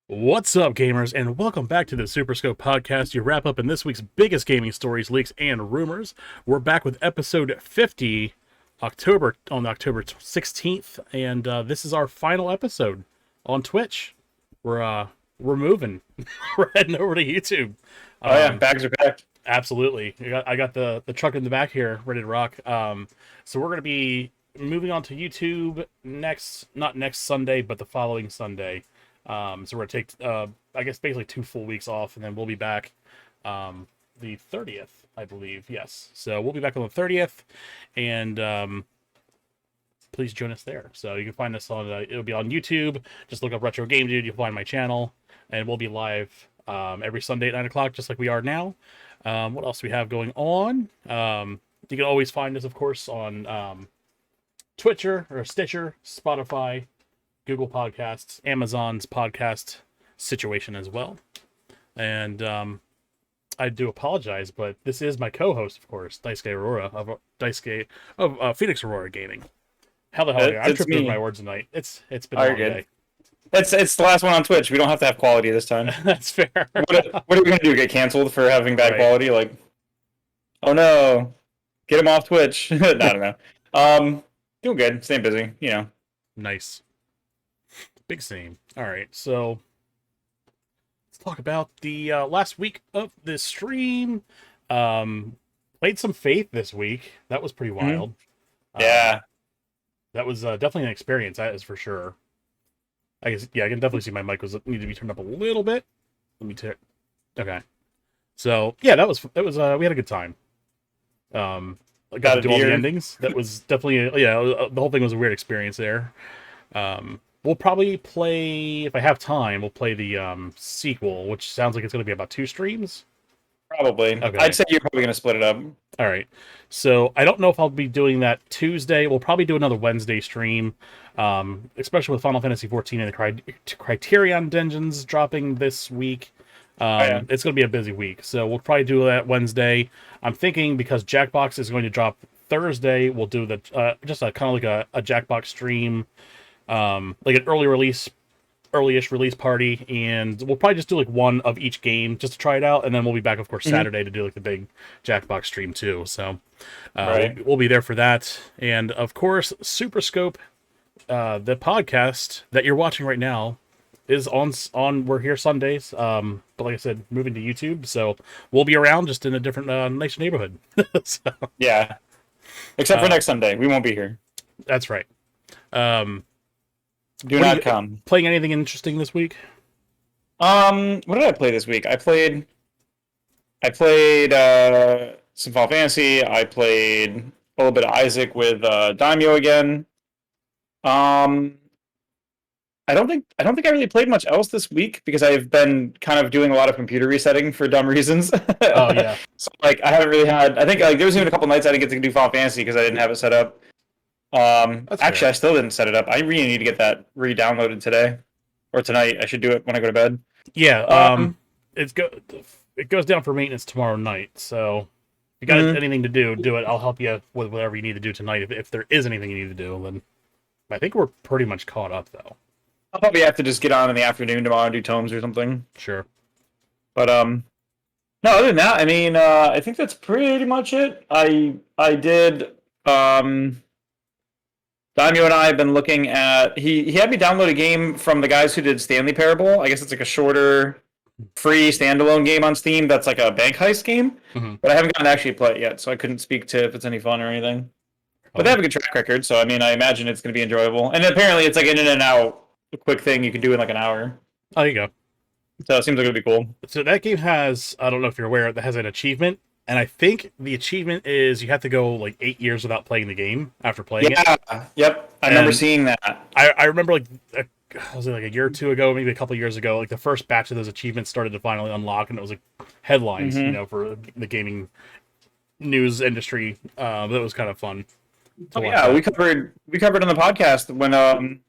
What's up, gamers, and welcome back to the SuperScope podcast. You wrap up in this week's biggest gaming stories, leaks, and rumors. We're back with episode 50, October 16th, and this is our final episode on Twitch. We're moving. We're heading over to YouTube. Oh yeah, bags are packed. Absolutely. I got the truck in the back here, ready to rock. So we're gonna be moving on to YouTube not next Sunday, but the following Sunday. So we're going to take, I guess, basically 2 full weeks off, and then we'll be back the 30th, I believe. Yes. So we'll be back on the 30th, and please join us there. So you can find us on, it'll be on YouTube. Just look up Retro Game Dude. You'll find my channel, and we'll be live every Sunday at 9 o'clock, just like we are now. What else do we have going on? You can always find us, of course, on Twitcher or Stitcher, Spotify, Google Podcasts, Amazon's podcast situation as well. And I do apologize, but this is my co-host, of course, Daisuke Aurora of Phoenix Aurora Gaming. How the hell are you? I'm tripping over my words tonight. It's been a long day. It's the last one on Twitch. We don't have to have quality this time. That's fair. What are we gonna do? Get canceled for having bad quality? Like, oh no, get him off Twitch. I don't know. Doing good. Staying busy. You know. Nice. Big same. All right, so let's talk about the last week of the stream. Played some Faith this week. That was pretty wild. Yeah. That was definitely an experience, that is for sure. I guess, yeah, I can definitely see my mic need to be turned up a little bit. Let me check. Okay. So, yeah, that was we had a good time. I got to do all the endings. That was definitely, the whole thing was a weird experience there. We'll probably play, if I have time, we'll play the sequel, which sounds like it's going to be about 2 streams. Probably. Okay. I'd say you're probably going to split it up. All right. So I don't know if I'll be doing that Tuesday. We'll probably do another Wednesday stream, especially with Final Fantasy XIV and the Criterion Dungeons dropping this week. It's going to be a busy week. So we'll probably do that Wednesday. I'm thinking because Jackbox is going to drop Thursday, we'll do the just a kind of like a Jackbox stream. Like an early-ish release party, and we'll probably just do like one of each game just to try it out, and then we'll be back, of course, Saturday to do like the big Jackbox stream too. So we'll be there for that, and of course, SuperScope, the podcast that you're watching right now, is on. We're here Sundays, but like I said, moving to YouTube, so we'll be around just in a different, nice neighborhood. So, yeah, except for next Sunday, we won't be here. That's right. Do not come. Playing anything interesting this week? What did I play this week? I played some Final Fantasy. I played a little bit of Isaac with Daimyo again. I don't think I really played much else this week because I've been kind of doing a lot of computer resetting for dumb reasons. Oh yeah. So like I haven't really had. I think like there was even a couple nights I didn't get to do Final Fantasy because I didn't have it set up. Actually, I still didn't set it up. I really need to get that re-downloaded today or tonight. I should do it when I go to bed. Yeah. It goes down for maintenance tomorrow night. So if you got anything to do it. I'll help you with whatever you need to do tonight. If there is anything you need to do, then I think we're pretty much caught up though. I'll probably have to just get on in the afternoon tomorrow and do tomes or something. Sure. But no, other than that, I mean, I think that's pretty much it. I did. Daimyo and I have been looking at. He had me download a game from the guys who did Stanley Parable. I guess it's like a shorter, free standalone game on Steam. That's like a bank heist game, but I haven't gotten to actually play it yet, so I couldn't speak to if it's any fun or anything. But they have a good track record, so I mean, I imagine it's going to be enjoyable. And apparently, it's like an in and out, a quick thing you can do in like an hour. Oh, there you go. So it seems like it'll be cool. So that game has, I don't know if you're aware, that has an achievement. And I think the achievement is you have to go like 8 years without playing the game after playing it. Yep. I remember seeing that. I remember like, was it like a year or two ago, maybe a couple of years ago, like the first batch of those achievements started to finally unlock, and it was like headlines, for the gaming news industry. That was kind of fun. We covered on the podcast when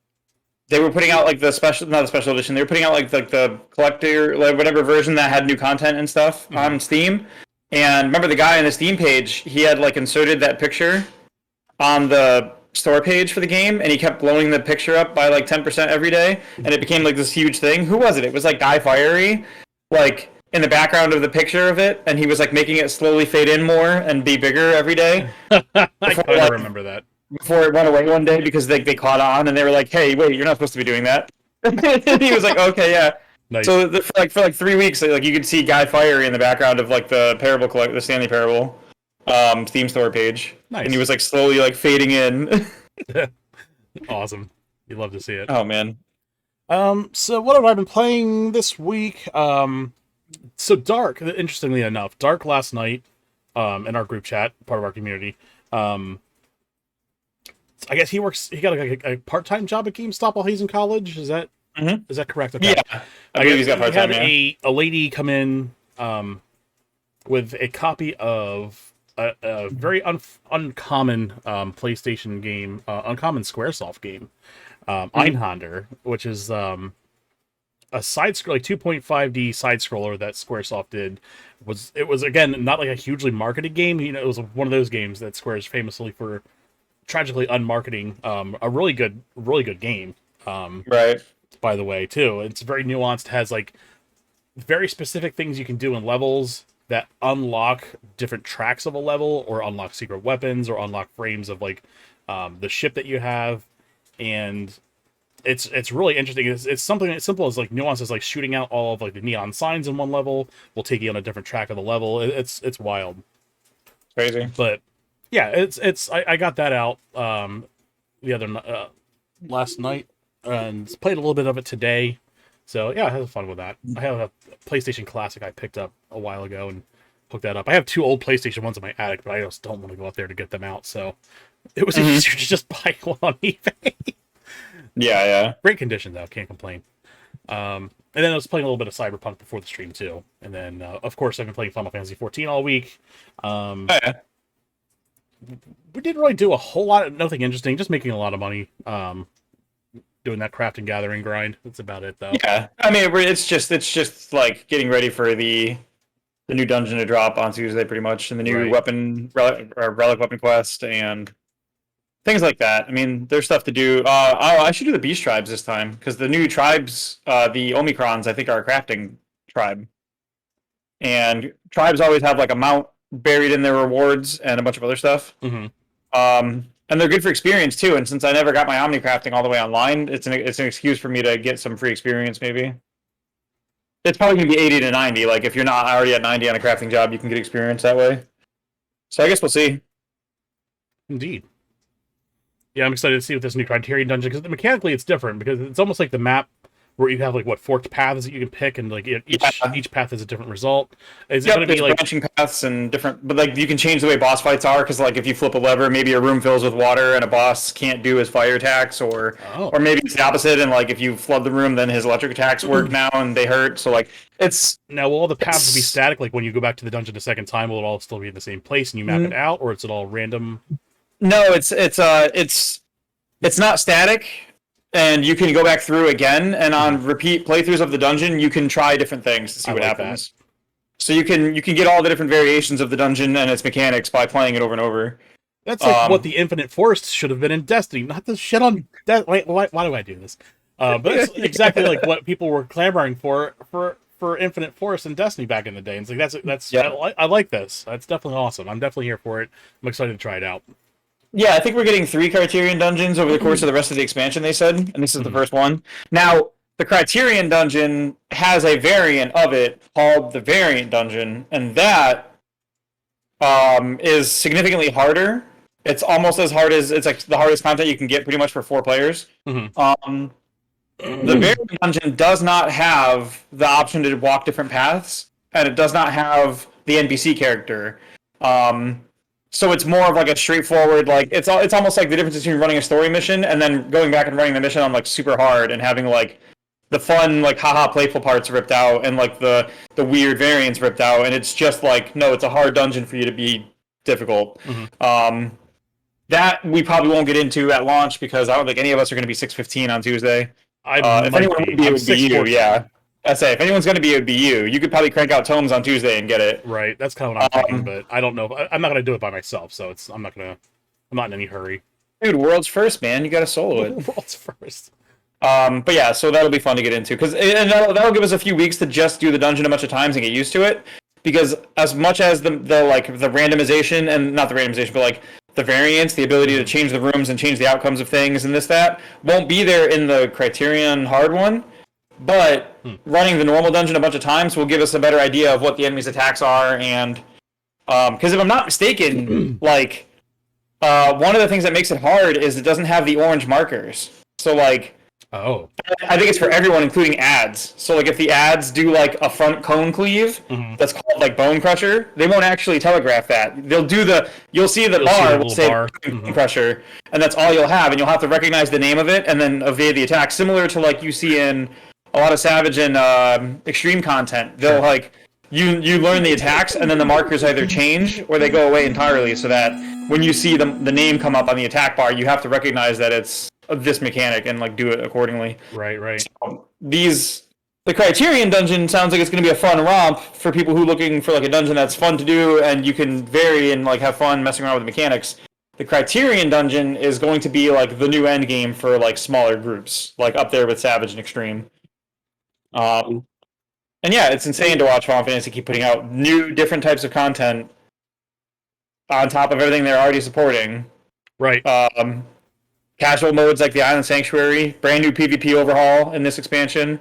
they were putting out like not the special edition. They were putting out like the collector, like whatever version that had new content and stuff on Steam. And remember the guy on the Steam page, he had like inserted that picture on the store page for the game, and he kept blowing the picture up by like 10% every day, and it became like this huge thing. Who was it? It was like Guy Fieri, like in the background of the picture of it, and he was like making it slowly fade in more and be bigger every day. I kind of remember that. Before it went away one day because they caught on and they were like, "Hey, wait, you're not supposed to be doing that." And he was like, "Okay, yeah." Nice. So for like 3 weeks, like you could see Guy Fieri in the background of like the Stanley Parable Steam store page, nice. And he was like slowly like fading in. Awesome. You love to see it. Oh man. So what have I been playing this week? So Dark, interestingly enough, Dark last night, in our group chat, part of our community, I guess he got a part-time job at GameStop while he's in college. Is that is that correct? Okay. Yeah, I believe he's got part-time. He had a lady come in with a copy of a very uncommon PlayStation game, uncommon SquareSoft game, Einhander, which is a side-scroll, like 2.5D side-scroller that SquareSoft did. It was again not like a hugely marketed game. You know, it was one of those games that Square is famously for tragically unmarketing. A really good game. Right. By the way, too, it's very nuanced. Has like very specific things you can do in levels that unlock different tracks of a level, or unlock secret weapons, or unlock frames of like the ship that you have, and it's really interesting. It's something as simple as like nuances, like shooting out all of like the neon signs in one level will take you on a different track of the level. It's wild, crazy. But yeah, I got that out the other last night and played a little bit of it today. So yeah, I had fun with that. I have a PlayStation Classic I picked up a while ago and hooked that up. I have 2 old PlayStation ones in my attic, but I just don't want to go out there to get them out. So it was easier to just buy one on eBay. Yeah. Great condition though, can't complain. And then I was playing a little bit of Cyberpunk before the stream too. And then of course I've been playing Final Fantasy 14 all week. We didn't really do a whole lot, nothing interesting, just making a lot of money. Doing that craft and gathering grind. That's about it though. Yeah, I mean it's just like getting ready for the new dungeon to drop on Tuesday, pretty much, and the new weapon relic weapon quest and things like that. I mean, there's stuff to do. I should do the beast tribes this time because the new tribes, the Omicrons, I think, are a crafting tribe, and tribes always have like a mount buried in their rewards and a bunch of other stuff. And they're good for experience too. And since I never got my Omni crafting all the way online, it's an excuse for me to get some free experience. Maybe it's probably gonna be 80 to 90. Like if you're not already at 90 on a crafting job, you can get experience that way. So I guess we'll see. Indeed. Yeah, I'm excited to see what this new Criterion dungeon, because mechanically it's different, because it's almost like the map where you have like forked paths that you can pick, and like each path has a different result. Is it going to be like branching paths and different, but like you can change the way boss fights are, because like if you flip a lever, maybe a room fills with water and a boss can't do his fire attacks, or maybe it's the opposite, and like if you flood the room, then his electric attacks work now and they hurt. So like it's now will all the paths be static? Like when you go back to the dungeon a second time, will it all still be in the same place and you map it out, or is it all random? No, it's not static. And you can go back through again, and on repeat playthroughs of the dungeon, you can try different things to see what happens. That. So you can get all the different variations of the dungeon and its mechanics by playing it over and over. That's like what the Infinite Forest should have been in Destiny, not the shit on. Why do I do this? But it's exactly like what people were clamoring for Infinite Forest in Destiny back in the day. And it's like that's I like this. That's definitely awesome. I'm definitely here for it. I'm excited to try it out. Yeah, I think we're getting 3 Criterion dungeons over the course of the rest of the expansion, they said, and this is the first one. Now, the Criterion dungeon has a variant of it called the Variant Dungeon, and that is significantly harder. It's almost as hard as, it's like the hardest content you can get pretty much for 4 players. The Variant Dungeon does not have the option to walk different paths, and it does not have the NPC character. So it's more of like a straightforward, like it's almost like the difference between running a story mission and then going back and running the mission on like super hard and having like the fun, like haha playful parts ripped out and like the weird variants ripped out, and it's just like, no, it's a hard dungeon for you to be difficult. That we probably won't get into at launch because I don't think any of us are going to be 615 on Tuesday. If anyone would be, it would be you. Yeah. I say, if anyone's going to be, it would be you. You could probably crank out tomes on Tuesday and get it. Right, that's kind of what I'm thinking, but I don't know. I'm not going to do it by myself, so I'm not in any hurry. Dude, world's first, man. You got to solo it. World's first. But yeah, so that'll be fun to get into because that'll give us a few weeks to just do the dungeon a bunch of times and get used to it. Because as much as the randomization and not the randomization, but like the variance, the ability to change the rooms and change the outcomes of things and that won't be there in the Criterion hard one. But running the normal dungeon a bunch of times will give us a better idea of what the enemy's attacks are. And because if I'm not mistaken, like one of the things that makes it hard is it doesn't have the orange markers. So like. Oh. I think it's for everyone, including ads. So, like, if the ads do, like, a front cone cleave, that's called, like, Bone Crusher, they won't actually telegraph that. They'll do you'll see the bar will say Bone Crusher, and that's all you'll have, and you'll have to recognize the name of it and then evade the attack, similar to, like, you see in a lot of Savage and Extreme content. They'll, like, you learn the attacks, and then the markers either change or they go away entirely, so that when you see the name come up on the attack bar, you have to recognize that it's this mechanic and like do it accordingly. Right. So the Criterion dungeon sounds like it's going to be a fun romp for people who are looking for like a dungeon that's fun to do and you can vary and like have fun messing around with the mechanics. The Criterion dungeon is going to be like the new end game for like smaller groups, like up there with Savage and Extreme. And yeah, it's insane to watch Final Fantasy keep putting out new, different types of content on top of everything they're already supporting. Right. Casual modes like the Island Sanctuary, brand new PvP overhaul in this expansion,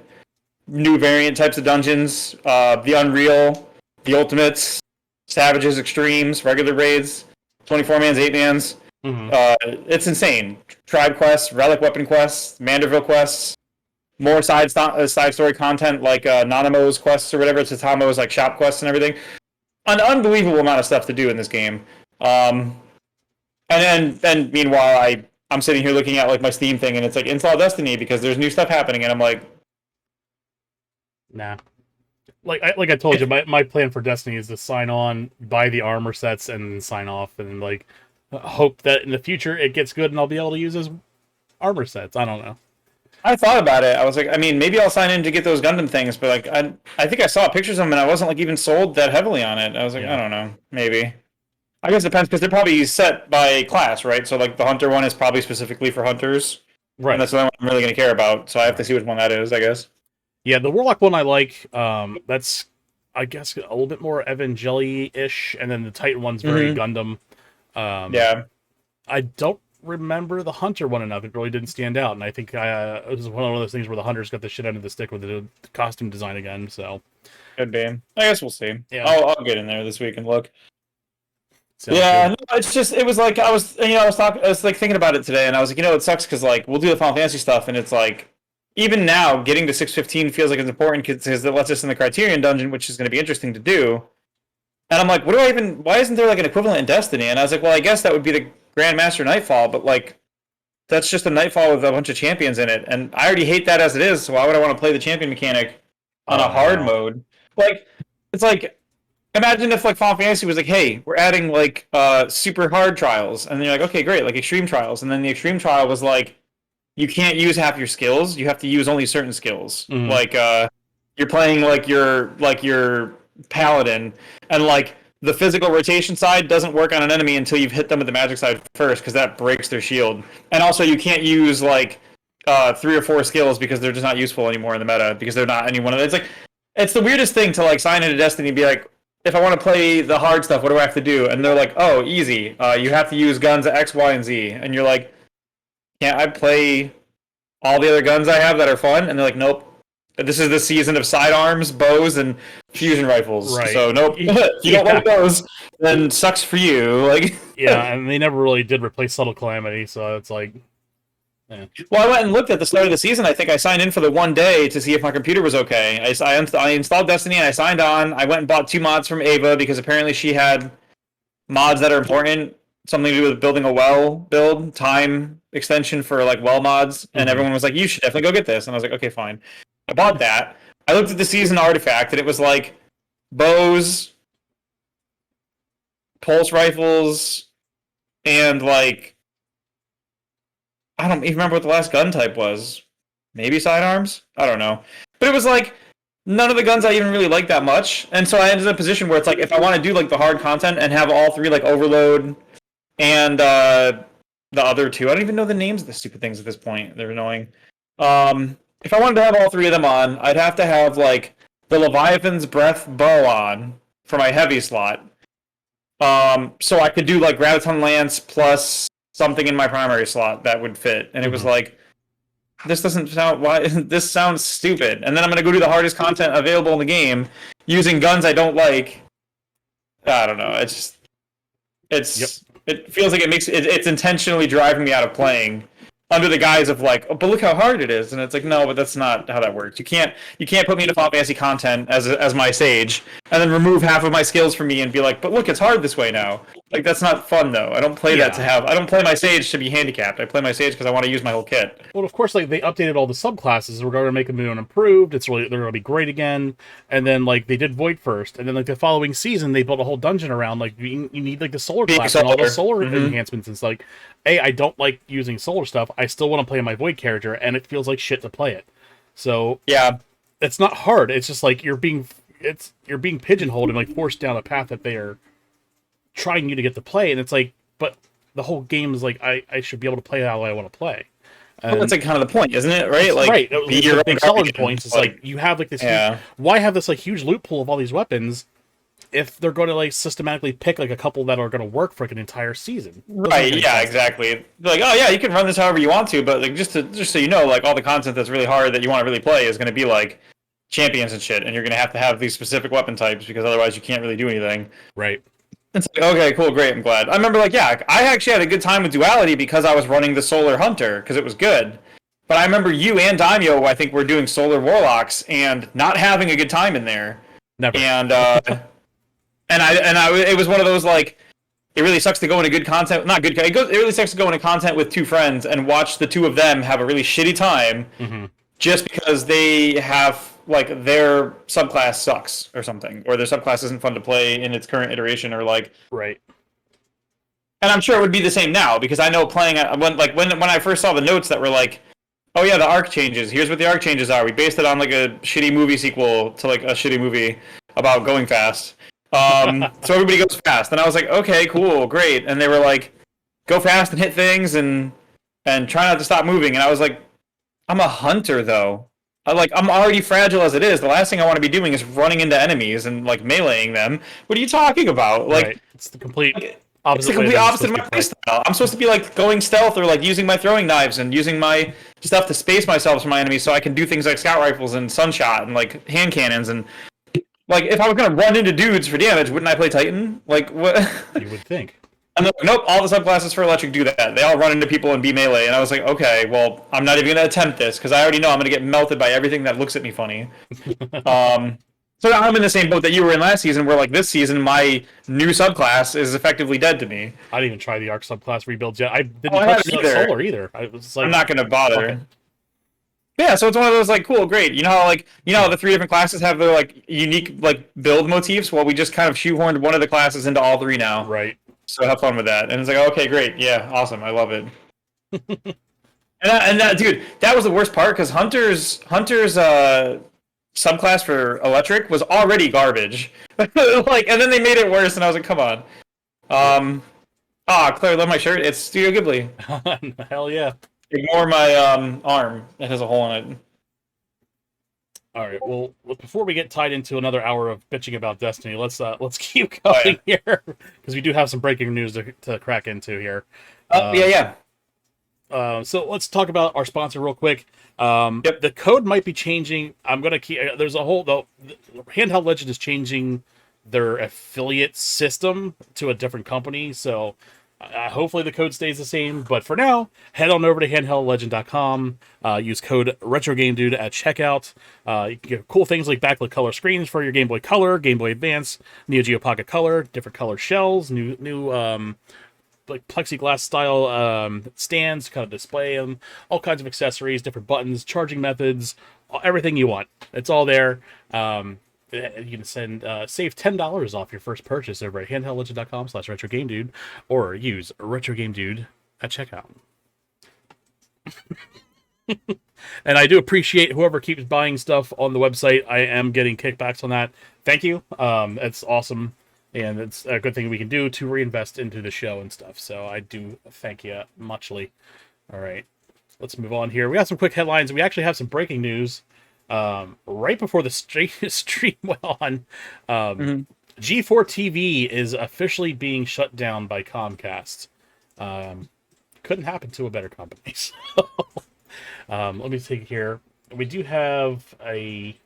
new variant types of dungeons, the Unreal, the Ultimates, Savages, Extremes, regular raids, 24-mans, 8-mans. It's insane. Tribe quests, Relic Weapon quests, Manderville quests, more side story content like Nanamo's quests or whatever, Tatamo's like shop quests and everything. An unbelievable amount of stuff to do in this game. And then meanwhile, I'm sitting here looking at like my Steam thing, and it's like install Destiny because there's new stuff happening, and I'm like, nah. Like I told you, my plan for Destiny is to sign on, buy the armor sets, and then sign off, and like hope that in the future it gets good and I'll be able to use those armor sets. I don't know. I thought about it. I was like, I mean, maybe I'll sign in to get those Gundam things, but like, I think I saw pictures of them, and I wasn't like even sold that heavily on it. I was like, I don't know, maybe. I guess it depends because they're probably set by class, right? So like the Hunter one is probably specifically for Hunters, right? And that's the only one I'm really going to care about. So I have to see which one that is, I guess. Yeah, the Warlock one I like. That's I guess a little bit more Evangeli-ish, and then the Titan one's very Gundam. Yeah, I don't remember the Hunter one enough. It really didn't stand out, and I think it was one of those things where the Hunters got the shit out of the stick with the costume design again. So could be. I guess we'll see. Yeah, I'll get in there this week and look. Sounds yeah, good. no, it's just it was like I was thinking about it today, and I was like, it sucks because like we'll do the Final Fantasy stuff, and it's like even now getting to 615 feels like it's important because it lets us in the Criterion dungeon, which is going to be interesting to do. And I'm like, why isn't there like an equivalent in Destiny? And I was like, well, I guess that would be the Grandmaster Nightfall, but like that's just a Nightfall with a bunch of champions in it, and I already hate that as it is. So why would I want to play the champion mechanic on a hard mode? Like, it's like. Imagine if like Final Fantasy was like, hey, we're adding like super hard trials, and then you're like, okay, great, like extreme trials, and then the extreme trial was like, you can't use half your skills, you have to use only certain skills. Like you're playing like your paladin, and like the physical rotation side doesn't work on an enemy until you've hit them with the magic side first, because that breaks their shield. And also you can't use like 3 or 4 skills because they're just not useful anymore in the meta because they're not any one of them. It's like it's the weirdest thing to like sign into Destiny and be like, if I want to play the hard stuff, what do I have to do? And they're like, oh, easy. You have to use guns X, Y, and Z. And you're like, can't I play all the other guns I have that are fun? And they're like, nope. This is the season of sidearms, bows, and fusion rifles. Right. So nope. If you don't like those, then sucks for you. Like yeah, and they never really did replace Subtle Calamity, so it's like. Yeah. Well, I went and looked at the start of the season. I think I signed in for the one day to see if my computer was okay. I installed Destiny and I signed on. I went and bought 2 mods from Ava because apparently she had mods that are important. Something to do with building a well build, time extension for like well mods. And everyone was like, you should definitely go get this. And I was like, okay, fine. I bought that. I looked at the season artifact and it was like bows, pulse rifles, and like I don't even remember what the last gun type was. Maybe sidearms? I don't know. But it was like none of the guns I even really liked that much. And so I ended in a position where it's like if I want to do like the hard content and have all 3 like overload and the other two. I don't even know the names of the stupid things at this point. They're annoying. If I wanted to have all three of them on, I'd have to have like the Leviathan's Breath bow on for my heavy slot. So I could do like Graviton Lance plus something in my primary slot that would fit. And it was like, this doesn't sound why this sounds stupid. And then I'm gonna go do the hardest content available in the game using guns I don't like. I don't know. It feels like it's intentionally driving me out of playing under the guise of like, oh, but look how hard it is, and it's like, no, but that's not how that works. You can't put me into Final Fantasy content as my sage, and then remove half of my skills from me and be like, but look, it's hard this way now. Like that's not fun though. I don't play that to have. I don't play my sage to be handicapped. I play my sage because I want to use my whole kit. Well, of course, like they updated all the subclasses. We're going to make them new and improved. They're going to be great again. And then like they did Void first, and then like the following season they built a whole dungeon around like you need like the solar class and all the solar enhancements. And it's like, hey, I don't like using solar stuff. I still want to play my Void character, and it feels like shit to play it. So yeah, it's not hard. It's just like you're being pigeonholed and like forced down a path that they are trying you to get to play, and it's like, but the whole game is like I should be able to play how I want to play. Well, that's like kind of the point, isn't it? Right? Like, right. The big selling points is like you have like this. Yeah. Why have this like huge loot pool of all these weapons if they're going to like systematically pick like a couple that are going to work for like an entire season? Right? Yeah, exactly. Like, oh yeah, you can run this however you want to, but like just so you know, like all the content that's really hard that you want to really play is going to be like champions and shit, and you're going to have these specific weapon types because otherwise you can't really do anything. Right. It's like, okay, cool, great, I'm glad. I remember, like, yeah, I actually had a good time with Duality because I was running the Solar Hunter, because it was good. But I remember you and Daimyo, I think, were doing Solar Warlocks, and not having a good time in there. Never. And, it was one of those, like, it really sucks to go into good content, not good, it really sucks to go into content with two friends and watch the two of them have a really shitty time, just because they have... like their subclass sucks or something, or their subclass isn't fun to play in its current iteration, or like right. And I'm sure it would be the same now because I know playing when I first saw the notes that were like, oh yeah, the arc changes. Here's what the arc changes are. We based it on like a shitty movie sequel to like a shitty movie about going fast. So everybody goes fast, and I was like, okay, cool, great. And they were like, go fast and hit things and try not to stop moving. And I was like, I'm a hunter though. I'm already fragile as it is. The last thing I want to be doing is running into enemies and like meleeing them. What are you talking about? Like, right. It's the complete opposite. It's the complete opposite of my playstyle. I'm supposed to be like going stealth or like using my throwing knives and using my stuff to space myself from my enemies, so I can do things like scout rifles and sunshot and like hand cannons and like if I was gonna run into dudes for damage, wouldn't I play Titan? Like what? You would think. And they're like, nope, all the subclasses for electric do that. They all run into people and be melee. And I was like, okay, well, I'm not even going to attempt this because I already know I'm going to get melted by everything that looks at me funny. So now I'm in the same boat that you were in last season, where like this season, my new subclass is effectively dead to me. I didn't even try the arc subclass rebuilds yet. I didn't touch solar either. I was like, I'm not going to bother. Okay. Yeah, so it's one of those like, cool, great. You know how the three different classes have their like unique like build motifs? Well, we just kind of shoehorned one of the classes into all three now. Right. So have fun with that. And it's like, okay, great. Yeah, awesome. I love it. and that, dude, that was the worst part because Hunter's subclass for electric was already garbage. Like, and then they made it worse, and I was like, come on. Claire, love my shirt. It's Studio Ghibli. Hell yeah. Ignore my arm. It has a hole in it. All right. Well, before we get tied into another hour of bitching about Destiny, let's keep going here because we do have some breaking news to crack into here. So let's talk about our sponsor real quick. Yep. The code might be changing. I'm gonna keep. There's a whole though. Handheld Legend is changing their affiliate system to a different company, so. Hopefully the code stays the same, but for now, head on over to handheldlegend.com, use code RetroGameDude at checkout. You can get cool things like backlit color screens for your Game Boy Color, Game Boy Advance, Neo Geo Pocket Color, different color shells, new like plexiglass style stands to kind of display them, all kinds of accessories, different buttons, charging methods, everything you want. It's all there. You can save $10 off your first purchase over at handheldlegend.com/RetroGameDude or use RetroGameDude at checkout. And I do appreciate whoever keeps buying stuff on the website. I am getting kickbacks on that. Thank you. It's awesome. and it's a good thing we can do to reinvest into the show and stuff. So I do thank you muchly. All right, let's move on here. We got some quick headlines. We actually have some breaking news. Right before the stream went on, G4 TV is officially being shut down by Comcast. Couldn't happen to a better company. So, let me take here. We do have a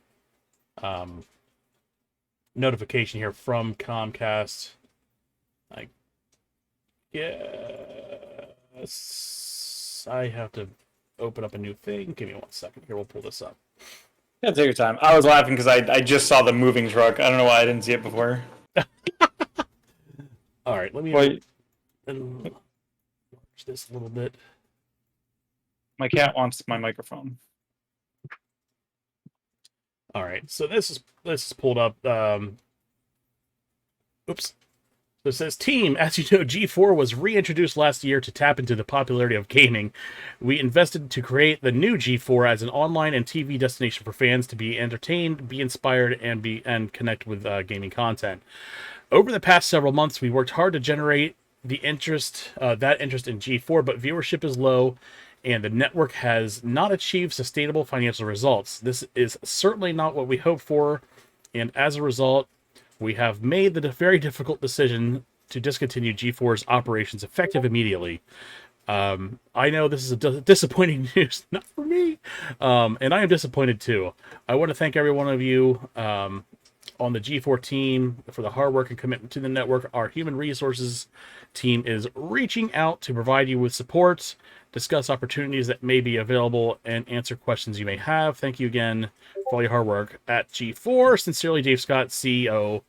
notification here from Comcast. I guess I have to open up a new thing. Give me 1 second here. We'll pull this up. Yeah, take your time. I was laughing because I just saw the moving truck. I don't know why I didn't see it before. All right, let me enlarge this a little bit. My cat wants my microphone. All right, so this is pulled up. Oops. So it says, team, as you know, G4 was reintroduced last year to tap into the popularity of gaming. We invested to create the new G4 as an online and TV destination for fans to be entertained, be inspired, and connect with gaming content. Over the past several months, we worked hard to generate the interest in G4, but viewership is low, and the network has not achieved sustainable financial results. This is certainly not what we hoped for, and as a result, we have made the very difficult decision to discontinue G4's operations effective immediately. I know this is disappointing news, not for me, and I am disappointed too. I want to thank every one of you on the G4 team for the hard work and commitment to the network. Our human resources team is reaching out to provide you with support, discuss opportunities that may be available, and answer questions you may have. Thank you again for all your hard work at G4. Sincerely, Dave Scott, CEO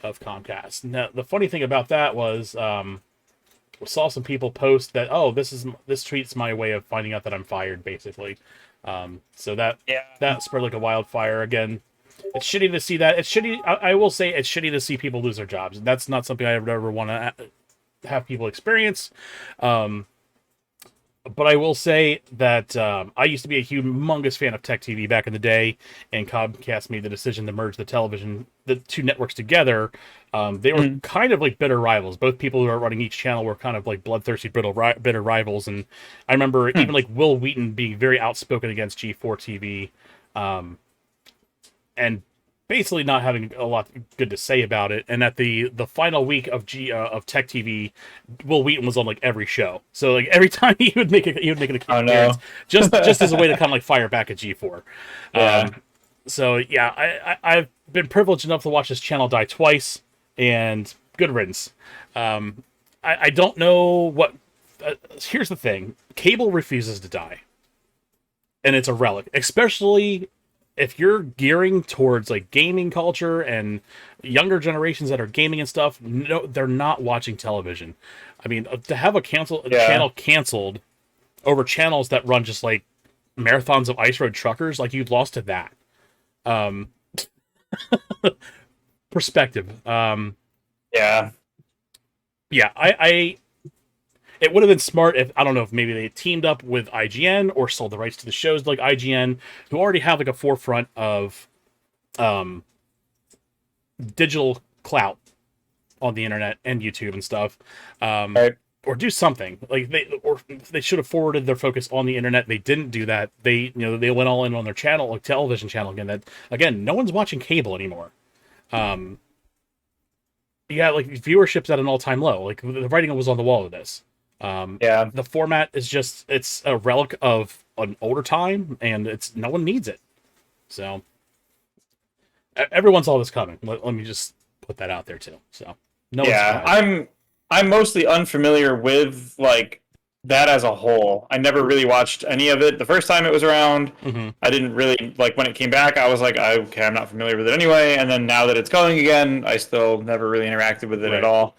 of Comcast. Now, the funny thing about that was, we saw some people post that, oh, this tweet's my way of finding out that I'm fired, basically. So that spread like a wildfire. Again, it's shitty to see that. It's shitty. I will say it's shitty to see people lose their jobs. That's not something I would ever want to have people experience. But I will say that I used to be a humongous fan of Tech TV back in the day, and Comcast made the decision to merge the two networks together. They were kind of like bitter rivals. Both people who are running each channel were kind of like bloodthirsty, bitter rivals. And I remember even like Will Wheaton being very outspoken against G4 TV, and basically not having a lot good to say about it. And at the final week of Tech TV, Will Wheaton was on like every show. So like every time he would make an appearance, just as a way to kind of like fire back at G4. Yeah. So yeah, I've been privileged enough to watch this channel die twice, and good riddance. I don't know what. Here's the thing: cable refuses to die, and it's a relic, especially if you're gearing towards like gaming culture and younger generations that are gaming and stuff. No, they're not watching television. I mean, to have a channel canceled over channels that run just like marathons of Ice Road Truckers, like you've lost to that. Perspective. Yeah. It would have been smart if, I don't know, if maybe they teamed up with IGN or sold the rights to the shows like IGN, who already have like a forefront of digital clout on the internet and YouTube and stuff. Right. Or do something like they should have forwarded their focus on the internet. They didn't do that. They went all in on their channel, like television channel again. No one's watching cable anymore. Like viewership's at an all-time low. Like the writing was on the wall of this. The format is it's a relic of an older time, and no one needs it. So everyone saw this coming. Let me just put that out there too. So no. Yeah, I'm mostly unfamiliar with like that as a whole. I never really watched any of it. The first time it was around, I didn't really like when it came back. I was like, okay, I'm not familiar with it anyway. And then now that it's going again, I still never really interacted with it at all.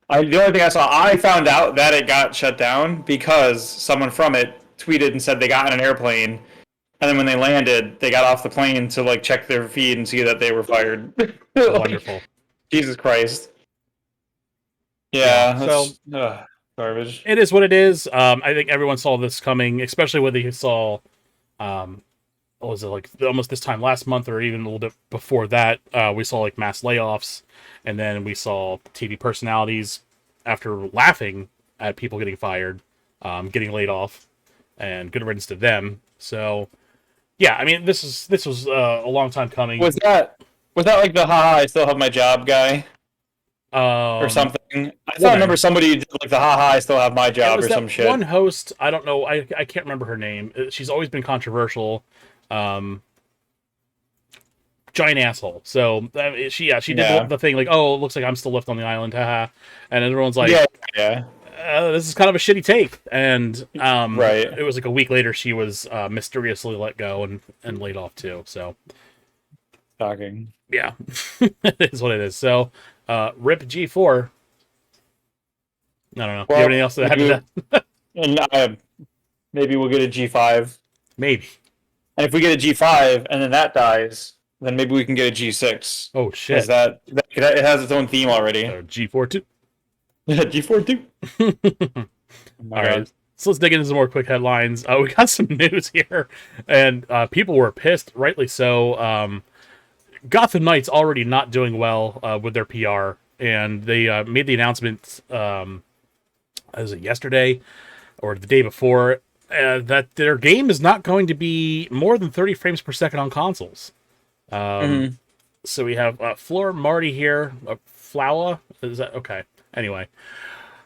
The only thing I found out that it got shut down because someone from it tweeted and said they got on an airplane, and then when they landed, they got off the plane to like check their feed and see that they were fired. Wonderful. Jesus Christ. Yeah, so garbage. It is what it is. I think everyone saw this coming, especially whether you saw what was it, like almost this time last month or even a little bit before that, we saw like mass layoffs, and then we saw TV personalities after laughing at people getting fired, getting laid off, and good riddance to them. So yeah, I mean this was a long time coming. Was that like the haha I still have my job guy or Um, something? I thought I Woman. remember somebody did like the haha I still have my It job was or some that shit. one host. I don't know. I can't remember her name. She's always been controversial. Um, Giant asshole. So she did Yeah. the thing like, oh, it looks like I'm still left on the island, haha. And everyone's like, Yeah, yeah. this is kind of a shitty take. And Right. it was like a week later she was mysteriously let go and laid off too. So Shocking. yeah, it is what it is. So rip G4. I don't know. Do you have Well, anything else to add to that? and maybe we'll get a G5. Maybe. And if we get a G5 and then that dies, then maybe we can get a G6. Oh Because shit. that it has its own theme already. G4 too. G4 too. Oh my All God. right. So let's dig into some more quick headlines. We got some news here, and people were pissed, rightly so. Gotham Knights already not doing well with their PR, and they made the announcement, was it yesterday or the day before, that their game is not going to be more than 30 frames per second on consoles. Mhm. So we have Floor Marty here, Flower. Is that okay? Anyway,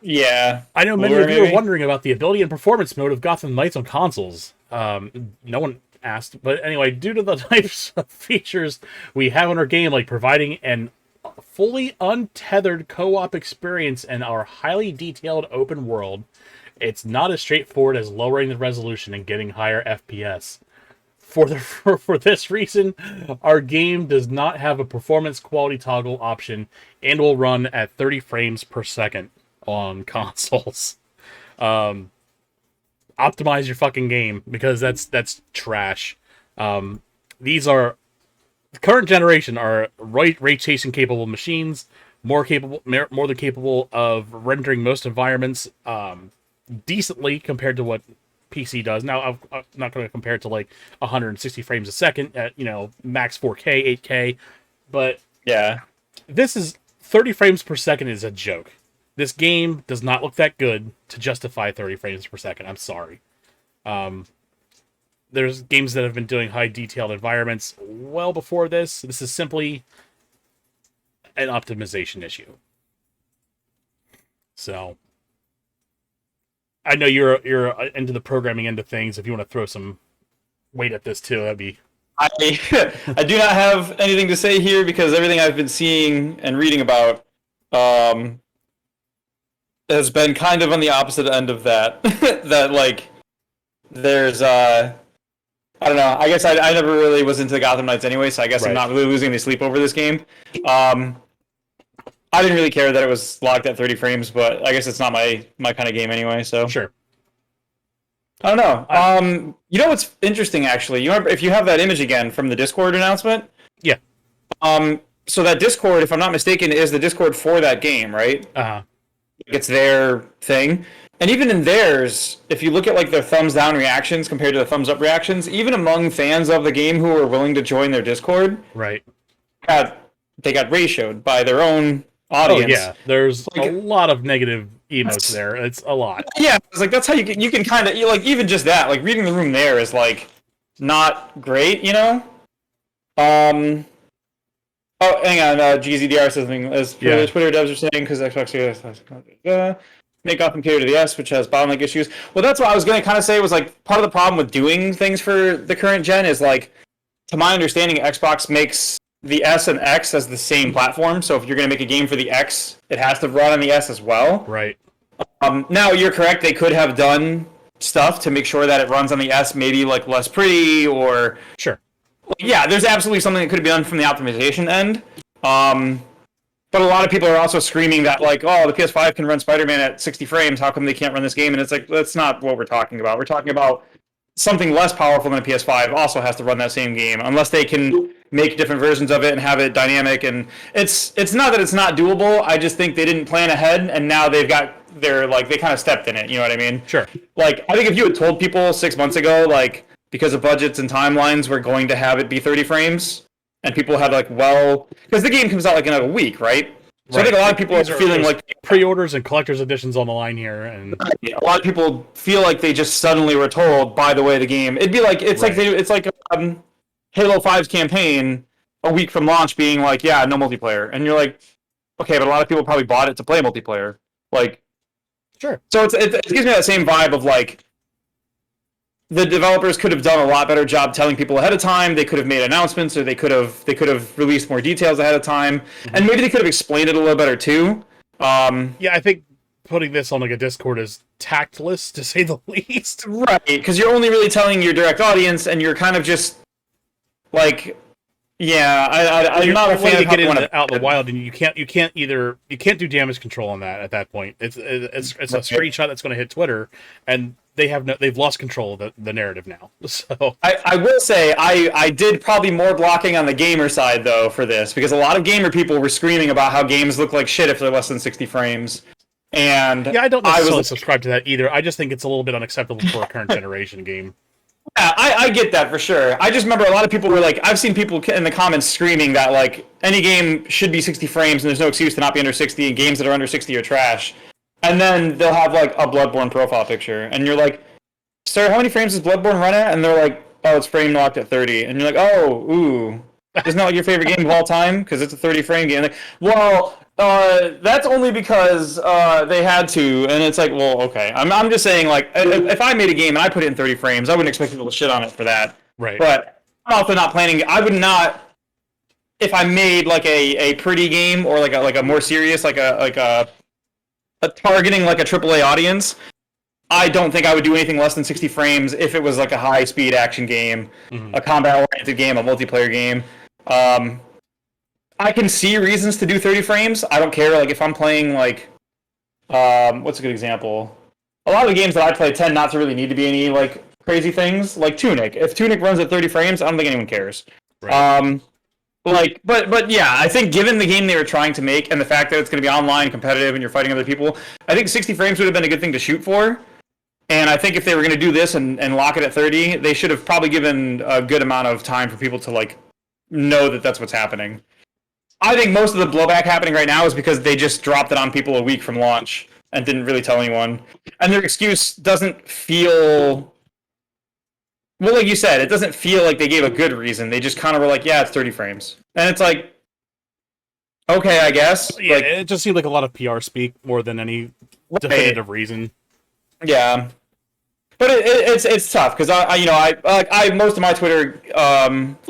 Yeah. I know many Lure, of you are maybe? wondering about the ability and performance mode of Gotham Knights on consoles. No one asked, but anyway, due to the types of features we have in our game, like providing an fully untethered co-op experience and our highly detailed open world, it's not as straightforward as lowering the resolution and getting higher FPS. For this reason, our game does not have a performance quality toggle option and will run at 30 frames per second on consoles. Optimize your fucking game because that's trash. These are current generation are ray tracing capable machines, more than capable of rendering most environments decently compared to what PC does. Now I'm not going to compare it to like 160 frames a second at max 4K, 8K, but Yeah. this is 30 frames per second is a joke. This game does not look that good to justify 30 frames per second. I'm sorry. There's games that have been doing high detailed environments well before this. This is simply an optimization issue. So I know you're into the programming end of things. If you want to throw some weight at this too, that'd be I I do not have anything to say here because everything I've been seeing and reading about um, has been kind of on the opposite end of that. That like there's I don't know. I guess I never really was into the Gotham Knights anyway, so I guess I'm right. not really losing any sleep over this game. I didn't really care that it was locked at 30 frames, but I guess it's not my kind of game anyway. So Sure. I don't know. You know what's interesting actually? You remember if you have that image again from the Discord announcement? Yeah. So that Discord, if I'm not mistaken, is the Discord for that game, right? Uh-huh. It's their thing. And even in theirs, if you look at like their thumbs down reactions compared to the thumbs up reactions, even among fans of the game who are willing to join their Discord, Right. they got ratioed by their own Oh audience. yeah. There's Like, a lot of negative emotes there. It's a lot. yeah, it's like that's how you can kind of like even just that like reading the room there is like not great, you know. Oh, hang on. GZDR says something. As Yeah. Twitter devs are saying, because Xbox make Gotham cater to the S, which has bottleneck issues. Well, that's what I was going to kind of say was like part of the problem with doing things for the current gen is like, to my understanding, Xbox makes the S and X as the same platform. So if you're going to make a game for the X, it has to run on the S as well. Right. Now you're correct. They could have done stuff to make sure that it runs on the S, maybe like less pretty or Sure. yeah, there's absolutely something that could be done from the optimization end. But a lot of people are also screaming that like, oh, the PS5 can run Spider-Man at 60 frames. How come they can't run this game? And it's like, that's not what we're talking about. We're talking about something less powerful than a PS5 also has to run that same game, unless they can make different versions of it and have it dynamic. And it's not that it's not doable. I just think they didn't plan ahead, and now they've got they kind of stepped in it. You know what I mean? Sure. Like, I think if you had told people 6 months ago, like, because of budgets and timelines, were going to have it be 30 frames, and people had like, well, because the game comes out like in a week, right? So I think a lot of people are feeling like pre-orders and collector's editions on the line here, and a lot of people feel like they just suddenly were told, by the way, the game. It'd be like it's like Halo 5's campaign a week from launch being like, yeah, no multiplayer, and you're like, okay, but a lot of people probably bought it to play multiplayer, like, sure. So it gives me that same vibe of like, the developers could have done a lot better job telling people ahead of time. They could have made announcements, or they could have released more details ahead of time, and maybe they could have explained it a little better too. Yeah, I think putting this on like a Discord is tactless, to say the least. Right, because you're only really telling your direct audience, and you're kind of just like, yeah, I'm not a fan of getting out in the wild, and you can't do damage control on that at that point. It's a screenshot that's going to hit Twitter, and they've lost control of the narrative now. So I will say I did probably more blocking on the gamer side though for this, because a lot of gamer people were screaming about how games look like shit if they're less than 60 frames. And yeah, I don't necessarily subscribe to that either. I just think it's a little bit unacceptable for a current generation game. Yeah, I get that for sure. I just remember a lot of people were like, I've seen people in the comments screaming that like any game should be 60 frames and there's no excuse to not be under 60, and games that are under 60 are trash. And then they'll have like a Bloodborne profile picture, and you're like, sir, how many frames does Bloodborne run at? And they're like, oh, it's frame locked at 30. And you're like, oh, ooh, isn't that like your favorite game of all time? Because it's a 30 frame game. Like, well, that's only because they had to. And it's like, well, okay. I'm just saying, like, if I made a game and I put it in 30 frames, I wouldn't expect people to shit on it for that. Right. But I'm also not planning. I would not, if I made like a pretty game, or like a more serious, like a targeting like a AAA audience, I don't think I would do anything less than 60 frames if it was like a high-speed action game, a combat-oriented game, a multiplayer game. I can see reasons to do 30 frames. I don't care. Like, if I'm playing, like, what's a good example? A lot of the games that I play tend not to really need to be any, like, crazy things. Like Tunic. If Tunic runs at 30 frames, I don't think anyone cares. Right. But yeah, I think given the game they were trying to make and the fact that it's going to be online, competitive, and you're fighting other people, I think 60 frames would have been a good thing to shoot for. And I think if they were going to do this and lock it at 30, they should have probably given a good amount of time for people to like know that that's what's happening. I think most of the blowback happening right now is because they just dropped it on people a week from launch and didn't really tell anyone. And their excuse doesn't feel... Well, like you said, it doesn't feel like they gave a good reason. They just kind of were like, yeah, it's 30 frames. And it's like, okay, I guess. Yeah, like, it just seemed like a lot of PR speak more than any definitive reason. Yeah. But it's tough, because I most of my Twitter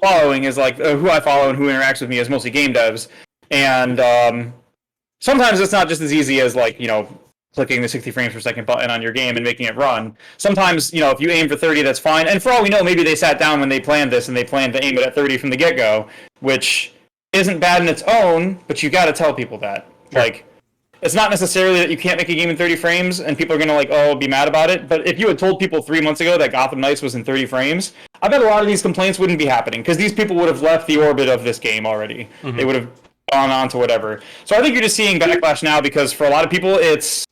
following is like who I follow and who interacts with me is mostly game devs. And sometimes it's not just as easy as like, clicking the 60 frames per second button on your game and making it run. Sometimes, if you aim for 30, that's fine. And for all we know, maybe they sat down when they planned this and they planned to aim it at 30 from the get-go, which isn't bad in its own, but you got to tell people that. Sure. Like, it's not necessarily that you can't make a game in 30 frames and people are going to, be mad about it. But if you had told people 3 months ago that Gotham Knights was in 30 frames, I bet a lot of these complaints wouldn't be happening, because these people would have left the orbit of this game already. Mm-hmm. They would have gone on to whatever. So I think you're just seeing backlash now, because for a lot of people, it's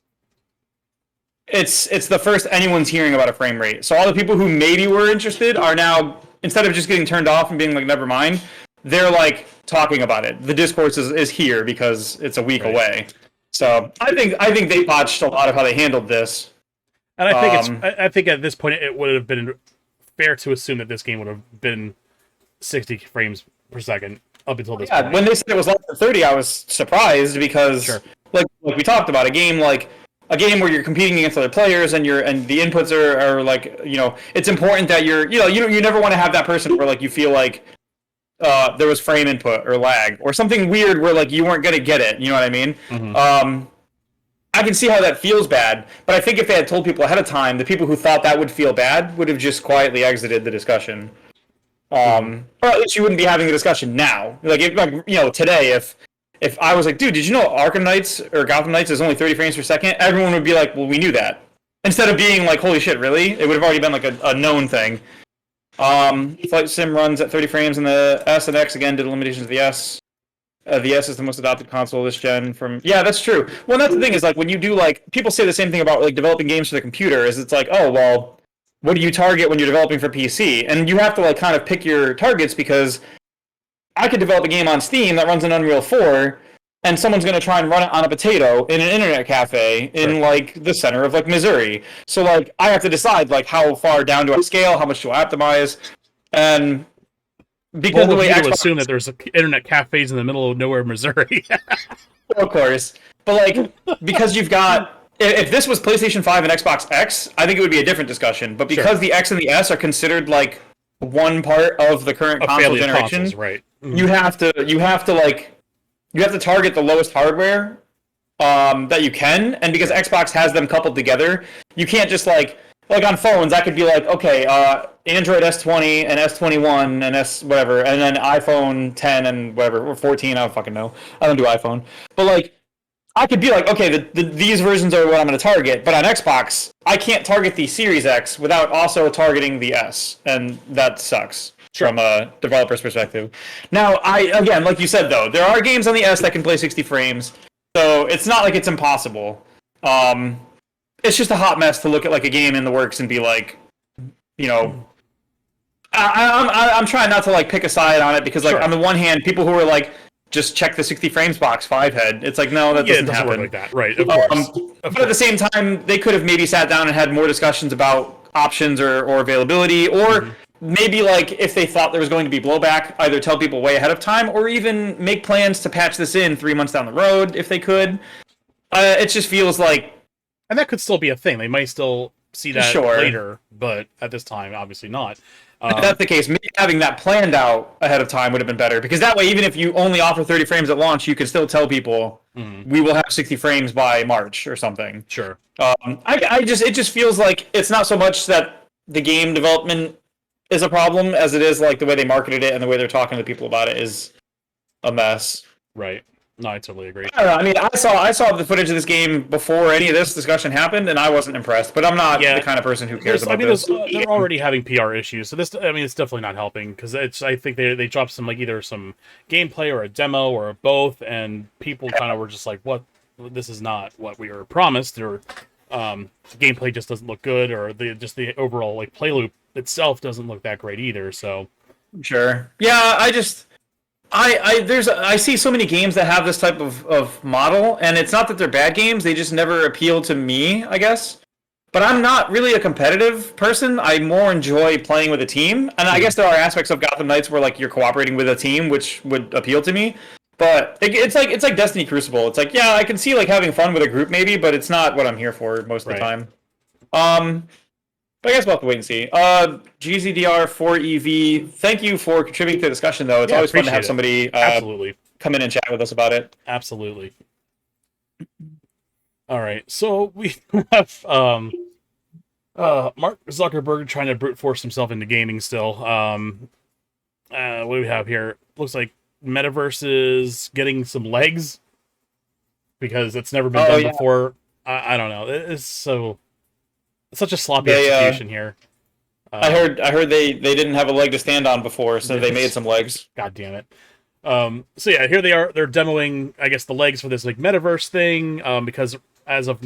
the first anyone's hearing about a frame rate. So all the people who maybe were interested are now, instead of just getting turned off and being like, never mind, they're like talking about it. The discourse is here because it's a week away. So I think they botched a lot of how they handled this. And I think at this point it would have been fair to assume that this game would have been 60 frames per second up until this point. When they said it was less than 30, I was surprised, because like we talked about, a game where you're competing against other players and the inputs are like, it's important that you never want to have that person where like you feel like there was frame input or lag or something weird where like you weren't going to get it. You know what I mean? Mm-hmm. I can see how that feels bad, but I think if they had told people ahead of time, the people who thought that would feel bad would have just quietly exited the discussion. Or at least you wouldn't be having the discussion now. Like, today, if I was like, dude, did you know Arkham Knights or Gotham Knights is only 30 frames per second? Everyone would be like, well, we knew that. Instead of being like, holy shit, really? It would have already been like a known thing. Flight Sim runs at 30 frames, and the S and X again did limitations of the S. The S is the most adopted console this gen Yeah, that's true. Well, that's the thing, is like when you do, like, people say the same thing about like developing games for the computer, is it's like, oh, well, what do you target when you're developing for PC? And you have to like kind of pick your targets because I could develop a game on Steam that runs in Unreal 4, and someone's going to try and run it on a potato in an internet cafe in like the center of like Missouri. So like I have to decide like how far down do I scale, how much do I optimize, and because the way Xbox... assume that there's internet cafes in the middle of nowhere, Missouri. Of course, but like because you've got. If this was PlayStation 5 and Xbox X, I think it would be a different discussion. But because the X and the S are considered like one part of the current console generation, consoles, right? You have to target the lowest hardware that you can, and because Xbox has them coupled together, you can't just like on phones. I could be like, okay, Android S20 and S21 and S whatever, and then iPhone 10 and whatever or 14. I don't fucking know. I don't do iPhone, but like. I could be like, okay, these versions are what I'm going to target, but on Xbox, I can't target the Series X without also targeting the S, and that sucks from a developer's perspective. Now, again, like you said, though, there are games on the S that can play 60 frames, so it's not like it's impossible. It's just a hot mess to look at like a game in the works and be like, you know, I'm trying not to like pick a side on it because like on the one hand, people who are like, just check the 60 frames box, 5 head. It's like, no, that doesn't happen. Work like that. Right, of course. But at the same time, they could have maybe sat down and had more discussions about options or availability, or maybe like if they thought there was going to be blowback, either tell people way ahead of time, or even make plans to patch this in 3 months down the road if they could. It just feels like... And that could still be a thing. They might still see that later, but at this time, obviously not. If that's the case, maybe having that planned out ahead of time would have been better, because that way, even if you only offer 30 frames at launch, you can still tell people we will have 60 frames by March or something. Sure. It just feels like it's not so much that the game development is a problem as it is like the way they marketed it and the way they're talking to people about it is a mess. Right. No, I totally agree. I don't know. I mean, I saw the footage of this game before any of this discussion happened, and I wasn't impressed. But I'm not the kind of person who cares about this. They're already having PR issues, so this. I mean, it's definitely not helping because I think they dropped some like either some gameplay or a demo or both, and people kind of were just like, "What? This is not what we were promised." Or the gameplay just doesn't look good, or the overall like play loop itself doesn't look that great either. So sure, yeah, I see so many games that have this type of model, and it's not that they're bad games, they just never appeal to me, I guess. But I'm not really a competitive person. I more enjoy playing with a team. And I guess there are aspects of Gotham Knights where like you're cooperating with a team, which would appeal to me. But it's like Destiny Crucible. It's like, yeah, I can see like having fun with a group maybe, but it's not what I'm here for most of the time. But I guess we'll have to wait and see. GZDR4EV, thank you for contributing to the discussion, though. It's always fun to have somebody come in and chat with us about it. Absolutely. All right, so we have Mark Zuckerberg trying to brute force himself into gaming still. What do we have here? Looks like Metaverse is getting some legs because it's never been done before. I don't know. It's such a sloppy execution here. I heard they didn't have a leg to stand on before, so they made some legs. God damn it. So yeah, here they are. They're demoing, I guess, the legs for this like Metaverse thing. Because as of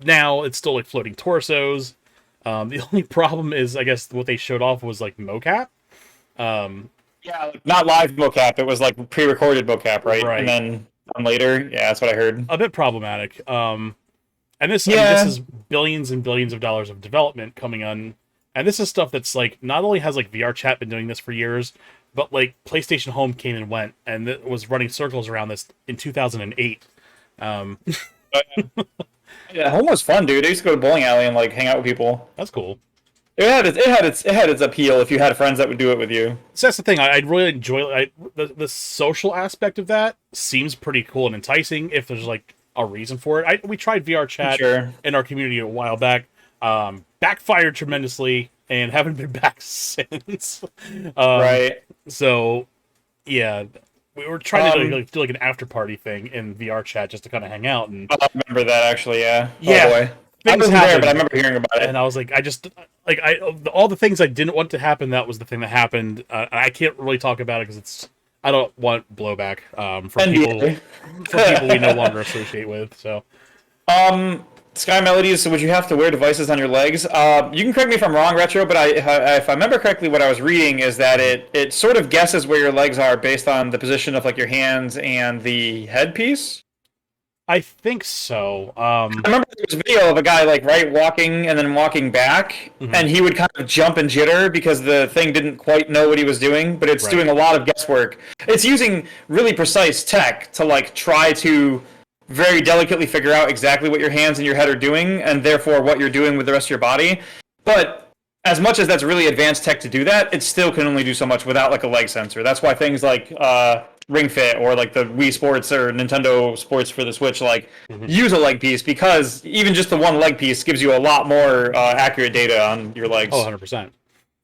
now, it's still like floating torsos. The only problem is, I guess, what they showed off was like mocap. Yeah, not live mocap. It was like pre-recorded mocap, right? And then later, yeah, that's what I heard. A bit problematic. And this, I mean, this is billions and billions of dollars of development coming on. And this is stuff that's like, not only has like VR chat been doing this for years, but like PlayStation Home came and went, and it was running circles around this in 2008. Yeah, home was fun, dude. I used to go to bowling alley and like hang out with people. That's cool. It had its appeal if you had friends that would do it with you. So that's the thing. I'd really enjoy the social aspect of that. Seems pretty cool and enticing if there's like a reason for it. We tried VR chat in our community a while back. Backfired tremendously and haven't been back since. Right. So, yeah, we were trying to do like an after party thing in VR chat just to kind of hang out. And I remember that actually. Yeah. Yeah. Oh boy. I wasn't there, but I remember hearing about it. And I was like, all the things I didn't want to happen, that was the thing that happened. I can't really talk about it because I don't want blowback from people we no longer associate with. So, Sky Melodies, so would you have to wear devices on your legs? You can correct me if I'm wrong, Retro, but if I remember correctly, what I was reading is that it sort of guesses where your legs are based on the position of like your hands and the headpiece. I think so. I remember there was a video of a guy like walking and then walking back, and he would kind of jump and jitter because the thing didn't quite know what he was doing, but it's doing a lot of guesswork. It's using really precise tech to like try to very delicately figure out exactly what your hands and your head are doing, and therefore what you're doing with the rest of your body. But as much as that's really advanced tech to do that, it still can only do so much without like a leg sensor. That's why things like Ring Fit or like the Wii Sports or Nintendo Sports for the Switch use a leg piece, because even just the one leg piece gives you a lot more accurate data on your legs. Oh, 100%.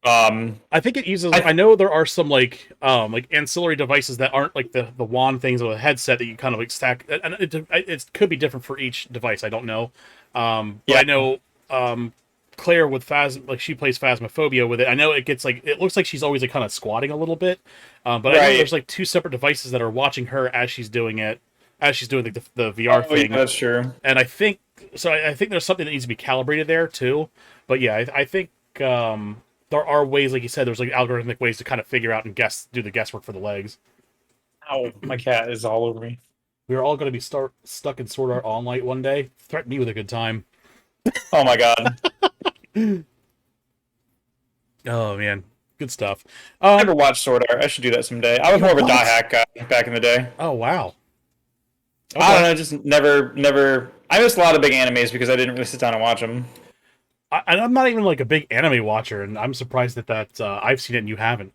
I think it uses. I know there are some like ancillary devices that aren't like the wand things or the headset that you kind of like stack, and it could be different for each device. I don't know. But I know Claire with she plays Phasmophobia with it. I know it gets like, it looks like she's always like kind of squatting a little bit. But I know there's like two separate devices that are watching her as she's doing it, as she's doing like the VR thing. Yeah, that's true. And I think there's something that needs to be calibrated there too. But yeah, I think there are ways, like you said, there's like algorithmic ways to kind of figure out and do the guesswork for the legs. Ow, my cat is all over me. We're all going to be stuck in Sword Art Online one day. Threaten me with a good time. Oh my god. Oh man, good stuff. I never watched Sword Art. I should do that someday. I was more of a Die Hack guy back in the day. Oh wow. Okay. I don't know, just never. I missed a lot of big animes because I didn't really sit down and watch them. I'm not even like a big anime watcher, and I'm surprised that I've seen it and you haven't.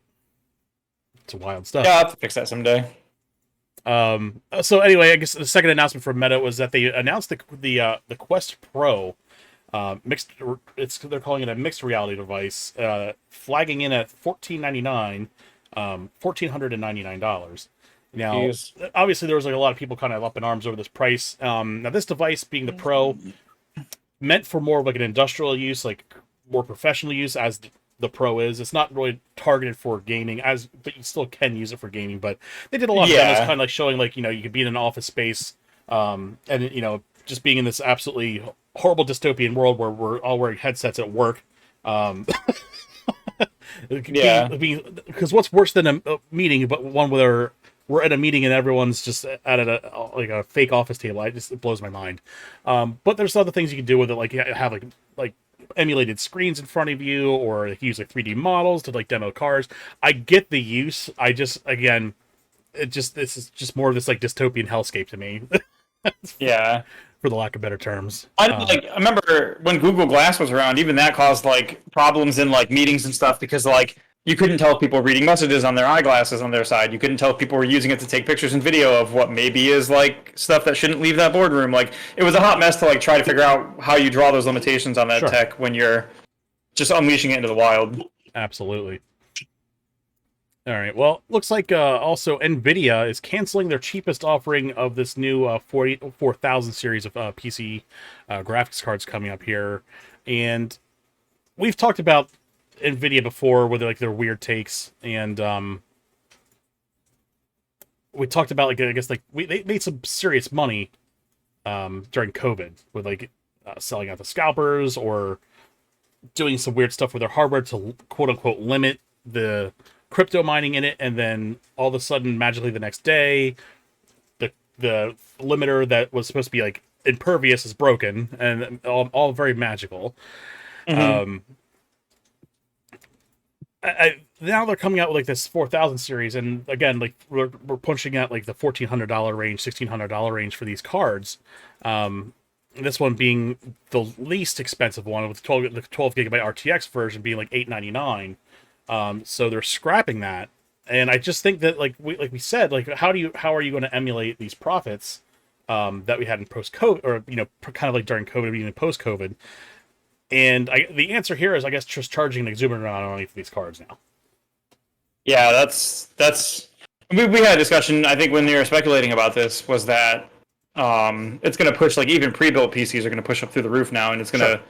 It's wild stuff. Yeah, I'll have to fix that someday. So anyway, I guess the second announcement from Meta was that they announced the Quest Pro. They're calling it a mixed reality device, flagging in at $1,499, $1,499. Now, obviously, there was like a lot of people kind of up in arms over this price. Now, this device, being the Pro, meant for more of like an industrial use, like more professional use, as the Pro is. It's not really targeted for gaming, but you still can use it for gaming. But they did a lot of demos, kind of like showing like, you could be in an office space, and just being in this absolutely horrible dystopian world where we're all wearing headsets at work. Because what's worse than a meeting, but one where we're at a meeting and everyone's just at a fake office table. It blows my mind. But there's other things you can do with it, like have like emulated screens in front of you, or use like 3D models to like demo cars. I get the use. This is just more of this like dystopian hellscape to me. Yeah. For the lack of better terms. I remember when Google Glass was around, even that caused like problems in like meetings and stuff, because like you couldn't tell if people were reading messages on their eyeglasses on their side. You couldn't tell if people were using it to take pictures and video of what maybe is like stuff that shouldn't leave that boardroom. Like, it was a hot mess to like try to figure out how you draw those limitations on that tech when you're just unleashing it into the wild. Absolutely. All right. Well, looks like also Nvidia is canceling their cheapest offering of this new 4000 series of PC graphics cards coming up here. And we've talked about Nvidia before with like their weird takes, and we talked about like, I guess like they made some serious money during COVID with like selling out the scalpers or doing some weird stuff with their hardware to quote unquote limit the crypto mining in it, and then all of a sudden, magically the next day, the limiter that was supposed to be like impervious is broken, and all very magical. Mm-hmm. Now they're coming out with like this 4000 series, and again, like we're pushing at like the $1,400 range, $1,600 range for these cards. This one being the least expensive one, with the 12 gigabyte RTX version being like $899. So they're scrapping that, and I just think that like we said, like how are you going to emulate these profits that we had in post-COVID, or kind of like during COVID, even post-COVID? And the answer here is, I guess, just charging an exuberant amount of money for these cards now. Yeah, that's we had a discussion, I think, when they were speculating about this, was that it's going to push, like, even pre-built PCs are going to push up through the roof now, and it's going to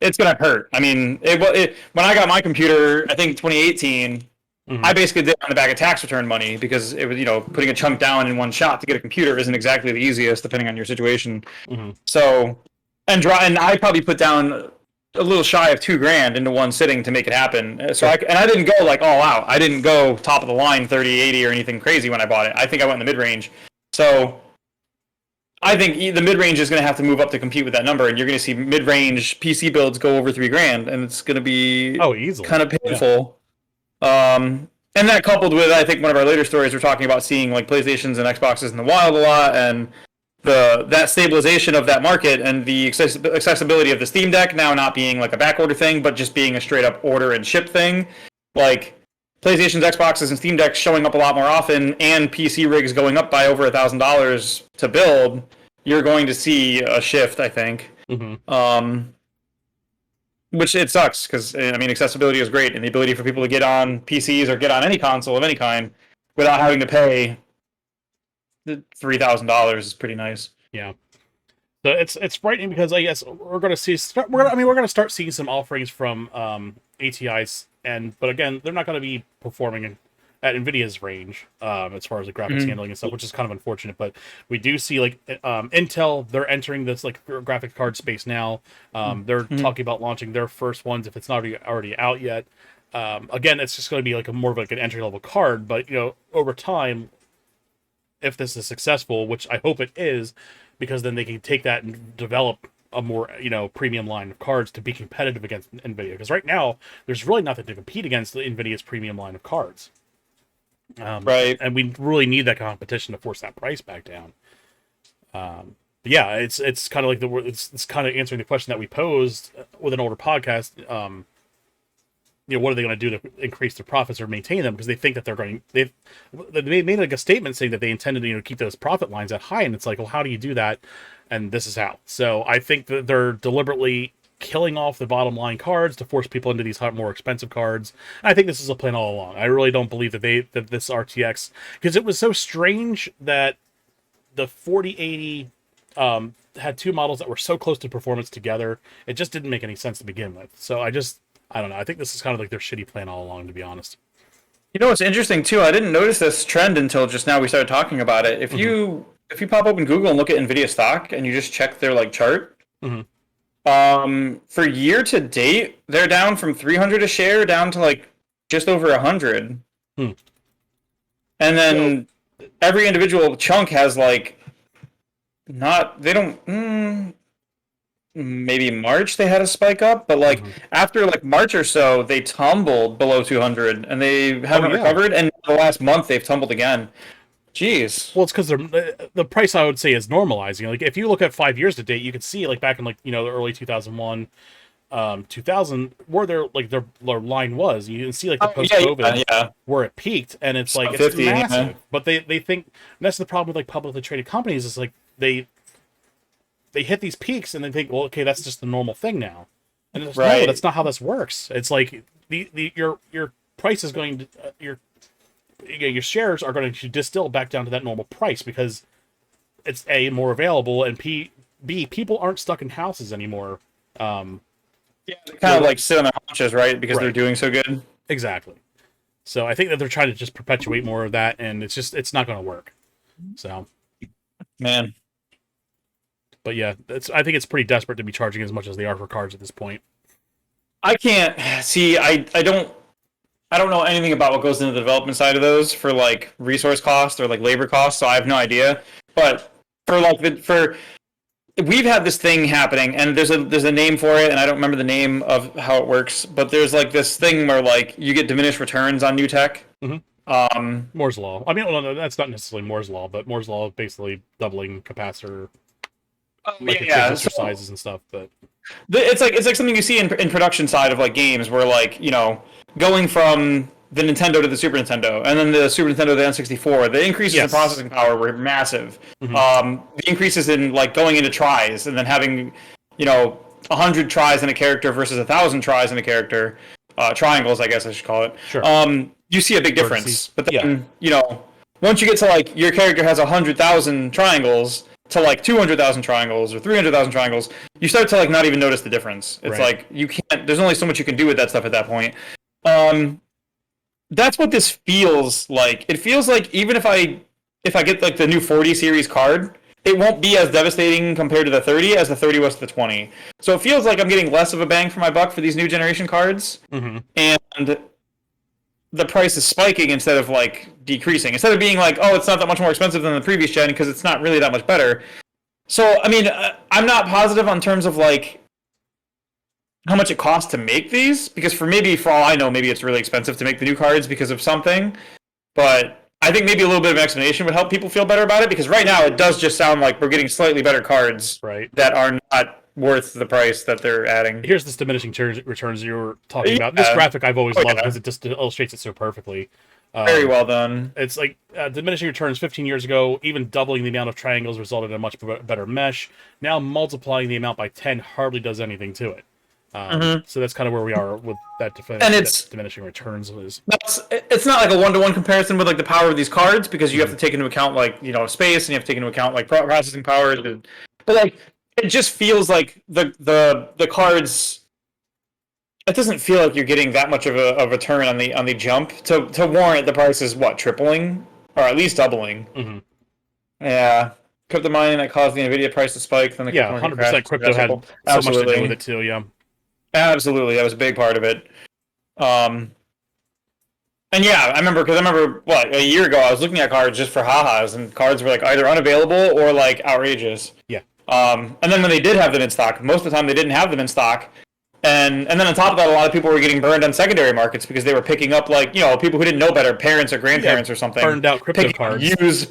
it's going to hurt. I mean, when I got my computer, I think 2018, I basically did it on the back of tax return money, because it was, putting a chunk down in one shot to get a computer isn't exactly the easiest, depending on your situation. So, and I probably put down a little shy of $2,000 into one sitting to make it happen. So I didn't go like all out. I didn't go top of the line 3080 or anything crazy when I bought it. I think I went in the mid range. So I think the mid range is going to have to move up to compete with that number, and you're going to see mid range PC builds go over $3,000, and it's going to be easily kind of painful. Yeah. And that coupled with, I think one of our later stories, we're talking about seeing like PlayStations and Xboxes in the wild a lot, and that stabilization of that market and the accessibility of the Steam Deck now not being like a backorder thing, but just being a straight up order and ship thing. Like PlayStations, Xboxes, and Steam Decks showing up a lot more often, and PC rigs going up by over $1,000 to build, you're going to see a shift, I think. Mm-hmm. Which it sucks, because I mean, accessibility is great, and the ability for people to get on PCs or get on any console of any kind without having to pay $3,000 is pretty nice. Yeah. So it's frightening because I guess we're going to start seeing some offerings from ATIs, but again, they're not going to be performing at Nvidia's range as far as the graphics handling and stuff, which is kind of unfortunate. But we do see like Intel, they're entering this like graphic card space now. They're talking about launching their first ones if it's not already out yet. Again, it's just going to be like more of like an entry level card, but over time, if this is successful, which I hope it is, because then they can take that and develop a more premium line of cards to be competitive against Nvidia. Because right now there's really nothing to compete against Nvidia's premium line of cards. Right, and we really need that competition to force that price back down. Yeah, it's kind of like it's kind of answering the question that we posed with an older podcast. What are they going to do to increase their profits or maintain them? Because they think that they made like a statement saying that they intended to keep those profit lines that high, and it's like, well, how do you do that? And this is how. So I think that they're deliberately killing off the bottom line cards to force people into these more expensive cards. And I think this is a plan all along. I really don't believe that this RTX, because it was so strange that the 4080 had two models that were so close to performance together. It just didn't make any sense to begin with. So I don't know. I think this is kind of like their shitty plan all along, to be honest. What's interesting too? I didn't notice this trend until just now we started talking about it. If you pop open Google and look at Nvidia stock and you just check their like chart, for year to date, they're down from 300 a share down to like just over 100. And then every individual chunk has like maybe March they had a spike up, but like after like March or so they tumbled below 200 and they haven't recovered, and the last month they've tumbled again. Jeez. Well, it's because the price, I would say, is normalizing. Like if you look at 5 years to date, you can see like back in like the early 2001 2000 where their line was. You can see like the post-COVID where it peaked, and it's like it's massive. But they think, and that's the problem with like publicly traded companies, is like they hit these peaks and they think, well, okay, that's just the normal thing now. And no, that's not how this works. It's like your price is going to your shares are going to distill back down to that normal price because it's A, more available, and B, people aren't stuck in houses anymore. They kind of like sit on their haunches, right? Because they're doing so good. Exactly. So I think that they're trying to just perpetuate more of that, and it's not going to work. So, man. But yeah, I think it's pretty desperate to be charging as much as they are for cards at this point. I can't see. I don't know anything about what goes into the development side of those for like resource cost or like labor cost, so I have no idea. But we've had this thing happening, and there's a name for it, and I don't remember the name of how it works. But there's like this thing where like you get diminished returns on new tech. Moore's law. I mean, well, no, that's not necessarily Moore's law, but Moore's law is basically doubling capacitor. Transistor sizes and stuff, but it's like something you see in production side of like games where like going from the Nintendo to the Super Nintendo and then the Super Nintendo to the N64, the increases in processing power were massive. The increases in like going into tries and then having 100 tries in a character versus 1,000 tries in a character, triangles I guess I should call it. Sure. You see a big difference, but then once you get to like your character has 100,000 triangles to like 200,000 triangles or 300,000 triangles, you start to like not even notice the difference. It's like you can't. There's only so much you can do with that stuff at that point. That's what this feels like. It feels like even if I get like the new 40 series card it won't be as devastating compared to the 30 as the 30 was to the 20. So it feels like I'm getting less of a bang for my buck for these new generation cards, and the price is spiking instead of like decreasing. Instead of being like, oh, it's not that much more expensive than the previous gen because it's not really that much better. So I mean, I'm not positive on terms of like how much it costs to make these, because for all I know, maybe it's really expensive to make the new cards because of something. But I think maybe a little bit of explanation would help people feel better about it, because right now it does just sound like we're getting slightly better cards that are not worth the price that they're adding. Here's this diminishing returns you were talking about. This graphic I've always loved because it just illustrates it so perfectly. Very well done. It's like diminishing returns 15 years ago, even doubling the amount of triangles resulted in a much better mesh. Now multiplying the amount by 10 hardly does anything to it. So that's kind of where we are with that, diminishing returns. It's not like a one-to-one comparison with like the power of these cards, because you have to take into account like, you know, space, and you have to take into account like processing power. But like, it just feels like the cards. It doesn't feel like you're getting that much of a return on the jump to warrant the price is what, tripling or at least doubling. Yeah. Crypto mining that caused the Nvidia price to spike. Then the 100% crypto had so much to do with it too. Yeah. Absolutely, that was a big part of it. And yeah, I remember what, a year ago I was looking at cards just for ha-has, and cards were like either unavailable or like outrageous. Yeah. And then when they did have them in stock, most of the time they didn't have them in stock. And then on top of that, a lot of people were getting burned on secondary markets because they were picking up, like, you know, people who didn't know better, parents or grandparents or something. Burned out crypto cards. Used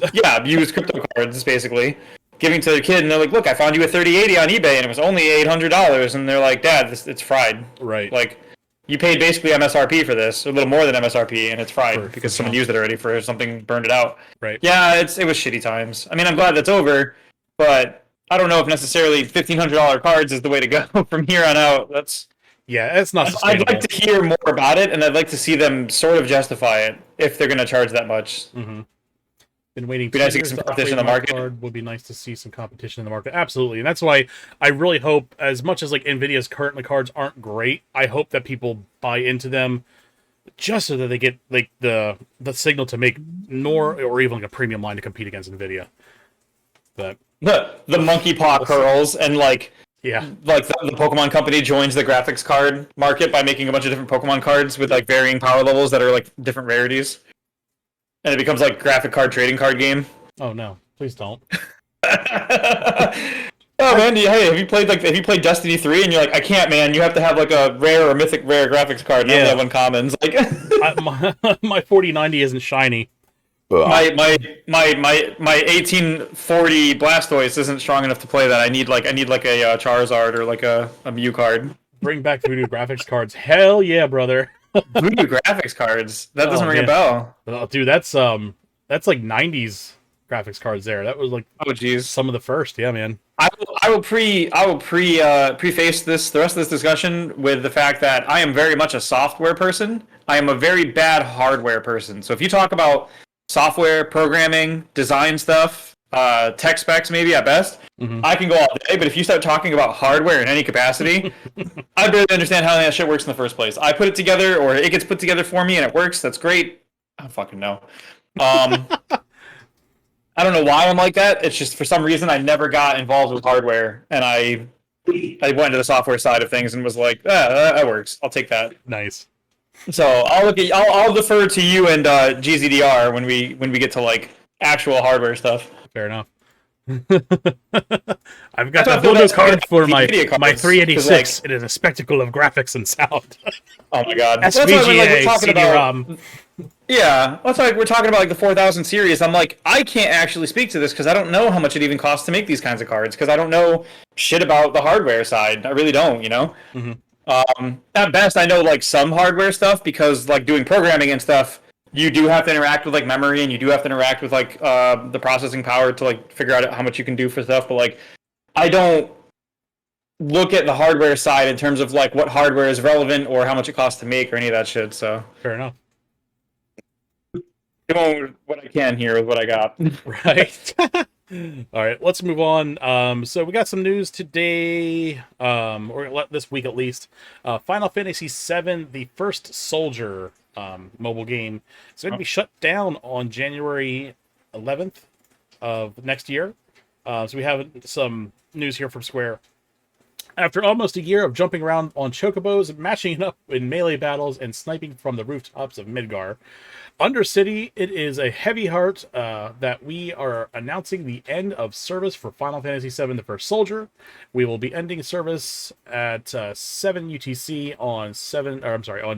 crypto cards, basically. Giving to their kid, and they're like, look, I found you a 3080 on eBay, and it was only $800. And they're like, Dad, it's fried. Right. Like, you paid basically MSRP for this, a little more than MSRP, and it's fried because someone used it already for something, burned it out. Right. Yeah, it was shitty times. I mean, I'm glad that's over, but I don't know if necessarily $1,500 cards is the way to go from here on out. It's not sustainable. I'd like to hear more about it, and I'd like to see them sort of justify it if they're going to charge that much. Been waiting. Be nice to get some competition in the market. Would be nice to see some competition in the market. Absolutely, and that's why I really hope, as much as like Nvidia's currently cards aren't great, I hope that people buy into them just so that they get like the signal to make or even like a premium line to compete against Nvidia. But the monkey paw curls and like. Yeah, like the Pokemon company joins the graphics card market by making a bunch of different Pokemon cards with like varying power levels that are like different rarities, and it becomes like graphic card trading card game. Oh no, please don't. Oh man, have you played Destiny 3 and you're like, I can't, man, you have to have like a rare or mythic rare graphics card, and I only have uncommons. Like my 4090 isn't shiny. My 1840 Blastoise isn't strong enough to play that. I need like a Charizard or like a Mew card. Bring back Voodoo graphics cards. Hell yeah, brother. Voodoo graphics cards. That doesn't ring a bell. Oh, dude, that's like 90s graphics cards there. That was like some of the first. Yeah, man. I will preface the rest of this discussion with the fact that I am very much a software person. I am a very bad hardware person. So if you talk about software, programming, design stuff, tech specs maybe at best, I can go all day, but if you start talking about hardware in any capacity, I barely understand how that shit works in the first place. I put it together, or it gets put together for me and it works, that's great. I don't fucking know. I don't know why I'm like that. It's just for some reason I never got involved with hardware, and I went to the software side of things and was like, that works. I'll take that. Nice. So I'll defer to you and GZDR when we get to like actual hardware stuff. Fair enough. I've got the Voodoo card for my 386. Like, it is a spectacle of graphics and sound. Oh my god. SVGA, CD-ROM. Yeah, that's like we're talking about like the 4000 series. I'm like, I can't actually speak to this because I don't know how much it even costs to make these kinds of cards, because I don't know shit about the hardware side. I really don't, you know? At best, I know like some hardware stuff because like doing programming and stuff, you do have to interact with like memory, and you do have to interact with like the processing power to like figure out how much you can do for stuff. But like, I don't look at the hardware side in terms of like what hardware is relevant or how much it costs to make or any of that shit. So fair enough. Doing what I can here with what I got. Right. All right, let's move on. So we got some news today, or this week at least. Final Fantasy VII, the First Soldier mobile game, is going to be shut down on January 11th of next year. So we have some news here from Square. After almost a year of jumping around on chocobos, matching it up in melee battles, and sniping from the rooftops of Midgar, Undercity, it is a heavy heart that we are announcing the end of service for Final Fantasy VII: The First Soldier. We will be ending service at 7 UTC on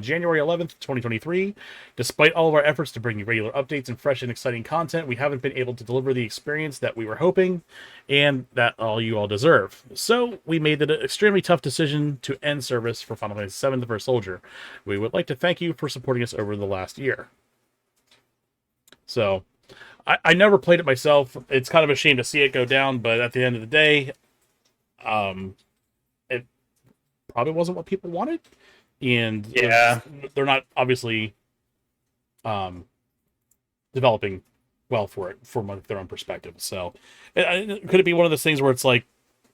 January 11th, 2023. Despite all of our efforts to bring you regular updates and fresh and exciting content, we haven't been able to deliver the experience that we were hoping and that you all deserve. So we made the extremely tough decision to end service for Final Fantasy VII: The First Soldier. We would like to thank you for supporting us over the last year. So, I never played it myself. It's kind of a shame to see it go down, but at the end of the day, it probably wasn't what people wanted, and they're not obviously developing well for it from their own perspective. So, could it be one of those things where it's like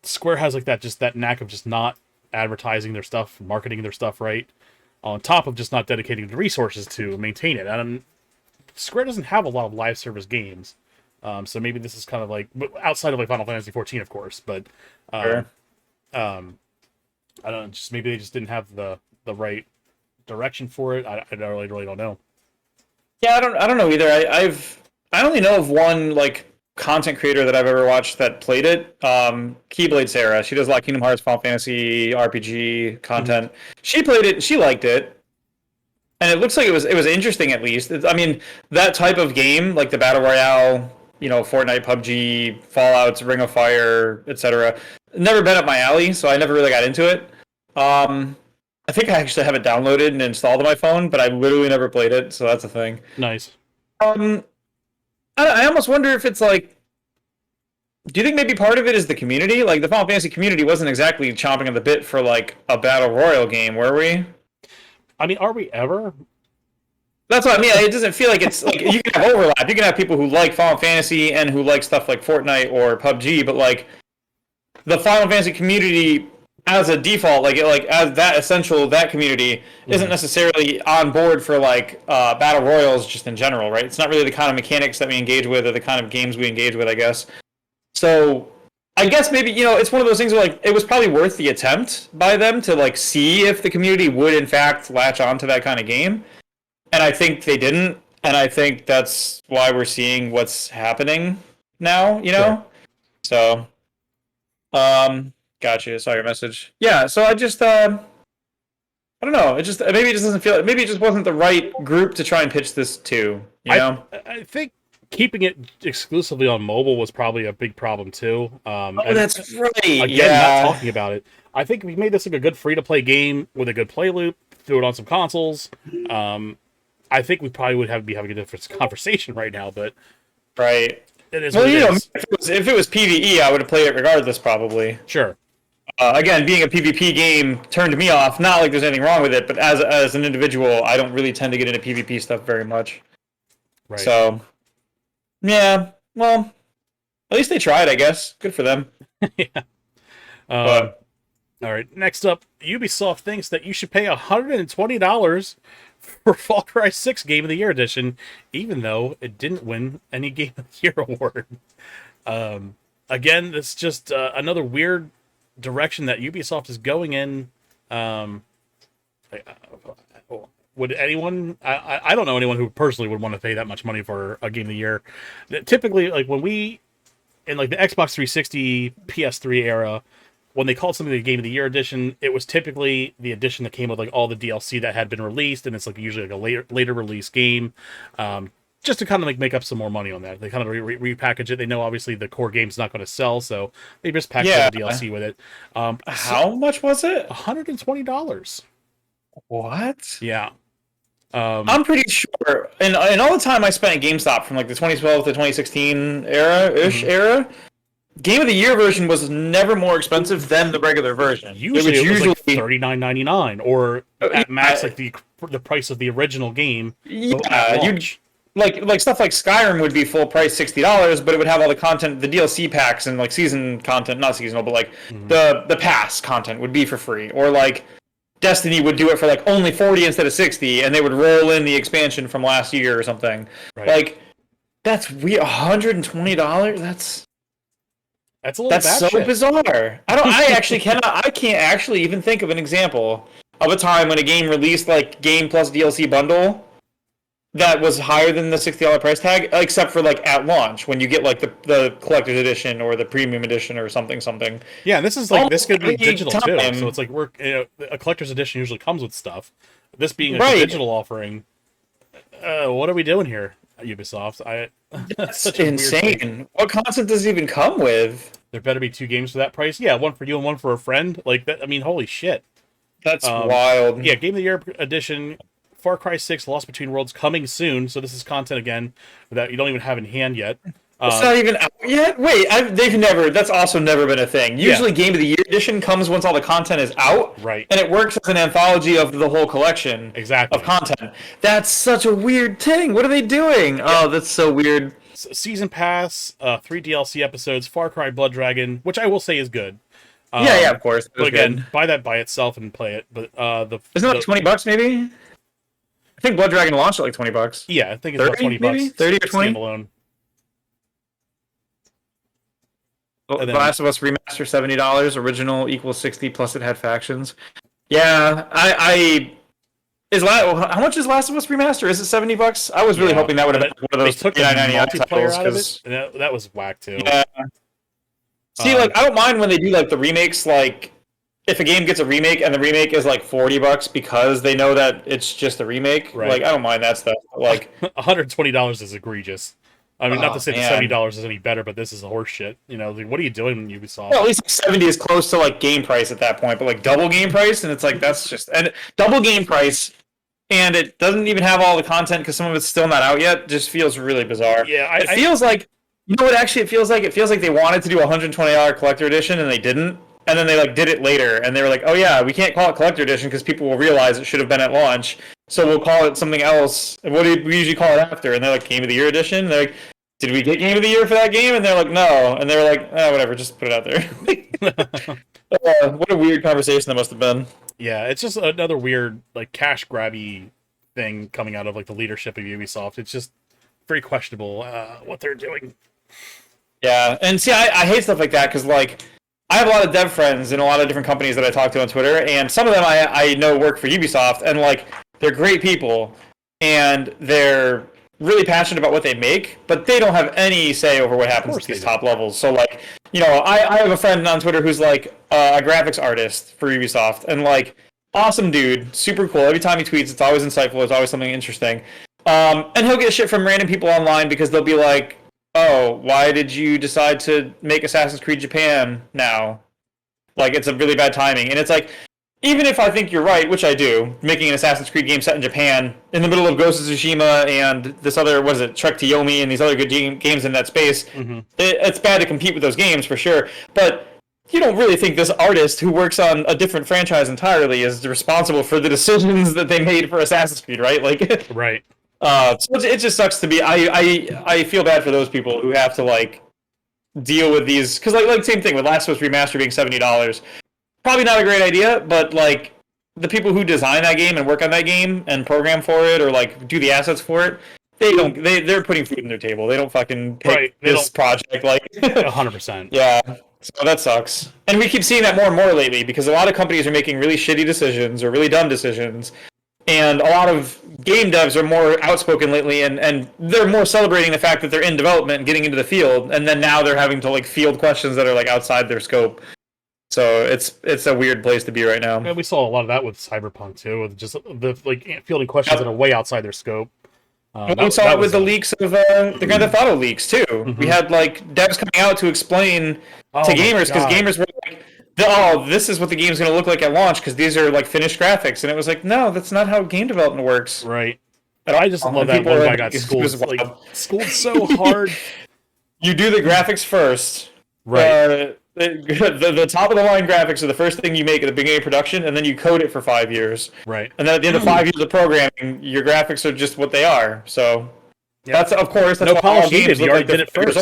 Square has like that knack of just not advertising their stuff, marketing their stuff right, on top of just not dedicating the resources to maintain it? And Square doesn't have a lot of live service games, so maybe this is kind of like outside of like Final Fantasy 14, of course. But I don't know, just maybe they just didn't have the right direction for it. I really don't know. Yeah, I don't know either. I only know of one like content creator that I've ever watched that played it. Keyblade Sarah. She does a lot of Kingdom Hearts, Final Fantasy, RPG content. Mm-hmm. She played it. She liked it. And it looks like it was interesting, at least. I mean, that type of game, like the Battle Royale, Fortnite, PUBG, Fallout, Ring of Fire, etc., never been up my alley, so I never really got into it. I think I actually have it downloaded and installed on my phone, but I literally never played it, so that's a thing. Nice. I almost wonder if it's like, do you think maybe part of it is the community? Like, the Final Fantasy community wasn't exactly chomping at the bit for, like, a Battle Royale game, were we? I mean, are we ever? That's what I mean. It doesn't feel like it's like you can have overlap. You can have people who like Final Fantasy and who like stuff like Fortnite or PUBG, but like the Final Fantasy community as a default, like as that essential, that community isn't necessarily on board for like battle royals just in general, right? It's not really the kind of mechanics that we engage with or the kind of games we engage with, I guess. So I guess maybe, it's one of those things where, like, it was probably worth the attempt by them to, like, see if the community would, in fact, latch on to that kind of game. And I think they didn't. And I think that's why we're seeing what's happening now, Sure. So, gotcha. Saw your message. Yeah, so I just, I don't know. Maybe it just doesn't feel, maybe it just wasn't the right group to try and pitch this to, I think keeping it exclusively on mobile was probably a big problem too. That's right. Again, not talking about it. I think we made this like a good free-to-play game with a good play loop. Threw it on some consoles. I think we probably would be having a different conversation right now, but right. It is. Well, if it was PvE, I would have played it regardless, probably. Sure. Again, being a PvP game turned me off. Not like there's anything wrong with it, but as an individual, I don't really tend to get into PvP stuff very much. Right. So. Yeah, well, at least they tried, I guess. Good for them. Yeah. All right, next up, Ubisoft thinks that you should pay $120 for Far Cry 6 Game of the Year Edition, even though it didn't win any Game of the Year award. Again, it's just another weird direction that Ubisoft is going in. Would anyone? I don't know anyone who personally would want to pay that much money for a Game of the Year. Typically, like when we in like the Xbox 360, PS3 era, when they called something the Game of the Year edition, it was typically the edition that came with like all the DLC that had been released, and it's like usually like a later release game, just to kind of like make up some more money on that. They kind of repackage it. They know obviously the core game's not going to sell, so they just package the DLC with it. How much was it? $120. What? Yeah. I'm pretty sure, and all the time I spent at GameStop from like the 2012 to 2016 era, Game of the Year version was never more expensive than the regular version. Usually it was like $39.99, or at max like the price of the original game. Yeah, you'd like stuff like Skyrim would be full price $60, but it would have all the content, the DLC packs and like season content, not seasonal, but like the pass content would be for free, or like Destiny would do it for like only 40 instead of 60, and they would roll in the expansion from last year or something. Right. Like, that's weird. $120? That's a little That's bad so shit. bizarre. I can't actually even think of an example of a time when a game released like game plus DLC bundle that was higher than the $60 price tag, except for like at launch when you get like the collector's edition or the premium edition or something. Yeah, and this is like this Almost could be every digital too. So time, it's like a collector's edition usually comes with stuff. This being like a right? digital offering, what are we doing here, Ubisoft? That's That's such a weird thing. insane. What content does it even come with? There better be two games for that price. Yeah, one for you and one for a friend. Like that. I mean, holy shit. That's wild. Yeah, Game of the Year edition, Far Cry 6: Lost Between Worlds coming soon. So this is content again that you don't even have in hand yet. It's not even out yet. Wait, they've never. That's also never been a thing. Usually, Yeah. Game of the Year edition comes once all the content is out, Right. and it works as an anthology of the whole collection Exactly. of content. That's such a weird thing. What are they doing? Yeah. Oh, that's so weird. Season Pass, 3 DLC episodes, Far Cry Blood Dragon, which I will say is good. Yeah, of course. But again, good. buy that by itself and play it. But isn't it like $20 maybe? I think Blood Dragon launched at like $20. Yeah, I think it's 30, about $20. Maybe? 30 or 20? Standalone. The Last of Us Remaster $70, original equals 60 plus it had factions. Yeah, how much is Last of Us Remaster? Is it $70? I was really hoping that would have been one of those. They took the multiplayer out of it. And that was whack too. Yeah. See, like I don't mind when they do like the remakes. Like if a game gets a remake and the remake is like $40 because they know that it's just a remake. Right. Like I don't mind that stuff. But, like $120 is egregious. I mean, not to say that $70 is any better, but this is horse shit. You know, like, what are you doing, Ubisoft? Well, at least like 70 is close to like game price at that point, but like double game price, and it's like that's just and double game price, and it doesn't even have all the content because some of it's still not out yet. Just feels really bizarre. Yeah, it feels like you know what actually it feels like. It feels like they wanted to do a $120 collector edition and they didn't, and then they like did it later, and they were like, oh yeah, we can't call it collector edition because people will realize it should have been at launch, so we'll call it something else. What do we usually call it after? And they're like Game of the Year edition. And they're like, did we get Game of the Year for that game? And they're like, no. And they're like, whatever, just put it out there. What a weird conversation that must have been. Yeah, it's just another weird, like, cash grabby thing coming out of, like, the leadership of Ubisoft. It's just very questionable what they're doing. Yeah, and see, I hate stuff like that because, like, I have a lot of dev friends in a lot of different companies that I talk to on Twitter, and some of them I know work for Ubisoft, and, like, they're great people, and they're really passionate about what they make, but they don't have any say over what happens at these top levels. So, like, you know, I have a friend on Twitter who's, like, a graphics artist for Ubisoft, and, like, awesome dude, super cool. Every time he tweets, it's always insightful, it's always something interesting. And he'll get shit from random people online because they'll be like, oh, why did you decide to make Assassin's Creed Japan now? Like, it's a really bad timing. And it's like, even if I think you're right, which I do, making an Assassin's Creed game set in Japan, in the middle of Ghost of Tsushima and this other, what is it, Trek to Yomi and these other good games in that space, it's bad to compete with those games for sure. But you don't really think this artist who works on a different franchise entirely is responsible for the decisions that they made for Assassin's Creed, right? Like, right. So it just sucks to be. I feel bad for those people who have to like deal with these because like same thing with Last of Us Remaster being $70. Probably not a great idea, but like the people who design that game and work on that game and program for it or like do the assets for it, they're putting food on their table. They don't fucking pick this project like 100%. Yeah. So that sucks. And we keep seeing that more and more lately because a lot of companies are making really shitty decisions or really dumb decisions. And a lot of game devs are more outspoken lately, and they're more celebrating the fact that they're in development and getting into the field, and then now they're having to like field questions that are like outside their scope. So it's a weird place to be right now. And we saw a lot of that with Cyberpunk too, with just the like fielding questions that are way outside their scope. We saw it with the leaks of the Grand Theft Auto leaks too. We had like devs coming out to explain to gamers because gamers were like, "Oh, this is what the game's going to look like at launch because these are like finished graphics," and it was like, "No, that's not how game development works." Right. And I just love that one guy got schooled schooled so hard. You do the graphics first, right? The top of the line graphics are the first thing you make at the beginning of production, and then you code it for 5 years. Right. And then at the end of 5 years of programming, your graphics are just what they are. So that's of course that's no polish needed. You already did it first.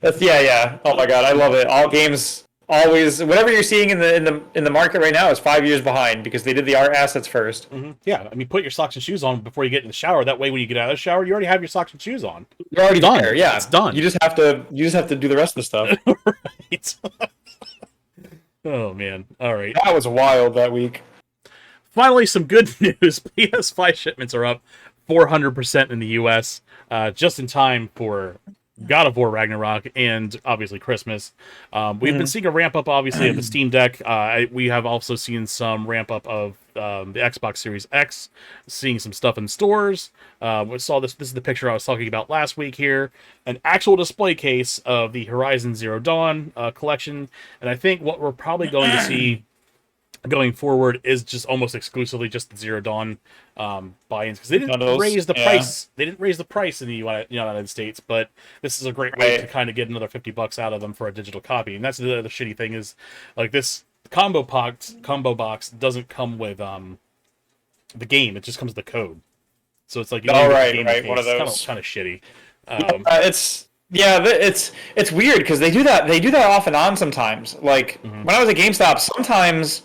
That's yeah. Oh my god, I love it. All games always whatever you're seeing in the market right now is 5 years behind because they did the art assets 1st. Mm-hmm. Yeah, I mean, put your socks and shoes on before you get in the shower. That way, when you get out of the shower, you already have your socks and shoes on. You're already done. there. Yeah, it's done. You just have to do the rest of the stuff. Right. Oh man! All right. That was wild that week. Finally, some good news. PS5 shipments are up 400% in the U.S. Just in time for God of War Ragnarok and obviously Christmas. We've been seeing a ramp up, obviously, of the Steam Deck. We have also seen some ramp up of the Xbox Series X, seeing some stuff in stores. We saw this. This is the picture I was talking about last week here. An actual display case of the Horizon Zero Dawn collection. And I think what we're probably going to see going forward is just almost exclusively just the Zero Dawn buy-ins, because they didn't raise the price. They didn't raise the price in the United States, but this is a great way to kind of get another $50 out of them for a digital copy. And that's the shitty thing is, like, this combo box doesn't come with the game. It just comes with the code. So it's like you right, one of those. Kind of shitty. It's weird because they do that off and on sometimes. Like when I was at GameStop, sometimes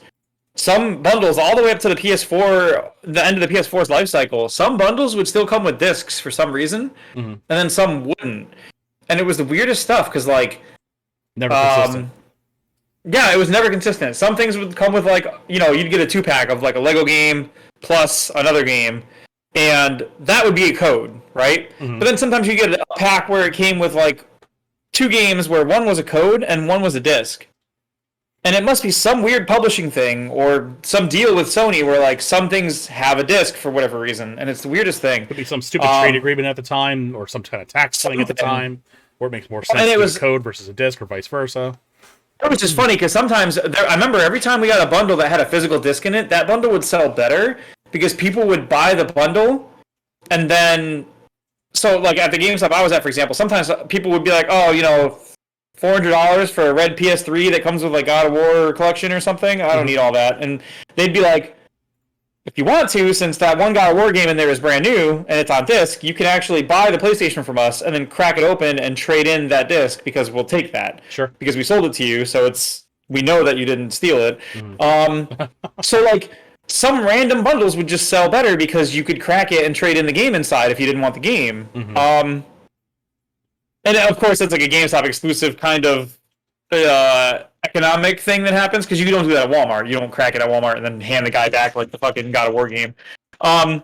some bundles all the way up to the PS4, the end of the PS4's life cycle, some bundles would still come with discs for some reason, and then some wouldn't. And it was the weirdest stuff because, like, never consistent. Yeah, it was never consistent. Some things would come with, like, you'd get a 2-pack of like a Lego game plus another game, and that would be a code, right? But then sometimes you get a pack where it came with like 2 games where one was a code and one was a disc. And it must be some weird publishing thing or some deal with Sony where, like, some things have a disc for whatever reason, and it's the weirdest thing. Could be some stupid trade agreement at the time, or some kind of tax thing at the time, or it makes more sense to use a code versus a disc, or vice versa. It was just funny because sometimes I remember every time we got a bundle that had a physical disc in it, that bundle would sell better because people would buy the bundle, and then so, like, at the GameStop I was at, for example, sometimes people would be like, oh, $400 for a red PS3 that comes with, like, God of War collection or something. I don't need all that. And they'd be like, if you want to, since that one God of War game in there is brand new and it's on disc, you can actually buy the PlayStation from us and then crack it open and trade in that disc because we'll take that. Sure. Because we sold it to you, so we know that you didn't steal it. So, like, some random bundles would just sell better because you could crack it and trade in the game inside if you didn't want the game. And of course, it's like a GameStop exclusive kind of economic thing that happens because you don't do that at Walmart. You don't crack it at Walmart and then hand the guy back like the fucking God of War game. But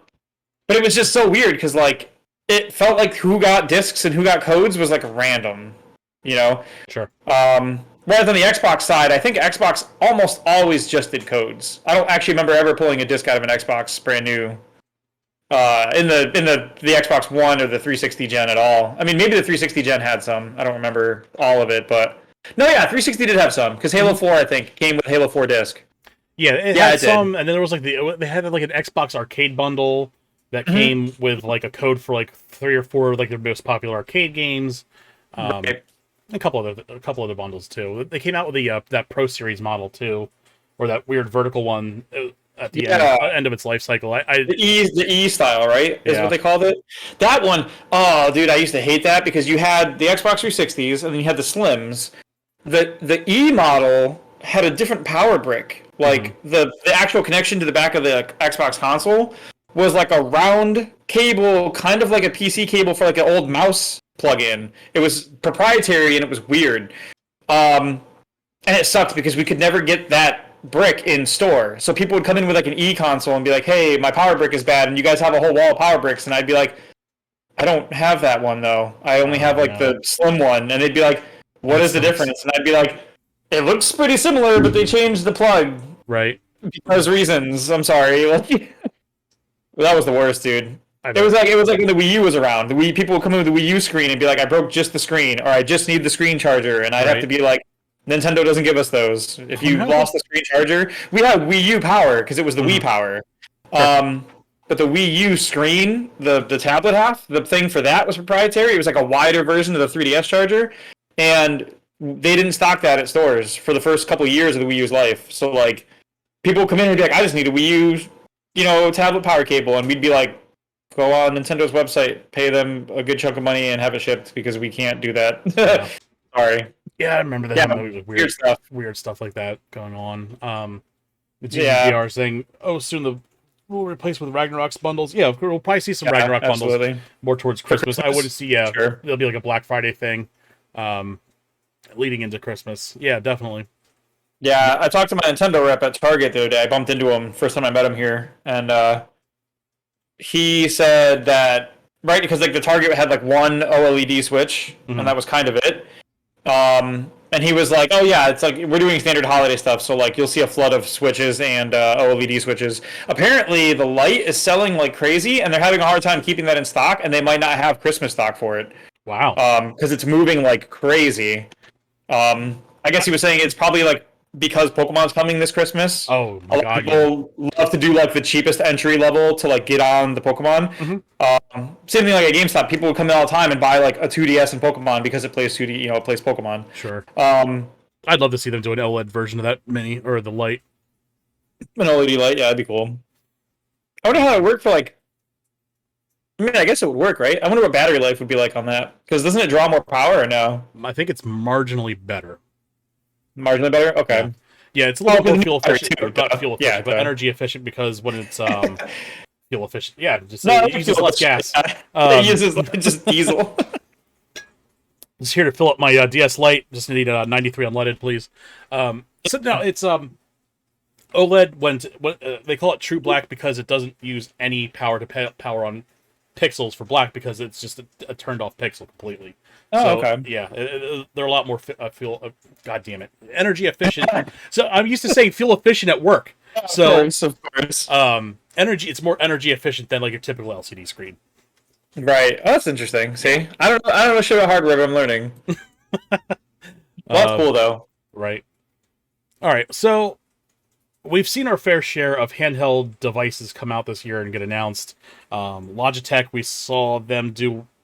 it was just so weird because, like, it felt like who got discs and who got codes was, like, random, Sure. Whereas on the Xbox side, I think Xbox almost always just did codes. I don't actually remember ever pulling a disc out of an Xbox brand new. In the Xbox One or the 360 gen at all. I mean, maybe the 360 gen had some. I don't remember all of it, but no, yeah, 360 did have some because Halo 4 I think came with Halo 4 disc. Yeah, it had some, and then there was like they had like an Xbox arcade bundle that came with like a code for like 3 or 4 like their most popular arcade games. Right. A couple other bundles too. They came out with the that Pro Series model too, or that weird vertical one. At the end of its life cycle. The E style, right? Is what they called it. That one, oh, dude, I used to hate that because you had the Xbox 360s and then you had the Slims. The E model had a different power brick. Like, the actual connection to the back of the Xbox console was like a round cable, kind of like a PC cable for like an old mouse plug-in. It was proprietary and it was weird. And it sucked because we could never get that brick in store. So people would come in with like an E console and be like, hey, my power brick is bad and you guys have a whole wall of power bricks, and I'd be like, I don't have that one though. I only have like the slim one. And they'd be like, what is the difference? And I'd be like, it looks pretty similar, but they changed the plug. Right. Because reasons. I'm sorry. Like, that was the worst, dude. It was like when the Wii U was around. The Wii people would come in with the Wii U screen and be like, I broke just the screen, or I just need the screen charger, and I'd have to be like, Nintendo doesn't give us those. If you lost the screen charger, we had Wii U power because it was the Wii power. But the Wii U screen, the tablet half, the thing for that was proprietary. It was like a wider version of the 3DS charger, and they didn't stock that at stores for the first couple of years of the Wii U's life. So, like, people would come in and be like, I just need a Wii U, tablet power cable, and we'd be like, go on Nintendo's website, pay them a good chunk of money, and have it shipped because we can't do that. Sorry. Yeah, I remember that Yeah, having like weird stuff. weird stuff like that going on. The Yeah, GDPR saying, "Oh, soon the we'll replace with Ragnarok's bundles." Yeah, we'll probably see some yeah, Ragnarok bundles absolutely. more towards For Christmas. I wouldn't Christmas, see. Yeah, sure. there'll be like a Black Friday thing, um, leading into Christmas. Yeah, definitely. Yeah, I talked to my Nintendo rep at Target the other day. I bumped into him first time I met him here, and he said that right because like the Target had like one OLED switch, and Mm-hmm. that was kind of it. And he was like, "Oh yeah, it's like we're doing standard holiday stuff, so like you'll see a flood of switches and OLED switches. Apparently, the light is selling like crazy, and they're having a hard time keeping that in stock, and they might not have Christmas stock for it Wow. because it's moving like crazy. I guess he was saying it's probably like because Pokemon's coming this Christmas. Oh A my lot of God, yeah. people love to do like the cheapest entry level to like get on the Pokemon. Mm-hmm. Same thing like at GameStop, people would come in all the time and buy like a 2DS and Pokemon because it plays 2D, it plays Pokemon. Sure. Um, I'd love to see them do an OLED version of that mini or the light. an LED light, yeah, that'd be cool. I wonder how it would work for like. I mean, I guess it would work, right? I wonder what battery life would be like on that. Because doesn't it draw more power or no? I think it's marginally better. Marginally better. Yeah. Okay. Yeah, it's a little more the fuel battery efficient, too, or not fuel yeah, efficient, but energy efficient because when it's fuel efficient, yeah, just no, it uses less gas. It uses just diesel. Just here to fill up my DS Lite. Just need a 93 unleaded, please. So now it's OLED when they call it True Black because it doesn't use any power to power on pixels for black because it's just a turned off pixel completely. Oh, So okay. yeah, they're a lot more fuel. God damn it, energy efficient. So I'm used to saying fuel efficient at work. So Of course. energy, it's more energy efficient than like your typical LCD screen. Right. Oh, that's interesting. See, I don't know shit about hardware, but I'm learning. Well, that's cool though. Right. All right. So we've seen our fair share of handheld devices come out this year and get announced. Logitech, we saw them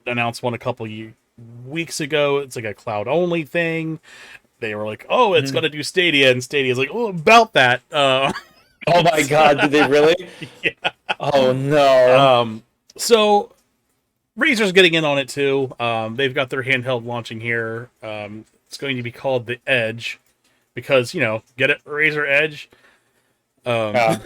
announce one a couple weeks ago. It's like a cloud only thing. They were like, "Oh, it's gonna do Stadia," and Stadia's like, "Oh, about that." Oh my god, did they really? Yeah. Oh no. So Razer's getting in on it too. They've got their handheld launching here. It's going to be called the Edge because get it, Razer Edge. Yeah.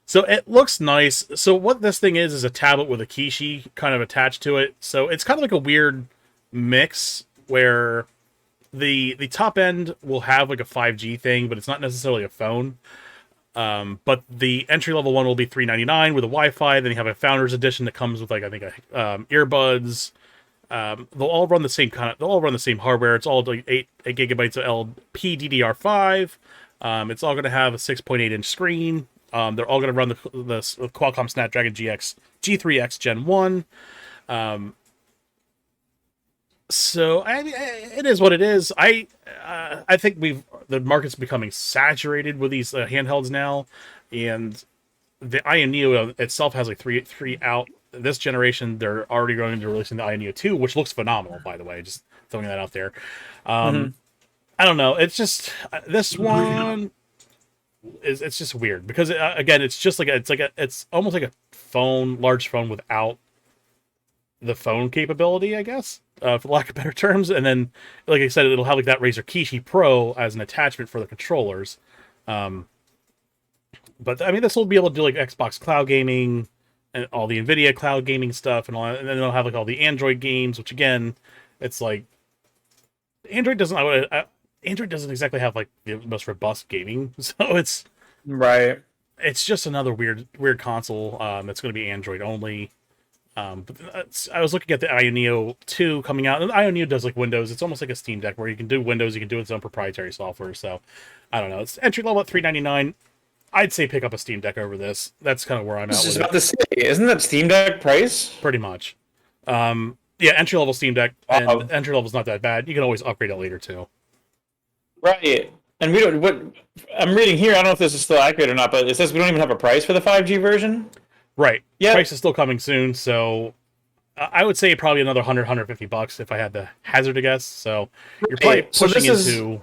So it looks nice. So what this thing is a tablet with a Kishi kind of attached to it. So it's kind of like a weird mix where the top end will have like a 5G thing, but it's not necessarily a phone. But the entry level one will be $399 with a Wi-Fi. Then you have a Founders Edition that comes with like I think earbuds. They'll all run the same they'll all run the same hardware. It's all like 8 gigabytes of LPDDR5. It's all going to have a 6.8-inch screen. They're all going to run the Qualcomm Snapdragon G3X Gen 1. So it is what it is. I think the market's becoming saturated with these handhelds now, and the Aya Neo itself has like three out this generation. They're already going to releasing the Aya Neo 2, which looks phenomenal, by the way. Just throwing that out there. I don't know. It's just this one it's just weird because again, it's just like it's almost like a large phone without the phone capability, I guess, for lack of better terms. And then, like I said, it'll have like that Razer Kishi Pro as an attachment for the controllers. But I mean, this will be able to do like Xbox cloud gaming and all the Nvidia cloud gaming stuff and all that. And then it'll have like all the Android games, which again, it's like Android doesn't exactly have like the most robust gaming, so it's Right. it's just another weird console that's going to be Android only. I was looking at the Aya Neo 2 coming out, and the Aya Neo does like Windows. It's almost like a Steam Deck where you can do Windows, you can do its own proprietary software. So I don't know. It's entry level at $399. I'd say pick up a Steam Deck over this. That's kind of where I'm at with about it. to say, isn't that Steam Deck price? Pretty much. Yeah, entry level Steam Deck, and entry level's not that bad. You can always upgrade it later too. Right. And we don't. What I'm reading here, I don't know if this is still accurate or not, but it says we don't even have a price for the 5G version. Right. Yeah. Price is still coming soon, so I would say probably another $150 if I had to hazard a guess. So you're probably pushing into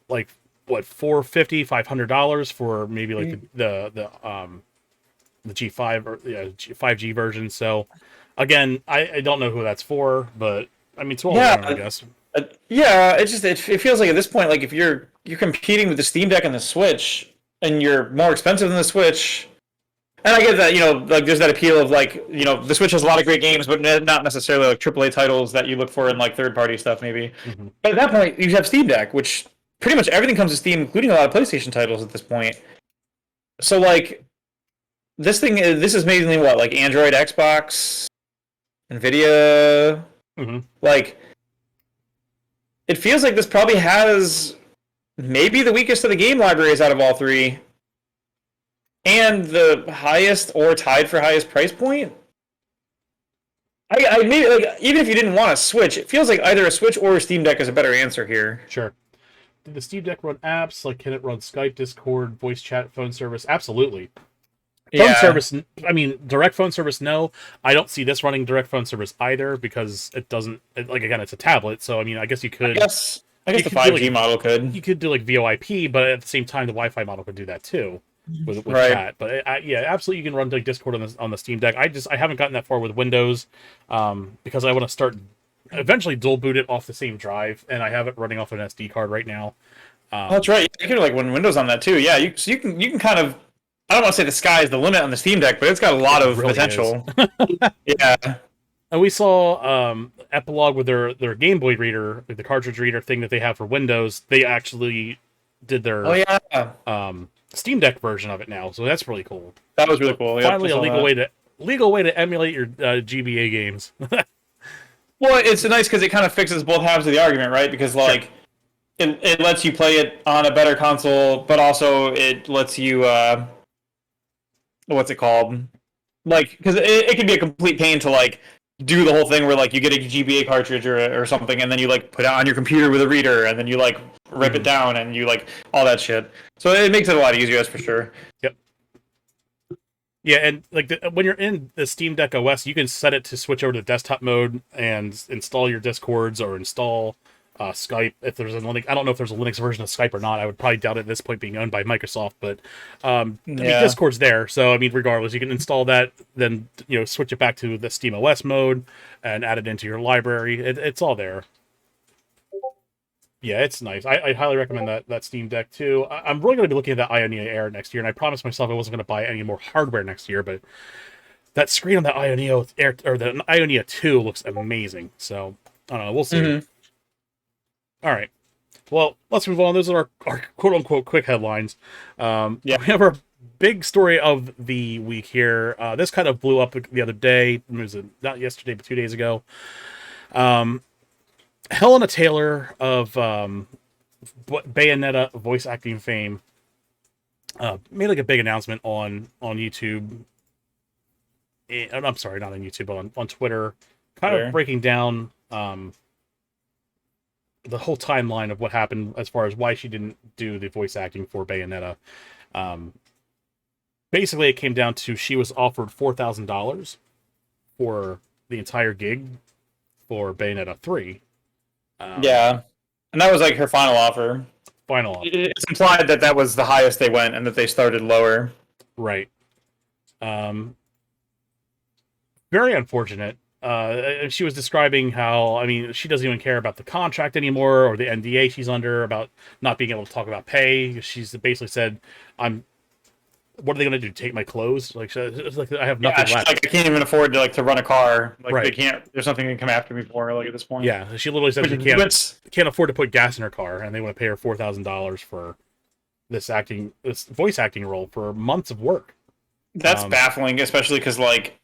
like what $450, $500 for maybe like the G5 or 5G version. So again, I don't know who that's for, but I mean it's well known, I guess. Yeah, it feels like at this point, like if you're competing with the Steam Deck and the Switch, and you're more expensive than the Switch. And I get that, like there's that appeal of like, the Switch has a lot of great games, but not necessarily like AAA titles that you look for in like third-party stuff, maybe. Mm-hmm. But at that point, you have Steam Deck, which pretty much everything comes to Steam, including a lot of PlayStation titles at this point. So like, this is mainly what, like Android, Xbox, Nvidia, Mm-hmm. like. It feels like this probably has maybe the weakest of the game libraries out of all three, and the highest or tied for highest price point. I maybe like even if you didn't want a Switch, it feels like either a Switch or a Steam Deck is a better answer here. Sure. Did the Steam Deck run apps? Like, can it run Skype, Discord, voice chat, phone service? Absolutely. Phone service, I mean, direct phone service, no. I don't see this running direct phone service either because it doesn't, like, again, it's a tablet, so, I mean, I guess you could... I guess the 5G model could. You could do, like, VoIP, but at the same time, the Wi-Fi model could do that, too, with Right. chat. But, yeah, absolutely you can run, like, Discord on the Steam Deck. I haven't gotten that far with Windows because I want to start, eventually dual boot it off the same drive, and I have it running off an SD card right now. That's right. You can like run Windows on that, too. Yeah, so you can kind of... I don't want to say the sky is the limit on the Steam Deck, but it's got a lot of really potential. Yeah. And we saw Epilogue with their Game Boy reader, like the cartridge reader thing that they have for Windows. They actually did their Steam Deck version of it now, so that's really cool. That was really cool. Finally, a legal way to emulate your GBA games. Well, it's nice because it kind of fixes both halves of the argument, right? Because like it lets you play it on a better console, but also it lets you what's it called? Like, because it can be a complete pain to like do the whole thing where like you get a GBA cartridge or something, and then you like put it on your computer with a reader, and then you like rip it down, and you like all that shit. So it makes it a lot easier, that's for sure. Yep. Yeah, and like when you're in the Steam Deck OS, you can set it to switch over to desktop mode and install your Discords or install Skype. If there's a Linux, I don't know if there's a Linux version of Skype or not. I would probably doubt it at this point, being owned by Microsoft. But I mean, Discord's there, so I mean, regardless, you can install that, then switch it back to the Steam OS mode and add it into your library. It's all there. Yeah, it's nice. I highly recommend that Steam Deck too. I'm really going to be looking at that Ionia Air next year, and I promised myself I wasn't going to buy any more hardware next year. But that screen on the Ionia Air or the Ionia 2 looks amazing. So I don't know. We'll see. Mm-hmm. All right. Well, let's move on. Those are our quote-unquote quick headlines. We have our big story of the week here. This kind of blew up the other day. It was not yesterday, but 2 days ago. Hellena Taylor of Bayonetta voice acting fame made like a big announcement on YouTube. I'm sorry, not on YouTube, but on Twitter. Kind of breaking down... the whole timeline of what happened as far as why she didn't do the voice acting for Bayonetta. Basically, it came down to she was offered $4,000 for the entire gig for Bayonetta 3. And that was like her final offer. It's implied that was the highest they went and that they started lower. Right. Very unfortunate. She was describing how, I mean, she doesn't even care about the contract anymore or the NDA she's under about not being able to talk about pay. She's basically said, what are they going to do? Take my clothes? Like, it's like I have nothing left. Like, I can't even afford to run a car. Like, they can't. There's nothing they can come after me for. Like at this point. Yeah, she literally said she can't afford to put gas in her car, and they want to pay her $4,000 for this voice acting role for months of work. That's baffling, especially because like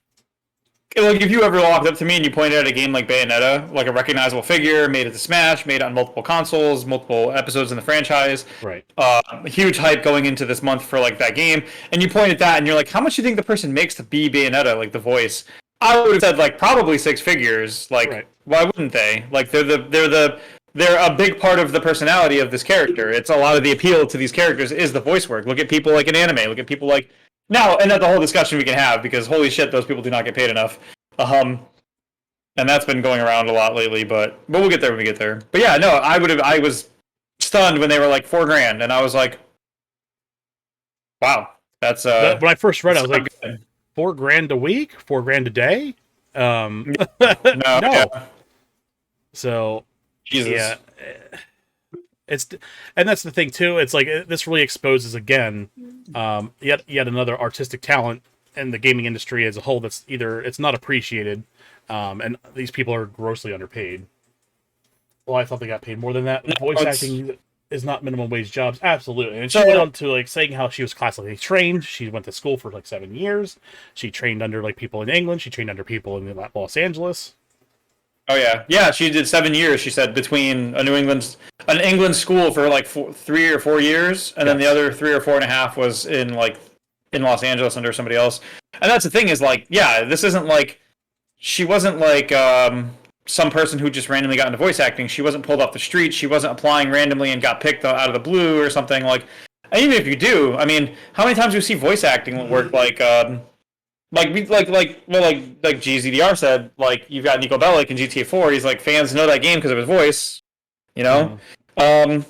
if you ever walked up to me and you pointed at a game like Bayonetta, like a recognizable figure, made it to Smash, made it on multiple consoles, multiple episodes in the franchise, right? Huge hype going into this month for like that game, and you point at that and you're like, how much do you think the person makes to be Bayonetta, like the voice? I would have said like probably six figures. Like, why wouldn't they? Like they're a big part of the personality of this character. It's a lot of the appeal to these characters is the voice work. Look at people like in anime. Look at people like. Now, and that's the whole discussion we can have, because holy shit, those people do not get paid enough. And that's been going around a lot lately, but we'll get there when we get there. But yeah, no, I was stunned when they were like $4,000, and I was like, wow, that's when I first read it, I was like, good. $4,000 a week? $4,000 a day? No. Yeah. So Jesus. Yeah, it's and that's the thing too. It's like this really exposes again, yet another artistic talent in the gaming industry as a whole that's either it's not appreciated, and these people are grossly underpaid. Well, I thought they got paid more than that. No, Voice it's acting is not minimum wage jobs, absolutely. And she went so. on to like saying how she was classically trained. She went to school for like 7 years. She trained under like people in England. She trained under people in Los Angeles. Oh yeah, yeah. She did 7 years. She said between an England school for like 3 or 4 years, and then the Yes. other 3 or 4.5 was in Los Angeles under somebody else. And that's the thing is like, yeah, this isn't like she wasn't like some person who just randomly got into voice acting. She wasn't pulled off the street. She wasn't applying randomly and got picked out of the blue or something like. And even if you do, I mean, how many times do you see voice acting work like GZDR said, like you've got Nico Bellic in GTA 4. He's like fans know that game because of his voice, you know. How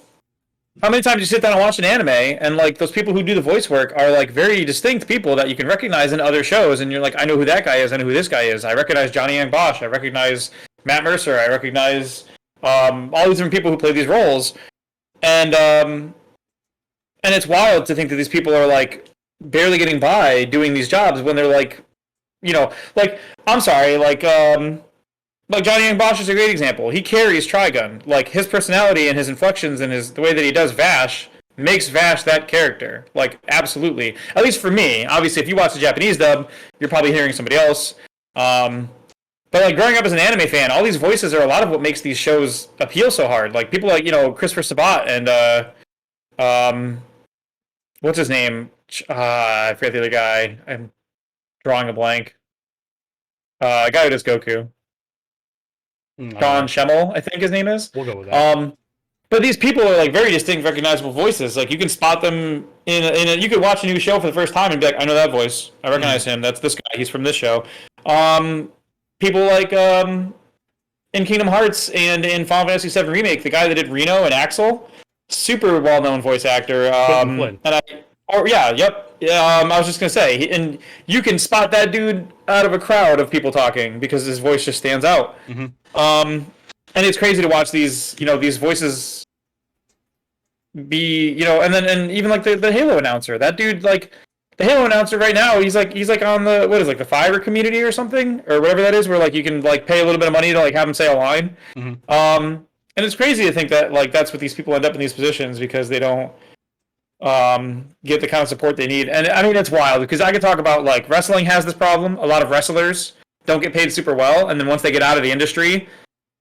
many times do you sit down and watch an anime and like those people who do the voice work are like very distinct people that you can recognize in other shows, and you're like, I know who that guy is, I know who this guy is. I recognize Johnny Young Bosch, I recognize Matt Mercer, I recognize all these different people who play these roles, and it's wild to think that these people are like barely getting by doing these jobs when they're like, like I'm sorry, like Johnny Young Bosch is a great example. He carries Trigun. Like his personality and his inflections and the way that he does Vash makes Vash that character. Like absolutely. At least for me. Obviously, if you watch the Japanese dub, you're probably hearing somebody else. But like growing up as an anime fan, all these voices are a lot of what makes these shows appeal so hard. Like people like Christopher Sabat and what's his name? I forget the other guy. I'm drawing a blank. A guy who does Goku. Sean Schemmel, I think his name is. We'll go with that. But these people are like very distinct, recognizable voices. Like you can spot them you could watch a new show for the first time and be like, I know that voice. I recognize him. That's this guy. He's from this show. People like in Kingdom Hearts and in Final Fantasy VII Remake, the guy that did Reno and Axel, super well-known voice actor. I was just gonna say, and you can spot that dude out of a crowd of people talking because his voice just stands out. And it's crazy to watch these voices be, and even like the Halo announcer, that dude, like the Halo announcer right now, he's like on the the Fiverr community or something or whatever that is, where like you can like pay a little bit of money to like have him say a line. And it's crazy to think that like that's what these people end up in these positions because they don't get the kind of support they need. And I mean, it's wild because I could talk about like wrestling has this problem. A lot of wrestlers don't get paid super well, and then once they get out of the industry,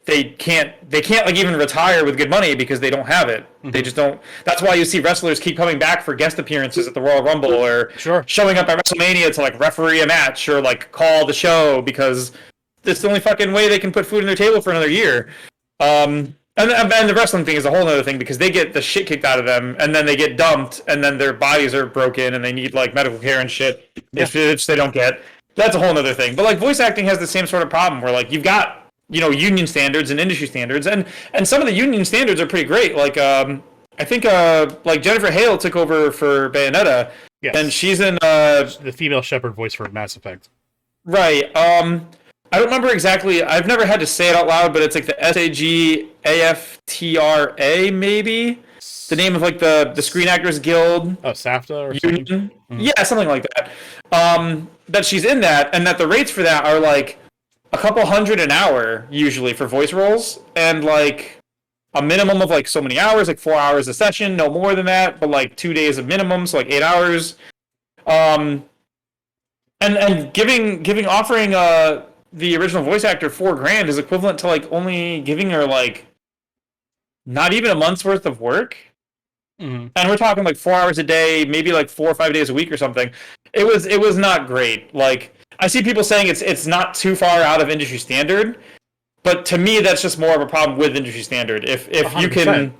they can't like even retire with good money because they don't have it. They just don't. That's why you see wrestlers keep coming back for guest appearances at the Royal Rumble or showing up at WrestleMania to like referee a match or like call the show because it's the only fucking way they can put food on their table for another year. And the wrestling thing is a whole other thing because they get the shit kicked out of them and then they get dumped and then their bodies are broken and they need like medical care and shit, which they don't get. That's a whole other thing. But like voice acting has the same sort of problem where like you've got union standards and industry standards, and some of the union standards are pretty great. Like I think like Jennifer Hale took over for Bayonetta, and she's in the female Shepard voice for Mass Effect. Right. I don't remember exactly. I've never had to say it out loud, but it's like the SAGAFTRA, maybe the name of like the Screen Actors Guild. Oh, SAFTA or union. Something? Yeah, something like that. That she's in that, and that the rates for that are like a couple $100 an hour usually for voice roles, and like a minimum of like so many hours, like 4 hours a session, no more than that, but like 2 days of minimum, so like 8 hours. And offering the original voice actor $4,000 is equivalent to like only giving her like not even a month's worth of work. And we're talking like 4 hours a day, maybe like 4 or 5 days a week or something. It was not great. Like I see people saying it's not too far out of industry standard, but to me that's just more of a problem with industry standard. If 100%. You can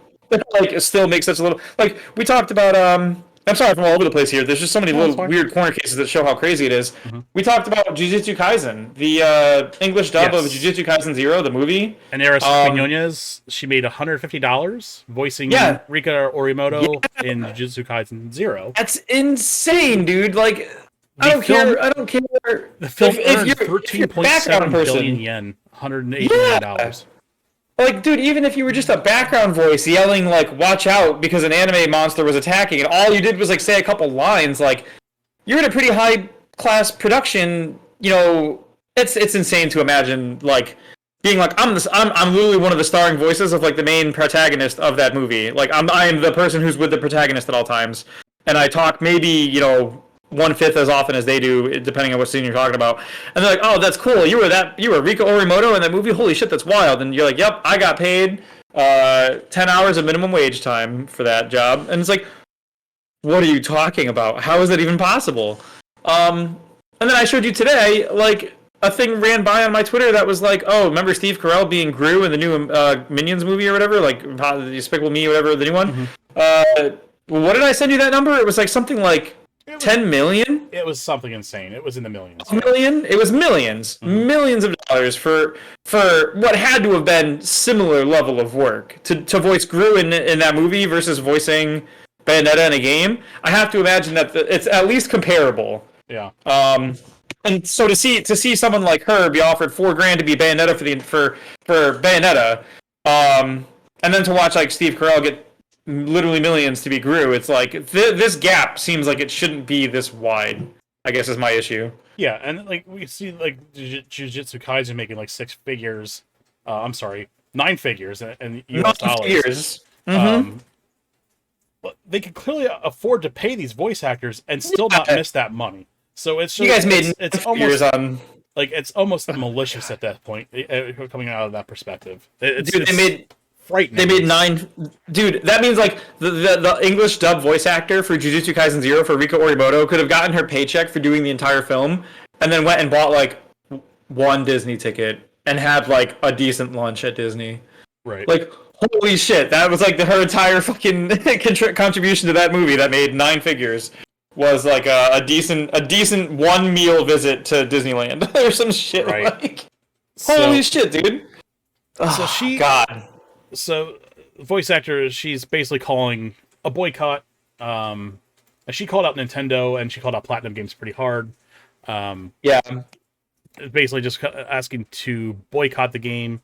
like still make such a little, like we talked about I'm sorry if I'm all over the place here. There's just so many little weird corner cases that show how crazy it is. We talked about Jujutsu Kaisen, the English dub of Jujutsu Kaisen 0, the movie. And Eris Quinones, she made $150 voicing Rika Orimoto in Jujutsu Kaisen 0. That's insane, dude. Like, I don't care. The film earned 13.7 billion yen, $180 million. Like, dude, even if you were just a background voice yelling like "watch out" because an anime monster was attacking, and all you did was like say a couple lines, like you're in a pretty high class production. You know, it's insane to imagine like being like I'm literally one of the starring voices of like the main protagonist of that movie. Like I'm the person who's with the protagonist at all times, and I talk maybe 1/5 as often as they do, depending on what scene you're talking about. And they're like, "Oh, that's cool. You were Rika Orimoto in that movie. Holy shit, that's wild." And you're like, "Yep, I got paid 10 hours of minimum wage time for that job." And it's like, what are you talking about? How is that even possible? And then I showed you today, like a thing ran by on my Twitter that was like, "Oh, remember Steve Carell being Gru in the new Minions movie or whatever, like Despicable Me or whatever, the new one." What did I send you that number? It was like something like 10 million? It was something insane. It was in the millions. Million? It was millions. Millions of dollars for what had to have been similar level of work. To voice Gru in that movie versus voicing Bayonetta in a game, I have to imagine that it's at least comparable. Yeah. And so to see someone like her be offered $4,000 to be Bayonetta for Bayonetta, and then to watch like Steve Carell get literally millions to be Gru, it's like this gap seems like it shouldn't be this wide, I guess is my issue. Yeah, and like we see like Jujutsu Kaisen making like 6 figures. I'm sorry, 9 figures in US dollars. Figures. But they can clearly afford to pay these voice actors and still not miss that money. So it's just, you guys made it's almost on like it's almost malicious at that point, coming out of that perspective. They made frightening. They made 9. Dude, that means like the English dub voice actor for Jujutsu Kaisen 0 for Rika Orimoto could have gotten her paycheck for doing the entire film and then went and bought like one Disney ticket and had like a decent lunch at Disney. Right. Like, holy shit, that was like her entire fucking contribution to that movie that made 9 figures. Was like a decent one meal visit to Disneyland or some shit. Right. Like, holy shit, dude. So God. So voice actor, she's basically calling a boycott. And she called out Nintendo and she called out Platinum Games pretty hard. Yeah. Basically just asking to boycott the game.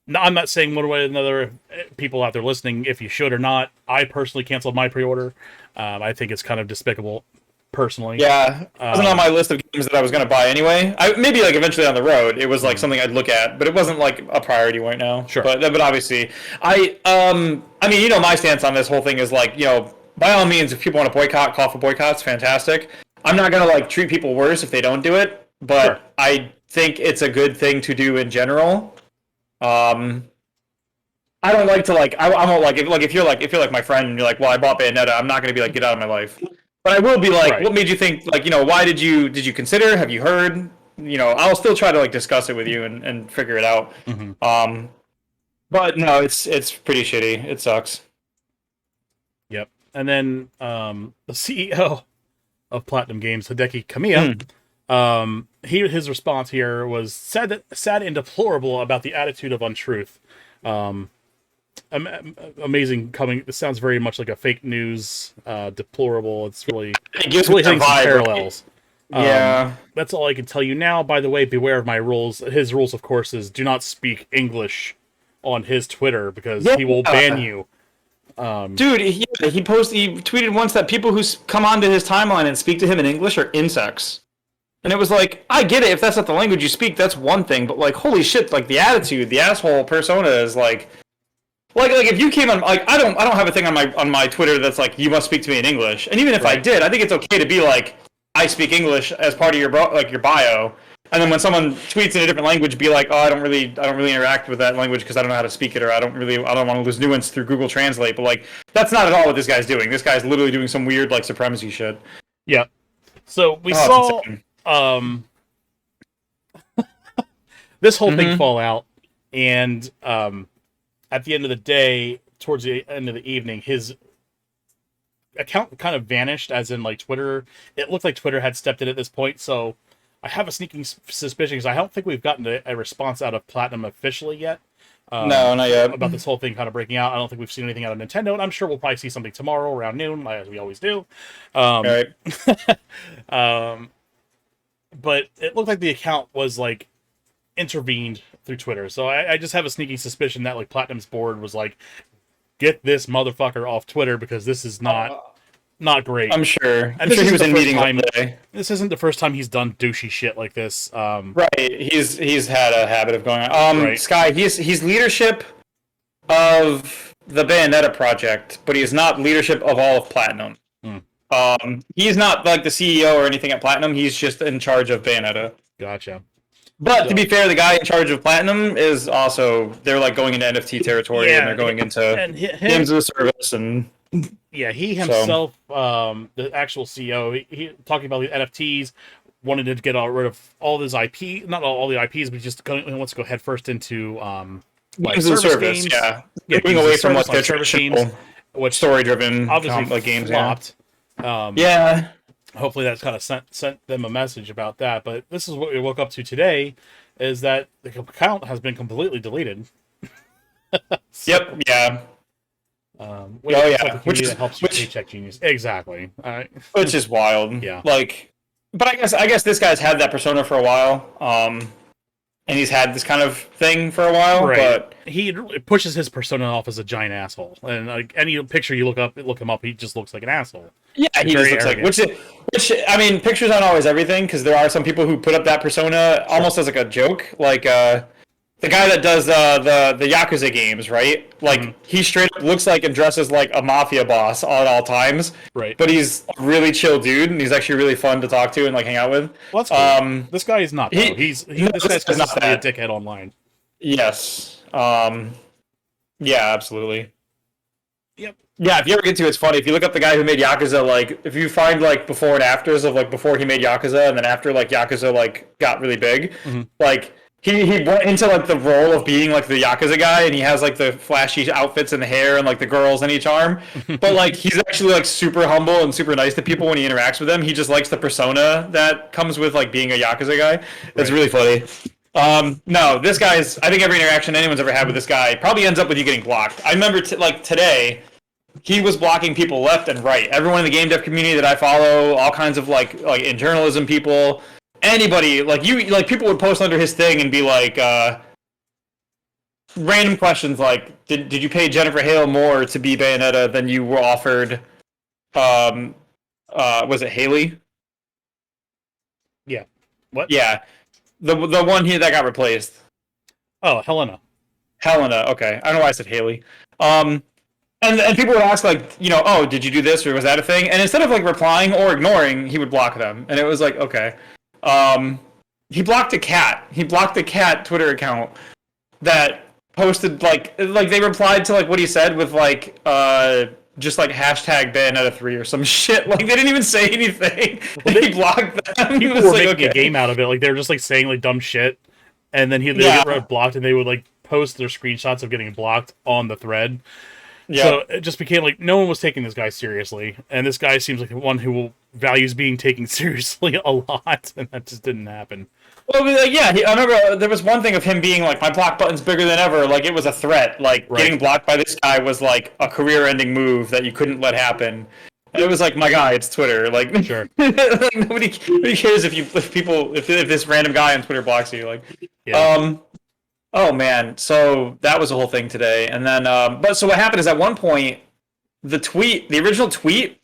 No, I'm not saying one way or another, people out there listening, if you should or not. I personally canceled my pre-order. I think it's kind of despicable, personally. Yeah, it wasn't on my list of games that I was going to buy anyway. Maybe like eventually on the road, it was like something I'd look at, but it wasn't like a priority right now. Sure. But obviously, I mean, my stance on this whole thing is like, by all means, if people want to boycott, call for boycotts, fantastic. I'm not going to like treat people worse if they don't do it, but sure. I think it's a good thing to do in general. I don't like to like. I won't like if you're like my friend and you're like, well, I bought Bayonetta. I'm not going to be like, get out of my life. But I will be like, right. What made you think like, why did you consider? Have you heard? I'll still try to like discuss it with you and figure it out. Mm-hmm. But no, it's pretty shitty. It sucks. Yep. And then the CEO of Platinum Games, Hideki Kamiya. His response here was sad and deplorable about the attitude of untruth. Amazing coming. This sounds very much like a fake news. Deplorable. It's really hitting some parallels. Yeah, that's all I can tell you now. By the way, beware of my rules. His rules, of course, is do not speak English on his Twitter because he will ban you. Dude, he tweeted once that people who come onto his timeline and speak to him in English are insects. And it was like, I get it, if that's not the language you speak, that's one thing, but like, holy shit, like the attitude, the asshole persona is like if you came on, like, I don't have a thing on my Twitter that's like, you must speak to me in English. And even if I did, I think it's okay to be like, I speak English as part of your bio. And then when someone tweets in a different language, be like, oh, I don't really interact with that language because I don't know how to speak it, or I don't want to lose nuance through Google Translate. But like, that's not at all what this guy's doing. This guy's literally doing some weird like supremacy shit. Yeah. So we saw this whole thing fall out, and at the end of the day, towards the end of the evening, his account kind of vanished, as in like Twitter. It looked like Twitter had stepped in at this point, so I have a sneaking suspicion because I don't think we've gotten a response out of Platinum officially yet. No, not yet. About this whole thing kind of breaking out. I don't think we've seen anything out of Nintendo, and I'm sure we'll probably see something tomorrow around noon, as we always do. Right. But it looked like the account was like intervened through Twitter. So I just have a sneaking suspicion that like Platinum's board was like, get this motherfucker off Twitter because this is not great. I'm sure. And I'm sure he was in first meetings all time. day. This isn't the first time he's done douchey shit like this. Right. He's had a habit of going on. Right. Sky, he's leadership of the Bayonetta project, but he is not leadership of all of Platinum. He's not like the CEO or anything at Platinum. He's just in charge of Bayonetta. Gotcha. But to be fair, the guy in charge of Platinum is also, they're like going into NFT territory, and they're going into games as a service, and yeah, he himself, the actual CEO, he talking about the NFTs, wanted to get rid of all his IP, not all the IPs, but just wants to go headfirst into like games as a service. games. Yeah, moving away from like their service traditional games, which story-driven obviously like games. Flopped. Yeah. Hopefully that's kind of sent them a message about that. But this is what we woke up to today, is that the account has been completely deleted. So, yep. Yeah. Which helps you paycheck genius. Exactly. Which is wild. Yeah. Like, but I guess this guy's had that persona for a while. And he's had this kind of thing for a while, right. But he pushes his persona off as a giant asshole. And like any picture you look him up, he just looks like an asshole. Yeah, he just looks arrogant. Like which I mean, pictures aren't always everything, because there are some people who put up that persona almost as like a joke, like the guy that does the Yakuza games, right? Like he straight up looks like and dresses like a mafia boss at all times. Right. But he's a really chill dude, and he's actually really fun to talk to and like hang out with. Well, that's cool. This guy is not. This guy's consistently a dickhead online. Yes. Yeah, absolutely. Yep. Yeah, if you ever get to, it's funny. If you look up the guy who made Yakuza, like if you find like before and afters of like before he made Yakuza, and then after like Yakuza like got really big, like. He went into like the role of being like the Yakuza guy, and he has like the flashy outfits and the hair and like the girls in each arm. But like he's actually like super humble and super nice to people when he interacts with them. He just likes the persona that comes with like being a Yakuza guy. It's really funny. No, this guy's, I think every interaction anyone's ever had with this guy probably ends up with you getting blocked. I remember like today, he was blocking people left and right. Everyone in the game dev community that I follow, all kinds of like in journalism people. Anybody, like people would post under his thing and be like, random questions like, did you pay Jennifer Hale more to be Bayonetta than you were offered, was it Haley? Yeah. What? Yeah. The one here that got replaced. Oh, Hellena. Okay. I don't know why I said Haley. And people would ask like, oh, did you do this or was that a thing? And instead of like replying or ignoring, he would block them. And it was like, okay. He blocked a cat. He blocked a cat Twitter account that posted like they replied to like what he said with like just like hashtag Bayonetta 3 or some shit. Like they didn't even say anything. He blocked them. People were making a game out of it. Like they were just like saying like dumb shit, and then they get blocked, and they would like post their screenshots of getting blocked on the thread. Yeah. So it just became like no one was taking this guy seriously, and this guy seems like one who values being taken seriously a lot, and that just didn't happen. Well, yeah, I remember there was one thing of him being like, my block button's bigger than ever, like it was a threat. Like getting blocked by this guy was like a career-ending move that you couldn't let happen. And it was like, my guy, it's Twitter. Like, sure. Like, nobody cares if this random guy on Twitter blocks you. Like, yeah. Oh man, so that was the whole thing today, and then but so what happened is at one point, the original tweet,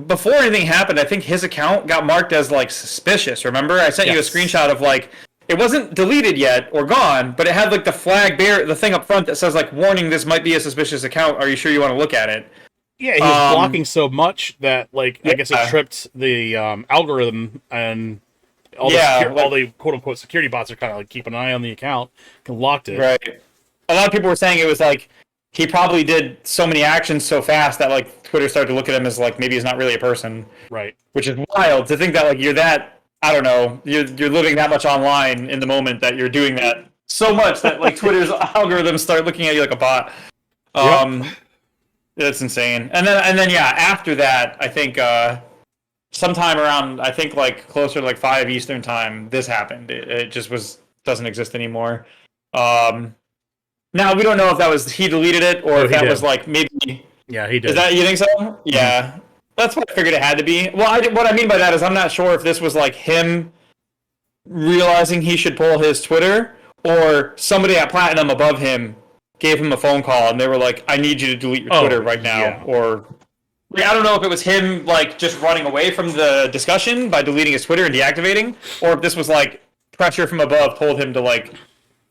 before anything happened, I think his account got marked as like suspicious. Remember, I sent you a screenshot of like it wasn't deleted yet or gone, but it had like the flag the thing up front that says like, warning, this might be a suspicious account. Are you sure you want to look at it? Yeah, he was blocking so much that like I guess it tripped the algorithm and. All the quote-unquote security bots are kind of like keep an eye on the account and locked it. Right. A lot of people were saying it was like he probably did so many actions so fast that like Twitter started to look at him as like maybe he's not really a person. Right. Which is wild to think that like you're that, I don't know, you're living that much online in the moment that you're doing that so much that like Twitter's algorithms start looking at you like a bot. That's insane. And then yeah, after that, I think sometime around, I think like closer to like 5 Eastern time, this happened. It just doesn't exist anymore. Now we don't know if that was he deleted it or if that was like maybe. Yeah, he did. Is that, you think so? Yeah, that's what I figured it had to be. Well, what I mean by that is I'm not sure if this was like him realizing he should pull his Twitter, or somebody at Platinum above him gave him a phone call and they were like, "I need you to delete your Twitter right now," yeah. or like, I don't know if it was him like just running away from the discussion by deleting his Twitter and deactivating, or if this was like pressure from above told him to like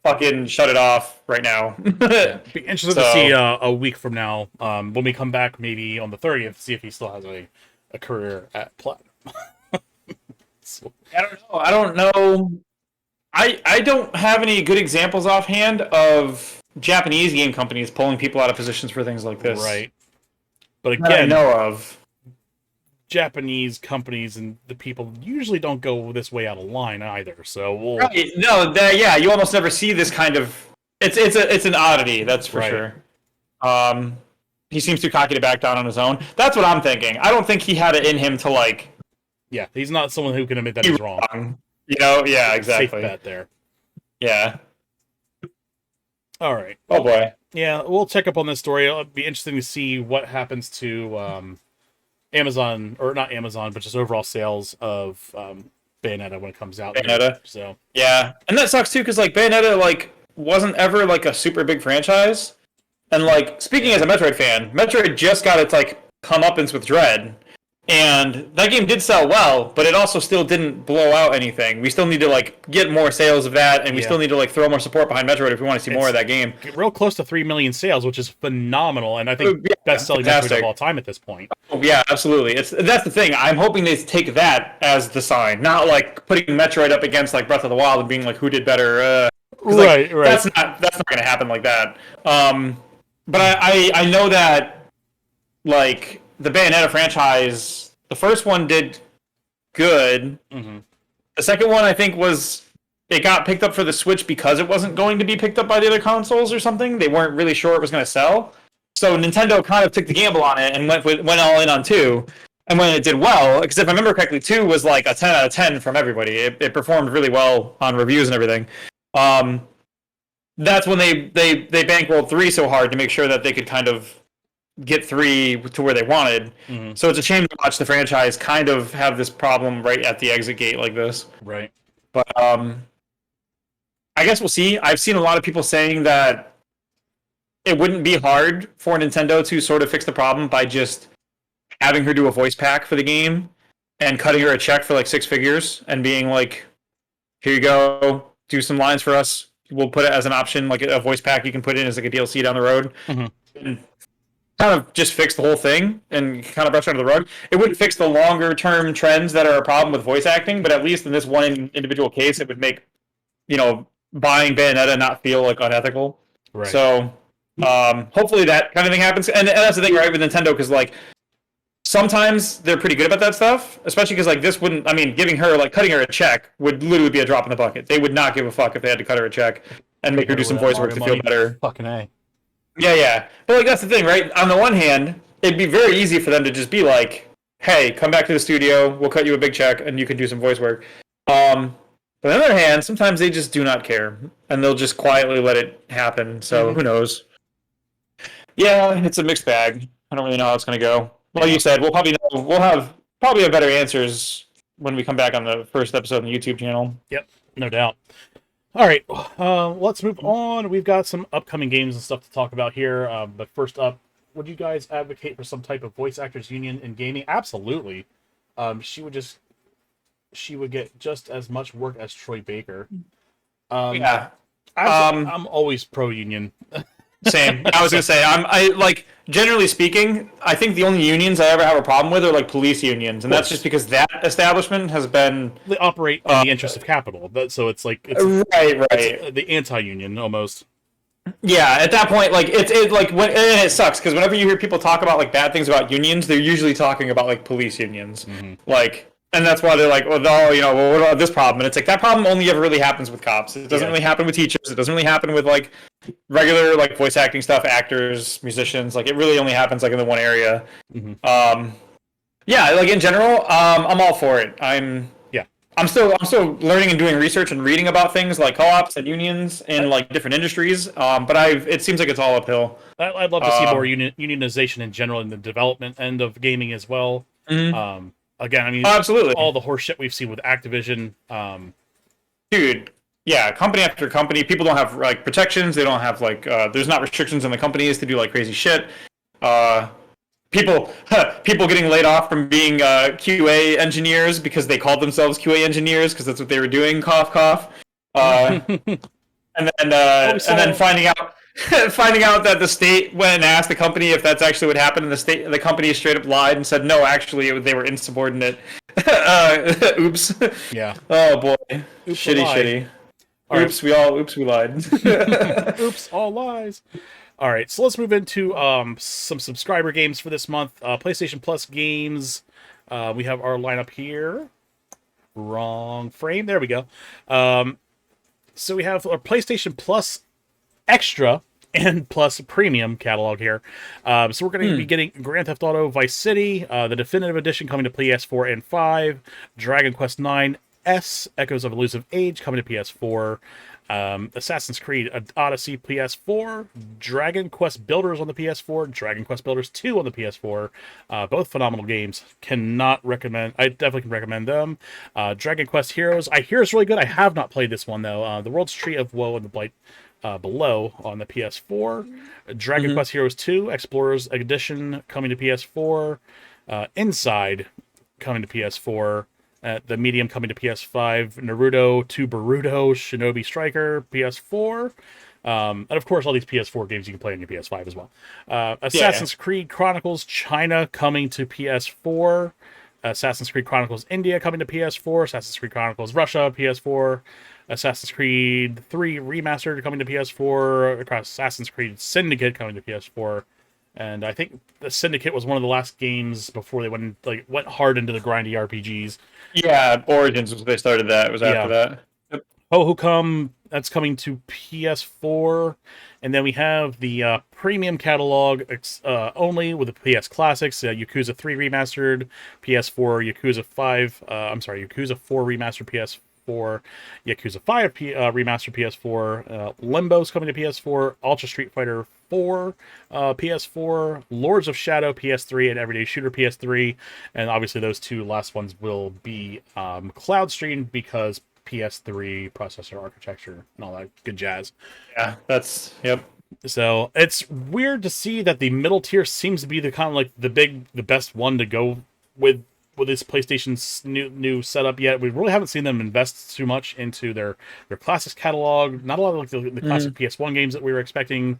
fucking shut it off right now. Be interested to see a week from now, when we come back, maybe on the 30th, see if he still has a career at Platinum. So, I don't know. I don't have any good examples offhand of Japanese game companies pulling people out of positions for things like this. right. But That I again, know of. Japanese companies and the people usually don't go this way out of line either. So we'll... Right. No, yeah, you almost never see this kind of. It's an oddity, that's for sure. He seems too cocky to back down on his own. That's what I'm thinking. I don't think he had it in him to like. Yeah, he's not someone who can admit that he's wrong. You know? Yeah, exactly. Safe bet there. Yeah. All right. Oh boy. Yeah, we'll check up on this story. It'll be interesting to see what happens to Amazon, or not Amazon, but just overall sales of Bayonetta when it comes out. Bayonetta. So yeah, and that sucks too because like Bayonetta like wasn't ever like a super big franchise, and like speaking as a Metroid fan, Metroid just got its like comeuppance with Dread. And that game did sell well, but it also still didn't blow out anything. We still need to like get more sales of that, and we still need to like throw more support behind Metroid if we want to see more of that game. Real close to 3 million sales, which is phenomenal, and I think best-selling Metroid of all time at this point. Oh, yeah, absolutely. That's the thing. I'm hoping they take that as the sign, not like putting Metroid up against like Breath of the Wild and being like, who did better? Right. That's not going to happen like that. But I know that like the Bayonetta franchise, the first one did good. Mm-hmm. The second one, I think, it got picked up for the Switch because it wasn't going to be picked up by the other consoles or something. They weren't really sure it was going to sell. So Nintendo kind of took the gamble on it and went all in on 2. And when it did well, because if I remember correctly, 2 was like a 10 out of 10 from everybody. It performed really well on reviews and everything. That's when they bankrolled 3 so hard to make sure that they could kind of get 3 to where they wanted. Mm-hmm. So it's a shame to watch the franchise kind of have this problem right at the exit gate like this. Right. But I guess we'll see. I've seen a lot of people saying that it wouldn't be hard for Nintendo to sort of fix the problem by just having her do a voice pack for the game and cutting her a check for like 6 figures and being like, here you go, do some lines for us. We'll put it as an option, like a voice pack you can put in as like a DLC down the road. Mm-hmm. And kind of just fix the whole thing and kind of brush under the rug. It wouldn't fix the longer term trends that are a problem with voice acting, but at least in this one individual case, it would make, buying Bayonetta not feel like unethical. Right. So hopefully that kind of thing happens. And that's the thing, right, with Nintendo, because like sometimes they're pretty good about that stuff, especially because like this wouldn't, cutting her a check would literally be a drop in the bucket. They would not give a fuck if they had to cut her a check and make her do some voice work to feel better. Fucking A. Yeah. But like that's the thing, right? On the one hand, it'd be very easy for them to just be like, "Hey, come back to the studio. We'll cut you a big check, and you can do some voice work." But on the other hand, sometimes they just do not care, and they'll just quietly let it happen. So who knows? Yeah, it's a mixed bag. I don't really know how it's going to go. Like you said, we'll have better answers when we come back on the first episode on the YouTube channel. Yep, no doubt. All right, let's move on. We've got some upcoming games and stuff to talk about here. But first up, would you guys advocate for some type of voice actors union in gaming? Absolutely. She would get just as much work as Troy Baker. Yeah. I'm always pro union. Same. I was gonna say generally speaking, I think the only unions I ever have a problem with are like police unions, and that's just because that establishment has been they operate in the interest of capital. So it's right. It's the anti-union almost. Yeah, at that point, like it sucks because whenever you hear people talk about like bad things about unions, they're usually talking about like police unions, and that's why they're like, what about this problem? And it's like that problem only ever really happens with cops. It doesn't really happen with teachers. It doesn't really happen with like regular like voice acting stuff, actors, musicians. Like it really only happens like in the one area. Yeah, like in general, I'm all for it. I'm still learning and doing research and reading about things like co-ops and unions in like different industries. But it seems like it's all uphill. I'd love to see more unionization in general in the development end of gaming as well. Again, absolutely, all the horse shit we've seen with Activision, dude, yeah, company after company, people don't have like protections. They don't have like there's not restrictions on the companies to do like crazy shit. Uh, people people getting laid off from being QA engineers because they called themselves QA engineers because that's what they were doing. Cough cough. Uh, and then finding out finding out that the state went and asked the company if that's actually what happened, and the company straight up lied and said no, actually they were insubordinate. Oops. Yeah. Oh boy. Oops, Shitty. Right. Oops, we lied. Oops, all lies. All right, so let's move into some subscriber games for this month. PlayStation Plus games. We have our lineup here. Wrong frame. There we go. So we have our PlayStation Plus Extra and Plus Premium catalog here. So we're going to be getting Grand Theft Auto Vice City, the Definitive Edition coming to PS4 and 5, Dragon Quest IX S, Echoes of Elusive Age coming to PS4, Assassin's Creed Odyssey PS4, Dragon Quest Builders on the PS4, Dragon Quest Builders 2 on the PS4. Both phenomenal games. Cannot recommend. I definitely can recommend them. Dragon Quest Heroes. I hear it's really good. I have not played this one though. The World's Tree of Woe and the Blight Below on the PS4. Dragon Quest Heroes 2 Explorers Edition coming to PS4. Inside coming to PS4. The Medium coming to PS5, Naruto to Boruto, Shinobi Striker, PS4. And of course, all these PS4 games you can play on your PS5 as well. Assassin's Creed Chronicles China coming to PS4. Assassin's Creed Chronicles India coming to PS4. Assassin's Creed Chronicles Russia, PS4. Assassin's Creed 3 Remastered coming to PS4. Assassin's Creed Syndicate coming to PS4. And I think the Syndicate was one of the last games before they went hard into the grindy RPGs. Yeah, Origins was they started that. It was after that. Yep. Ho Come, that's coming to PS4. And then we have the premium catalog only with the PS Classics, Yakuza 3 Remastered, PS4, Yakuza 5, Yakuza 4 Remastered PS4, Yakuza 5 Remastered PS4, Limbo's coming to PS4, Ultra Street Fighter 4 PS4, Lords of Shadow PS3, and Everyday Shooter PS3. And obviously those two last ones will be cloud streamed because PS3 processor architecture and all that good jazz. Yeah, yep. So it's weird to see that the middle tier seems to be the kind of like the best one to go with this PlayStation's new setup yet. We really haven't seen them invest too much into their classics catalog. Not a lot of like the classic PS1 games that we were expecting.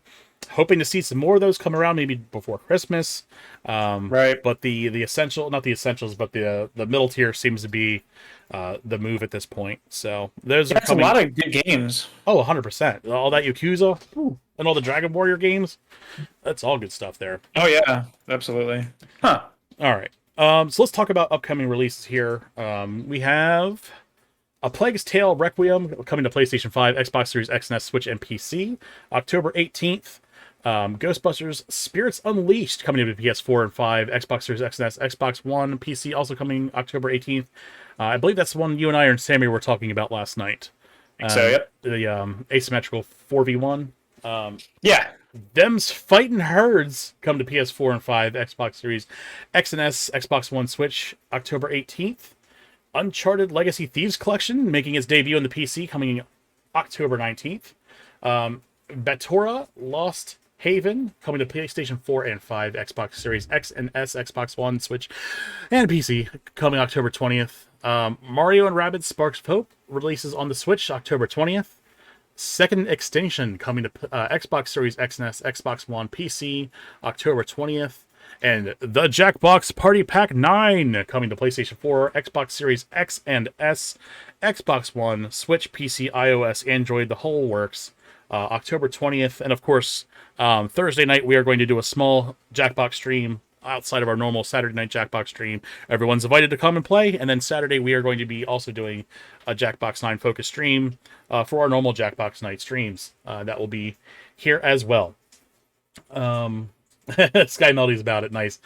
Hoping to see some more of those come around maybe before Christmas. Right. But the not the essentials, but the middle tier seems to be the move at this point. So there's a lot of good games. Oh, 100%. All that Yakuza and all the Dragon Warrior games. That's all good stuff there. Oh yeah, absolutely. Huh. All right. So let's talk about upcoming releases here. We have A Plague's Tale Requiem coming to PlayStation 5, Xbox Series X and S, Switch, and PC, October 18th. Ghostbusters Spirits Unleashed coming to PS4 and 5, Xbox Series X and S, Xbox One, PC also coming October 18th. I believe that's the one you and I and Sammy were talking about last night. So, yep. The asymmetrical 4v1. Yeah. Them's Fightin' Herds come to PS4 and 5, Xbox Series X and S, Xbox One, Switch, October 18th. Uncharted Legacy Thieves Collection making its debut on the PC coming October 19th. Batora Lost Haven coming to PlayStation 4 and 5, Xbox Series X and S, Xbox One, Switch, and PC coming October 20th. Mario and Rabbids Sparks of Hope releases on the Switch October 20th. Second Extinction coming to Xbox Series X and S, Xbox One, PC October 20th. And the Jackbox Party Pack 9 coming to PlayStation 4, Xbox Series X and S, Xbox One, Switch, PC, iOS, Android, the whole works. October 20th. And of course, Thursday night, we are going to do a small Jackbox stream outside of our normal Saturday night Jackbox stream. Everyone's invited to come and play. And then Saturday, we are going to be also doing a Jackbox 9 focus stream for our normal Jackbox night streams. That will be here as well. Sky Melody's about it. Nice.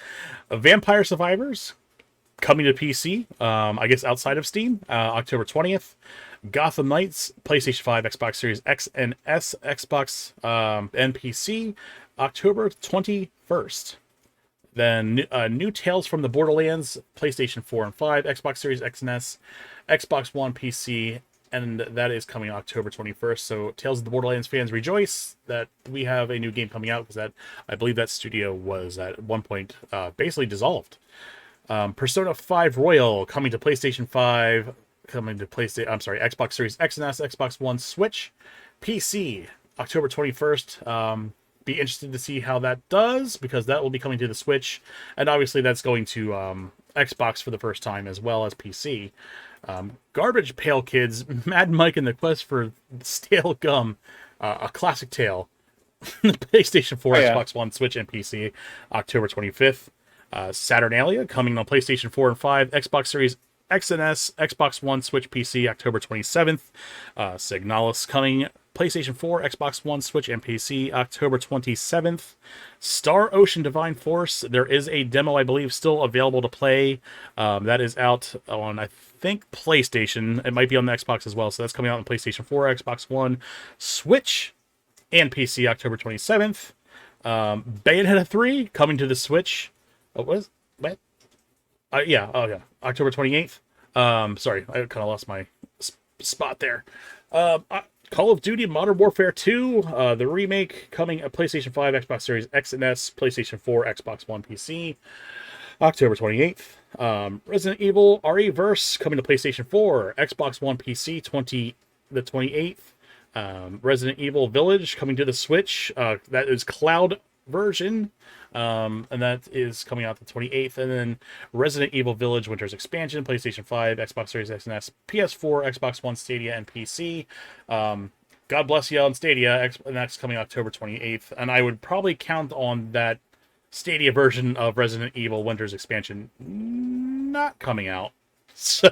Vampire Survivors coming to PC, I guess outside of Steam, October 20th. Gotham Knights, PlayStation 5, Xbox Series X and S, Xbox and PC, October 21st. Then New Tales from the Borderlands, PlayStation 4 and 5, Xbox Series X and S, Xbox One, PC, and that is coming October 21st. So Tales of the Borderlands fans rejoice that we have a new game coming out, because that, I believe that studio was at one point basically dissolved. Persona 5 Royal coming to PlayStation 5, Xbox Series X and S, Xbox One, Switch, PC, October 21st. Be interested to see how that does, because that will be coming to the Switch, and obviously that's going to Xbox for the first time as well as PC. Garbage Pail Kids, Mad Mike and the Quest for Stale Gum, a classic tale. PlayStation 4, Xbox One, Switch, and PC, October 25th. Saturnalia coming on PlayStation 4 and 5, Xbox Series X and S, Xbox One, Switch, PC, October 27th. Signalis coming PlayStation 4, Xbox One, Switch, and PC, October 27th. Star Ocean Divine Force, there is a demo, I believe, still available to play. That is out on, I think, PlayStation. It might be on the Xbox as well, so that's coming out on PlayStation 4, Xbox One, Switch, and PC, October 27th. Bayonetta 3 coming to the Switch. What? October 28th. Sorry, I kind of lost my spot there. Call of Duty Modern Warfare 2, the remake, coming at PlayStation 5, Xbox Series X and S, PlayStation 4, Xbox One, PC, October 28th. Resident Evil RE-Verse coming to PlayStation 4, Xbox One, PC, the 28th. Resident Evil Village coming to the Switch. That is cloud version. And that is coming out the 28th. And then Resident Evil Village Winter's Expansion, PlayStation 5, Xbox Series X and S, PS4, Xbox One, Stadia, and PC. God bless you on Stadia, and that's coming October 28th. And I would probably count on that Stadia version of Resident Evil Winter's Expansion not coming out. So,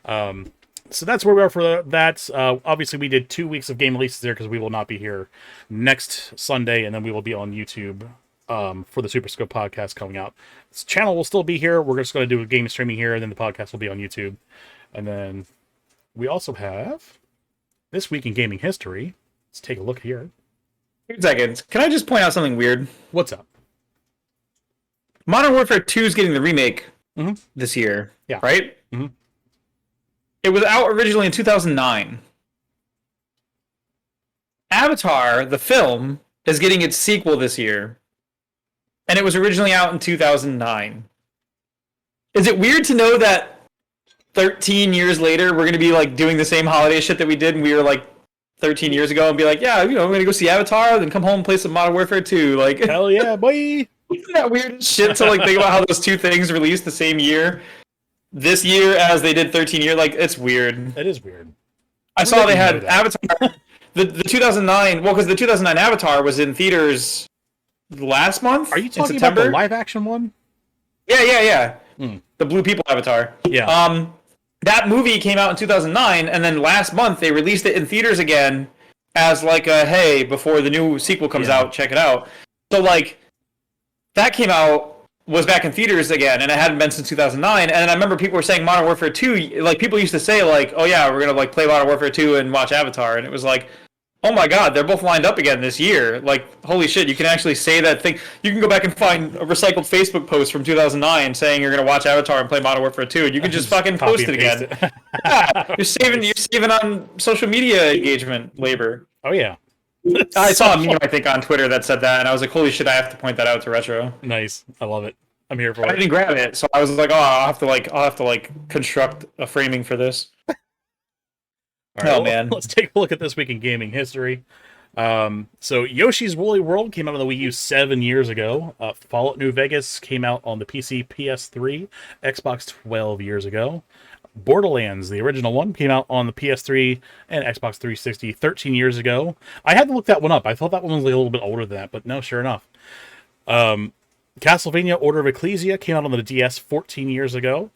so that's where we are for that. Obviously, we did 2 weeks of game releases there, because we will not be here next Sunday, and then we will be on YouTube for the SuperScope podcast coming out. This channel will still be here. We're just going to do a game streaming here, and then the podcast will be on YouTube. And then we also have This Week in Gaming History. Let's take a look here. 2 seconds. Can I just point out something weird? What's up? Modern Warfare 2 is getting the remake this year. Yeah. Right? Mm-hmm. It was out originally in 2009. Avatar, the film, is getting its sequel this year. And it was originally out in 2009. Is it weird to know that 13 years later, we're going to be like doing the same holiday shit that we did when we were like 13 years ago, and be like, yeah, I'm going to go see Avatar, then come home and play some Modern Warfare 2. Like, hell yeah, boy! Isn't that weird shit to like think about how those two things released the same year? This year as they did 13 years? Like, it's weird. It is weird. I saw they had Avatar, the 2009, well, because the 2009 Avatar was in theaters last month. Are you talking about the live action one? Yeah. The Blue People Avatar. Yeah. That movie came out in 2009, and then last month they released it in theaters again as like a, hey, before the new sequel comes out, check it out. So like, that came out, was back in theaters again, and it hadn't been since 2009. And I remember people were saying Modern Warfare 2, like people used to say like, oh yeah, we're gonna like play Modern Warfare 2 and watch Avatar, and it was like, oh my god, they're both lined up again this year. Like, holy shit, you can actually say that thing. You can go back and find a recycled Facebook post from 2009 saying you're gonna watch Avatar and play Modern Warfare 2, and you can just fucking post it again. Yeah, you're saving on social media engagement labor. Oh yeah. I saw a meme, I think, on Twitter that said that, and I was like, holy shit, I have to point that out to Retro. Nice. I love it. I'm here for it. I didn't grab it, so I was like, oh, I'll have to construct a framing for this. All right, oh, man. Let's take a look at This Week in Gaming History. So Yoshi's Woolly World came out on the Wii U 7 years ago. Fallout New Vegas came out on the PC, PS3, Xbox 12 years ago. Borderlands, the original one, came out on the PS3 and Xbox 360 13 years ago. I had to look that one up. I thought that one was like a little bit older than that, but no, sure enough. Castlevania Order of Ecclesia came out on the DS 14 years ago.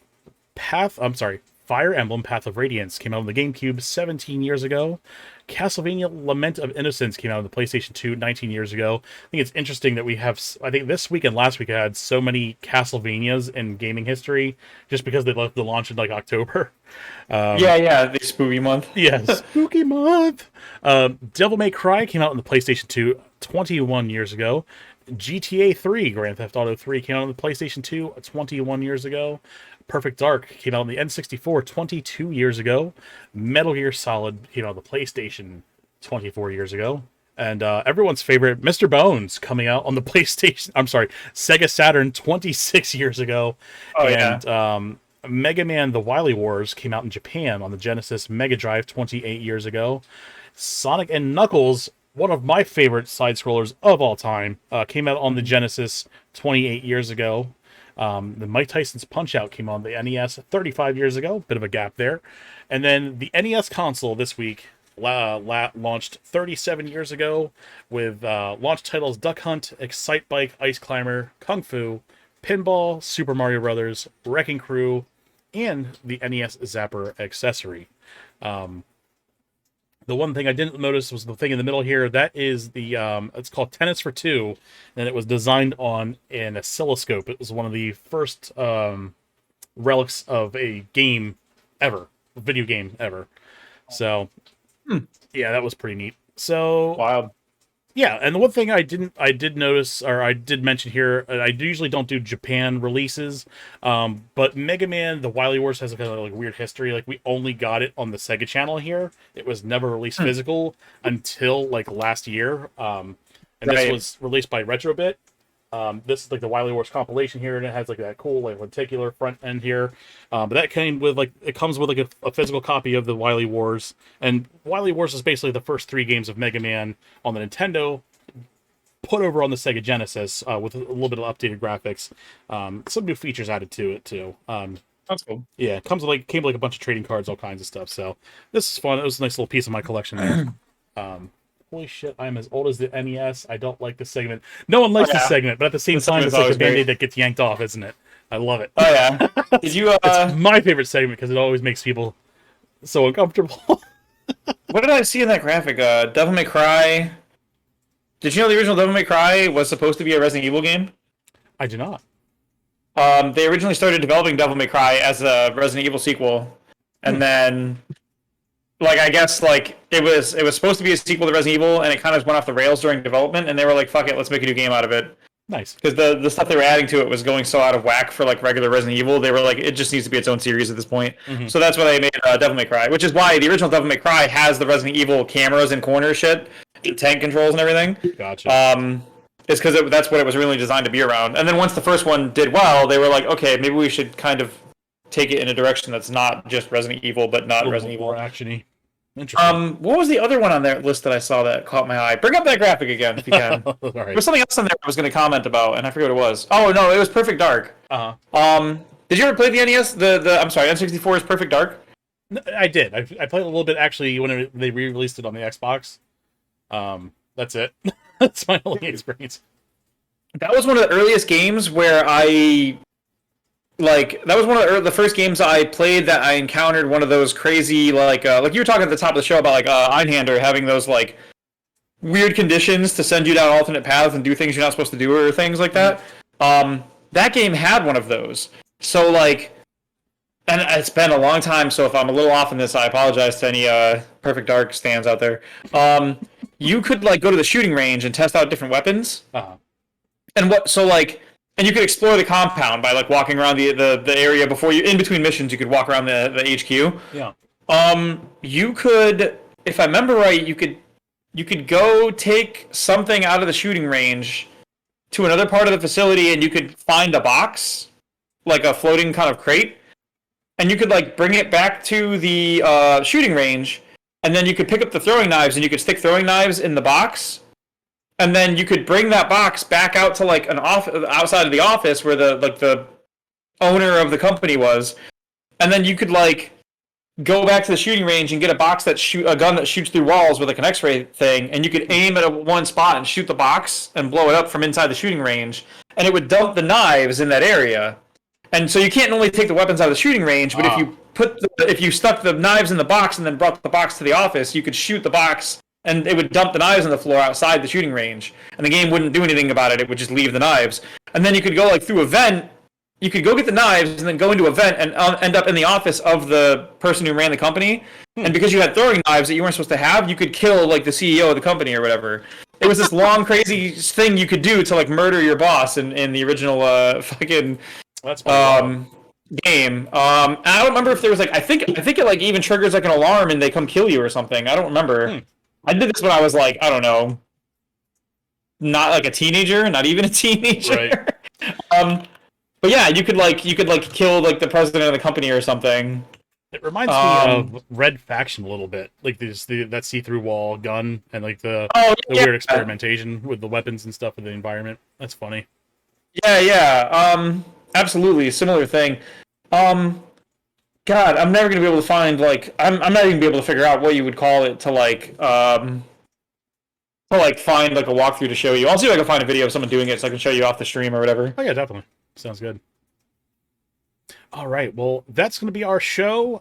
Fire Emblem Path of Radiance came out on the GameCube 17 years ago. Castlevania Lament of Innocence came out on the PlayStation 2 19 years ago. I think it's interesting that we have, I think this week and last week I had so many Castlevanias in gaming history just because they left the launch in like October. The spooky month. Yes, spooky month. Devil May Cry came out on the PlayStation 2 21 years ago. GTA 3, Grand Theft Auto 3 came out on the PlayStation 2 21 years ago. Perfect Dark came out on the N64 22 years ago. Metal Gear Solid came out on the PlayStation 24 years ago. And everyone's favorite, Mr. Bones, coming out on the PlayStation. I'm sorry, Sega Saturn 26 years ago. Oh, and yeah. Mega Man: The Wily Wars came out in Japan on the Genesis Mega Drive 28 years ago. Sonic and Knuckles, one of my favorite side scrollers of all time, came out on the Genesis 28 years ago. The Mike Tyson's Punch Out came on the NES 35 years ago. Bit of a gap there. And then the NES console this week launched 37 years ago with launch titles Duck Hunt, Excite Bike, Ice Climber, Kung Fu, Pinball, Super Mario Brothers, Wrecking Crew, and the NES Zapper accessory. The one thing I didn't notice was the thing in the middle here. That is the it's called Tennis for Two, and it was designed on an oscilloscope. It was one of the first relics of a game ever, a video game ever. So yeah, that was pretty neat. So Wild. yeah, and the one thing I did notice, or I did mention here, I usually don't do Japan releases, but Mega Man: The Wily Wars has a kind of like weird history. Like we only got it on the Sega Channel here. It was never released physical until like last year, and this was released by Retrobit. This is like the Wily Wars compilation here, and it has like that cool like lenticular front end here. But that came with like it comes with like a physical copy of the Wily Wars, and Wily Wars is basically the first 3 games of Mega Man on the Nintendo, put over on the Sega Genesis with a little bit of updated graphics, some new features added to it too. That's cool. Yeah, it comes with like came with like a bunch of trading cards, all kinds of stuff. So this is fun. It was a nice little piece of my collection there. Holy shit, I'm as old as the NES. I don't like this segment. No one likes this segment, but at the same time, it's like a Band-Aid that gets yanked off, isn't it? I love it. Oh, yeah. Did you, It's my favorite segment because it always makes people so uncomfortable. what did I see in that graphic? Devil May Cry. Did you know the original Devil May Cry was supposed to be a Resident Evil game? I do not. They originally started developing Devil May Cry as a Resident Evil sequel, and then like I guess like it was supposed to be a sequel to Resident Evil, and it kind of went off the rails during development, and they were like, "Fuck it, let's make a new game out of it." Nice, because the stuff they were adding to it was going so out of whack for like regular Resident Evil. They were like, it just needs to be its own series at this point. So that's why they made Devil May Cry, which is why the original Devil May Cry has the Resident Evil cameras and corner shit, the tank controls and everything. Gotcha. It's because that's what it was really designed to be around. And then once the first one did well, they were like, okay, maybe we should kind of take it in a direction that's not just Resident Evil, but not Resident Evil. More actiony. Interesting. What was the other one on that list that I saw that caught my eye? Bring up that graphic again if you can. All right. There was something else on there I was going to comment about, and I forget what it was. Oh no, it was Perfect Dark. Did you ever play the NES? I'm sorry, N64 is Perfect Dark. I did. I played a little bit actually when they re-released it on the Xbox. That's it. That's my only experience. That was one of the earliest games where that was one of the first games I played that I encountered one of those crazy like you were talking at the top of the show about like Einhander having those like weird conditions to send you down alternate paths and do things you're not supposed to do or things like that. That game had one of those. So like, and it's been a long time, so if I'm a little off in this, I apologize to any Perfect Dark stands out there. You could like go to the shooting range and test out different weapons. And you could explore the compound by like walking around the area before you in between missions. You could walk around the HQ. Yeah. You could, if I remember right, you could go take something out of the shooting range to another part of the facility, and you could find a box, like a floating kind of crate, and you could like bring it back to the shooting range, and then you could pick up the throwing knives, and you could stick throwing knives in the box. And then you could bring that box back out to like outside of the office where the owner of the company was, and then you could like go back to the shooting range and get a gun that shoots through walls with like an X-ray thing, and you could aim at one spot and shoot the box and blow it up from inside the shooting range, and it would dump the knives in that area. And so you can't only take the weapons out of the shooting range, but if you stuck the knives in the box and then brought the box to the office, you could shoot the box. And it would dump the knives on the floor outside the shooting range. And the game wouldn't do anything about it. It would just leave the knives. And then you could go like through a vent. You could go get the knives and then go into a vent and end up in the office of the person who ran the company. And because you had throwing knives that you weren't supposed to have, you could kill like the CEO of the company or whatever. It was this long, crazy thing you could do to like murder your boss in the original fucking... That's game. I don't remember if there was like I think it like even triggers like an alarm and they come kill you or something. I don't remember. Hmm. I did this when I was like, I don't know, not like a teenager, not even a teenager. Right. um, but yeah, you could kill like the president of the company or something. It reminds me Um, of Red Faction a little bit, like that see-through wall gun and like the yeah, weird experimentation with the weapons and stuff in the environment. That's funny. yeah. Absolutely similar thing. Um, God, I'm never gonna be able to find like I'm not even gonna be able to figure out what you would call it to like find like a walkthrough to show you. I'll see if I can find a video of someone doing it so I can show you off the stream or whatever. Oh yeah, definitely. Sounds good. All right, well, that's going to be our show.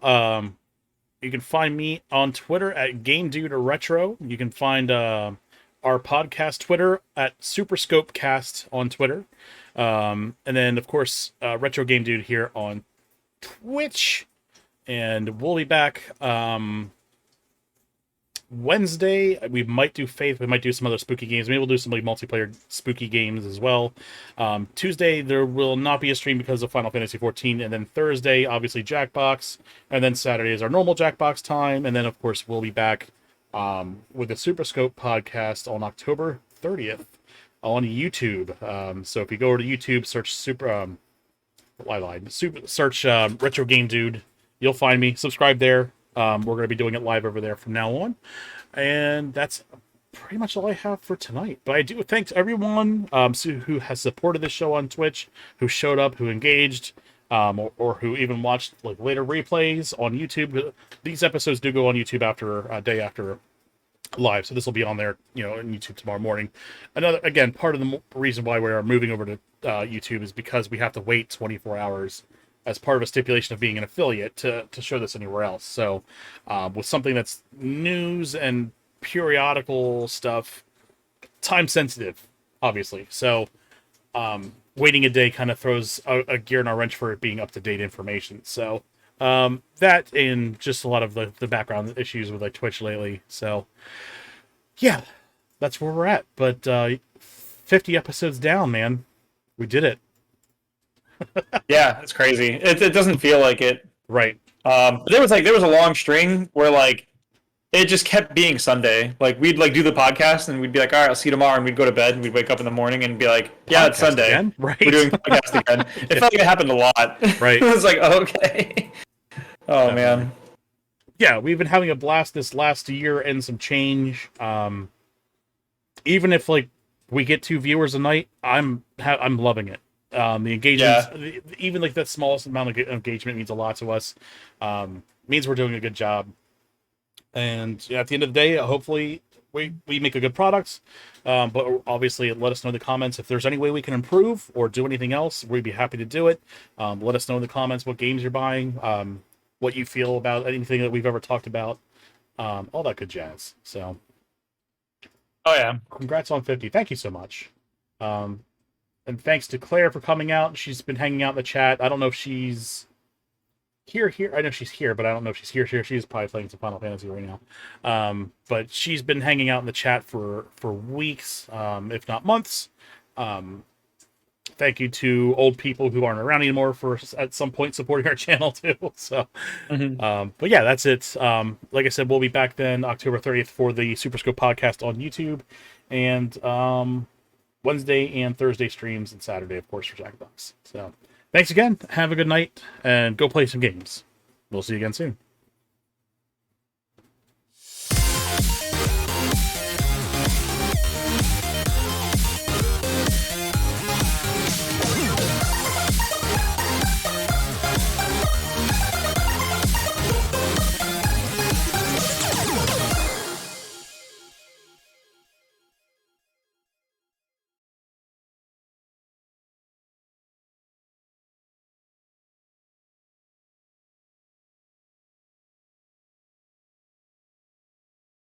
You can find me on Twitter at GameDudeRetro. You can find our podcast Twitter at SuperScopeCast on Twitter. And then, of course, Retro Game Dude here on Twitch. And we'll be back Wednesday. We might do Faith. We might do some other spooky games. Maybe we'll do some like multiplayer spooky games as well. Tuesday there will not be a stream because of Final Fantasy 14, and then Thursday obviously Jackbox, and then Saturday is our normal Jackbox time, and then of course we'll be back with the SuperScope podcast on October 30th on YouTube. So if you go over to YouTube, search search Retro Game Dude, you'll find me. Subscribe there. We're going to be doing it live over there from now on. And that's pretty much all I have for tonight. But I do thanks everyone who has supported this show on Twitch, who showed up, who engaged, or who even watched like later replays on YouTube. These episodes do go on YouTube after a day after live, so this will be on there, on YouTube tomorrow morning. Again, part of the reason why we are moving over to YouTube is because we have to wait 24 hours as part of a stipulation of being an affiliate to show this anywhere else. So with something that's news and periodical stuff, time sensitive, obviously. So waiting a day kind of throws a gear in our wrench for it being up to date information. So that and just a lot of the background issues with like Twitch lately. So yeah, that's where we're at. But 50 episodes down, man. We did it. Yeah, it's crazy. It doesn't feel like it. Right. But there was a long string where like it just kept being Sunday. Like we'd like do the podcast and we'd be like, all right, I'll see you tomorrow, and we'd go to bed and we'd wake up in the morning and be like, yeah, it's Sunday. Again? Right. We're doing podcast again. It felt like it happened a lot. Right. It was like, okay. Oh man. Yeah, we've been having a blast this last year and some change. Even if like we get 2 viewers a night, I'm loving it. The engagement, even like that smallest amount of engagement means a lot to us. Means we're doing a good job. And at the end of the day, hopefully we make a good product. But obviously, let us know in the comments if there's any way we can improve or do anything else. We'd be happy to do it. Let us know in the comments what games you're buying, what you feel about anything that we've ever talked about, all that good jazz. So, oh yeah, congrats on 50. Thank you so much. And thanks to Claire for coming out. She's been hanging out in the chat. I don't know if she's here. I know she's here, but I don't know if she's here. She's probably playing some Final Fantasy right now. But she's been hanging out in the chat for weeks, if not months. Thank you to old people who aren't around anymore for at some point supporting our channel too. So, but yeah, that's it. Like I said, we'll be back then October 30th for the SuperScope podcast on YouTube, and Wednesday and Thursday streams, and Saturday, of course, for Jackbox. So, thanks again. Have a good night, and go play some games. We'll see you again soon.